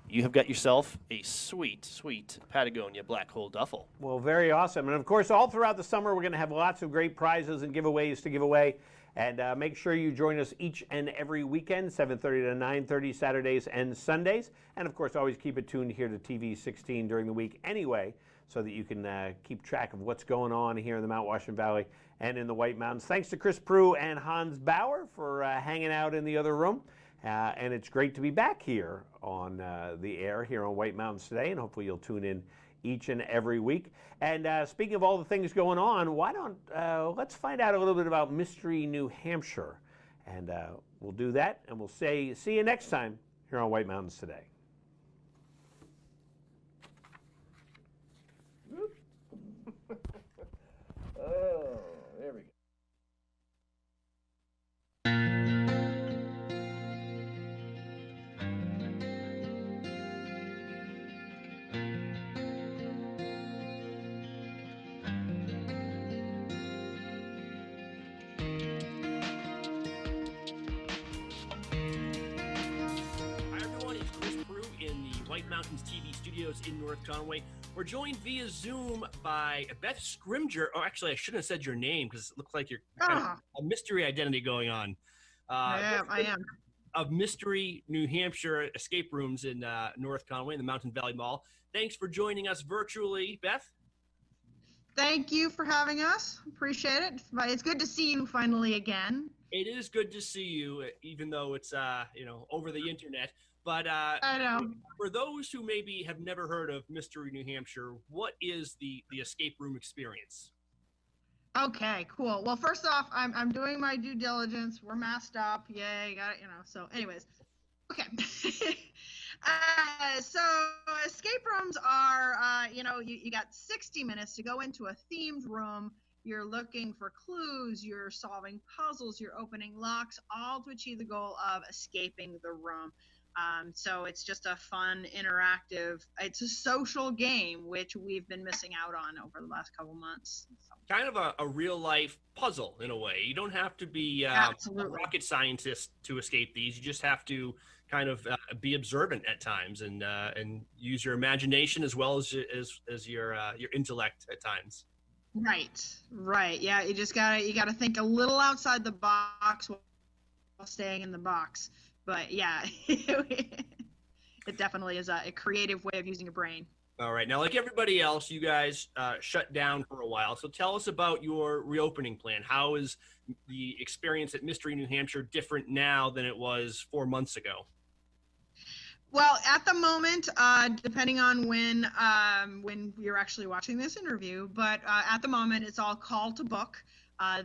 You have got yourself a sweet, sweet Patagonia Black Hole Duffel. Well, very awesome. And of course, all throughout the summer, we're going to have lots of great prizes and giveaways to give away. And make sure you join us each and every weekend, 7:30 to 9:30, Saturdays and Sundays. And of course, always keep it tuned here to TV 16 during the week anyway, so that you can keep track of what's going on here in the Mount Washington Valley and in the White Mountains. Thanks to Chris Prue and Hans Bauer for hanging out in the other room. And it's great to be back here on the air here on White Mountains today, and hopefully you'll tune in each and every week. And speaking of all the things going on, why don't let's find out a little bit about Mystery New Hampshire. And we'll do that, and we'll say see you next time here on White Mountains Today. Oh, there we go. White Mountains TV studios in North Conway. We're joined via Zoom by Beth Scrimger. Oh, actually, I shouldn't have said your name because it looks like you're kind of a mystery identity going on. I am. Of Mystery New Hampshire escape rooms in North Conway, in the Mountain Valley Mall. Thanks for joining us virtually, Beth. Thank you for having us. Appreciate it. It's good to see you finally again. It is good to see you, even though it's over the internet. But I know. For those who maybe have never heard of Mystery New Hampshire, what is the escape room experience? Okay, cool. Well, first off, I'm doing my due diligence. We're masked up. Yay, got it. So, anyways, okay. So escape rooms are, you got 60 minutes to go into a themed room. You're looking for clues, you're solving puzzles, you're opening locks, all to achieve the goal of escaping the room. So it's just a fun, interactive, it's a social game, which we've been missing out on over the last couple months. So. Kind of a real-life puzzle, in a way. You don't have to be a rocket scientist to escape these. You just have to kind of be observant at times and use your imagination as well as your intellect at times. Right. Yeah, you just gotta think a little outside the box while staying in the box. But yeah, it definitely is a creative way of using your brain. All right. Now, like everybody else, you guys shut down for a while. So tell us about your reopening plan. How is the experience at Mystery New Hampshire different now than it was 4 months ago? Well, at the moment, depending on when you're actually watching this interview, but at the moment, it's all call to book.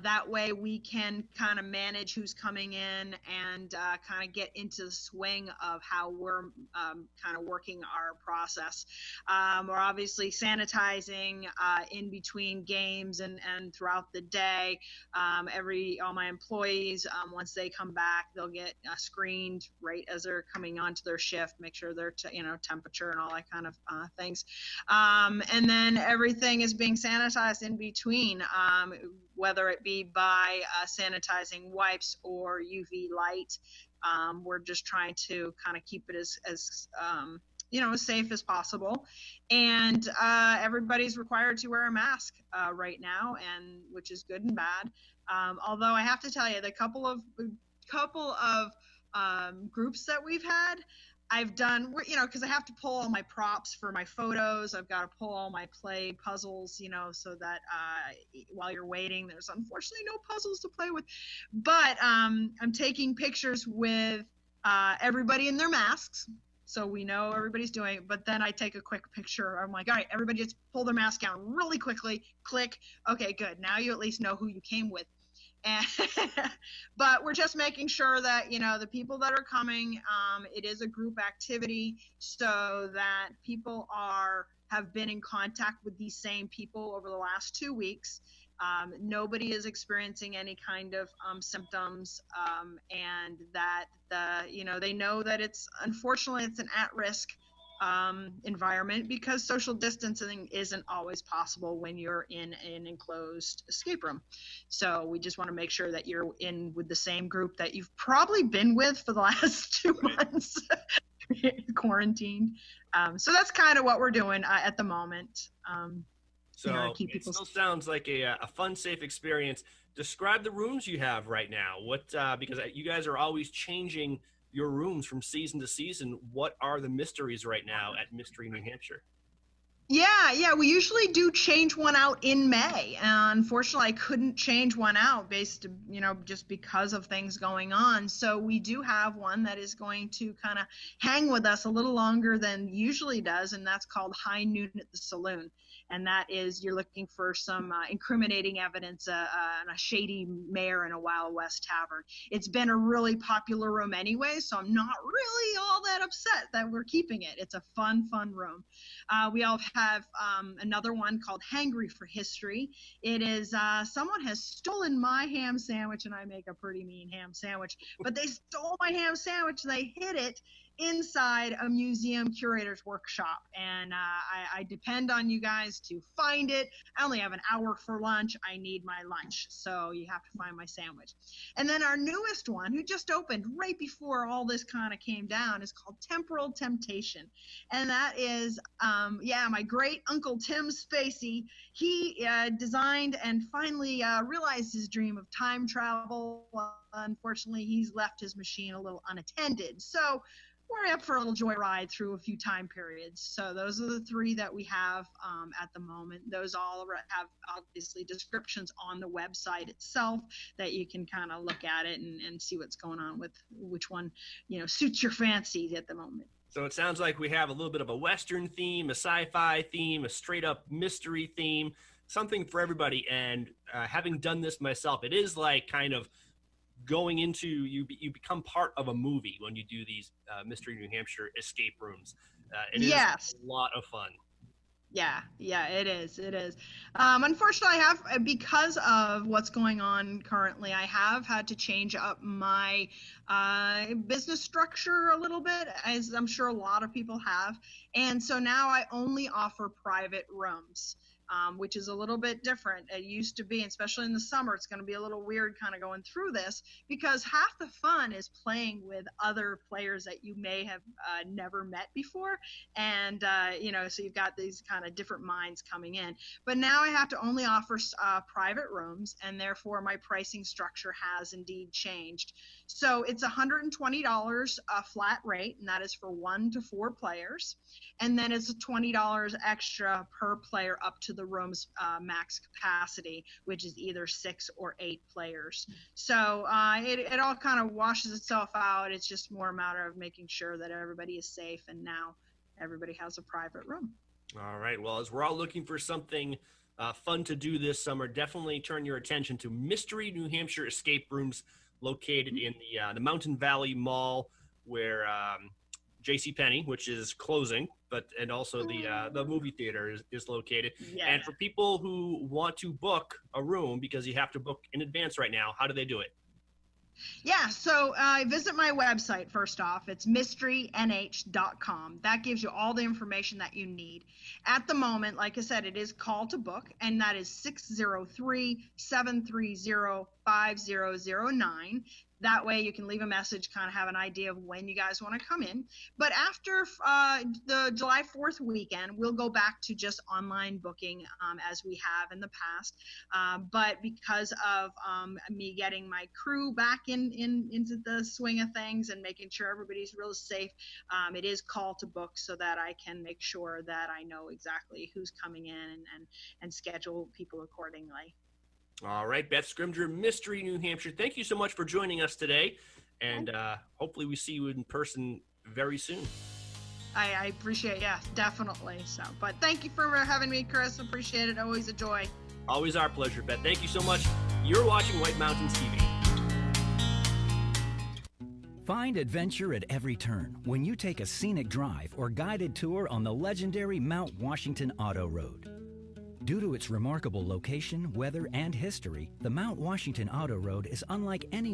That way we can kind of manage who's coming in and kind of get into the swing of how we're kind of working our process. We're obviously sanitizing in between games and throughout the day. All my employees, once they come back, they'll get screened right as they're coming onto their shift, make sure their temperature and all that kind of things. And then everything is being sanitized in between, whether it be by sanitizing wipes or UV light. We're just trying to kind of keep it as as safe as possible. And everybody's required to wear a mask right now, and which is good and bad. Although I have to tell you, the couple of groups that we've had, I've done, because I have to pull all my props for my photos. I've got to pull all my play puzzles, so that while you're waiting, there's unfortunately no puzzles to play with. But I'm taking pictures with everybody in their masks, so we know everybody's doing it. But then I take a quick picture. I'm like, all right, everybody just pull their mask down really quickly. Click. Okay, good. Now you at least know who you came with. But we're just making sure that the people that are coming, it is a group activity, so that people have been in contact with these same people over the last 2 weeks. Nobody is experiencing any kind of symptoms, and that they know that unfortunately it's an at-risk environment, because social distancing isn't always possible when you're in an enclosed escape room. So we just want to make sure that you're in with the same group that you've probably been with for the last 2 months quarantined. So that's kind of what we're doing at the moment. So it still sounds like a fun, safe experience. Describe the rooms you have right now. Because you guys are always changing your rooms from season to season. What are the mysteries right now at Mystery New Hampshire? Yeah, we usually do change one out in May. Unfortunately, I couldn't change one out just because of things going on. So we do have one that is going to kind of hang with us a little longer than usually does, and that's called High Noon at the Saloon. And that is, you're looking for some incriminating evidence on a shady mayor in a Wild West tavern. It's been a really popular room anyway, so I'm not really all that upset that we're keeping it. It's a fun room. We all have another one called Hangry for History. It is someone has stolen my ham sandwich, and I make a pretty mean ham sandwich, but they stole my ham sandwich and they hid it inside a museum curator's workshop, and I depend on you guys to find it. I only have an hour for lunch. I need my lunch, so you have to find my sandwich. And then our newest one, who just opened right before all this kind of came down, is called Temporal Temptation, and that is my great uncle Tim Spacey. He designed and finally realized his dream of time travel. Unfortunately, he's left his machine a little unattended, so we're up for a little joyride through a few time periods. So those are the 3 that we have at the moment. Those all have obviously descriptions on the website itself that you can kind of look at it and see what's going on with which one suits your fancy at the moment. So it sounds like we have a little bit of a Western theme, a sci-fi theme, a straight-up mystery theme, something for everybody. And having done this myself, it is like kind of going into you become part of a movie when you do these Mystery New Hampshire escape rooms. It is a lot of fun. Yeah, it is. Unfortunately, because of what's going on currently, I have had to change up my business structure a little bit, as I'm sure a lot of people have. And so now I only offer private rooms. Which is a little bit different. It used to be, especially in the summer, it's going to be a little weird kind of going through this, because half the fun is playing with other players that you may have never met before. And, so you've got these kind of different minds coming in. But now I have to only offer private rooms, and therefore my pricing structure has indeed changed. So it's $120 a flat rate, and that is for 1 to 4 players. And then it's $20 extra per player up to the room's max capacity, which is either 6 or 8 players. So it all kind of washes itself out. It's just more a matter of making sure that everybody is safe, and now everybody has a private room. All right. Well, as we're all looking for something fun to do this summer, definitely turn your attention to Mystery New Hampshire Escape Rooms, located in the Mountain Valley Mall, where JCPenney, which is closing, and also the movie theater is located. Yeah. And for people who want to book a room, because you have to book in advance right now, how do they do it? Yeah, so visit my website first off. It's mysterynh.com. That gives you all the information that you need. At the moment, like I said, it is call to book, and that is 603-730-5009. That way you can leave a message, kind of have an idea of when you guys want to come in. But after the July 4th weekend, we'll go back to just online booking as we have in the past. But because of me getting my crew back into the swing of things and making sure everybody's real safe, it is call to book so that I can make sure that I know exactly who's coming in and schedule people accordingly. All right, Beth Scrimger, Mystery, New Hampshire. Thank you so much for joining us today, and hopefully we see you in person very soon. I appreciate it. Yeah, definitely. So, but thank you for having me, Chris. Appreciate it. Always a joy. Always our pleasure, Beth. Thank you so much. You're watching White Mountains TV. Find adventure at every turn when you take a scenic drive or guided tour on the legendary Mount Washington Auto Road. Due to its remarkable location, weather, and history, the Mount Washington Auto Road is unlike any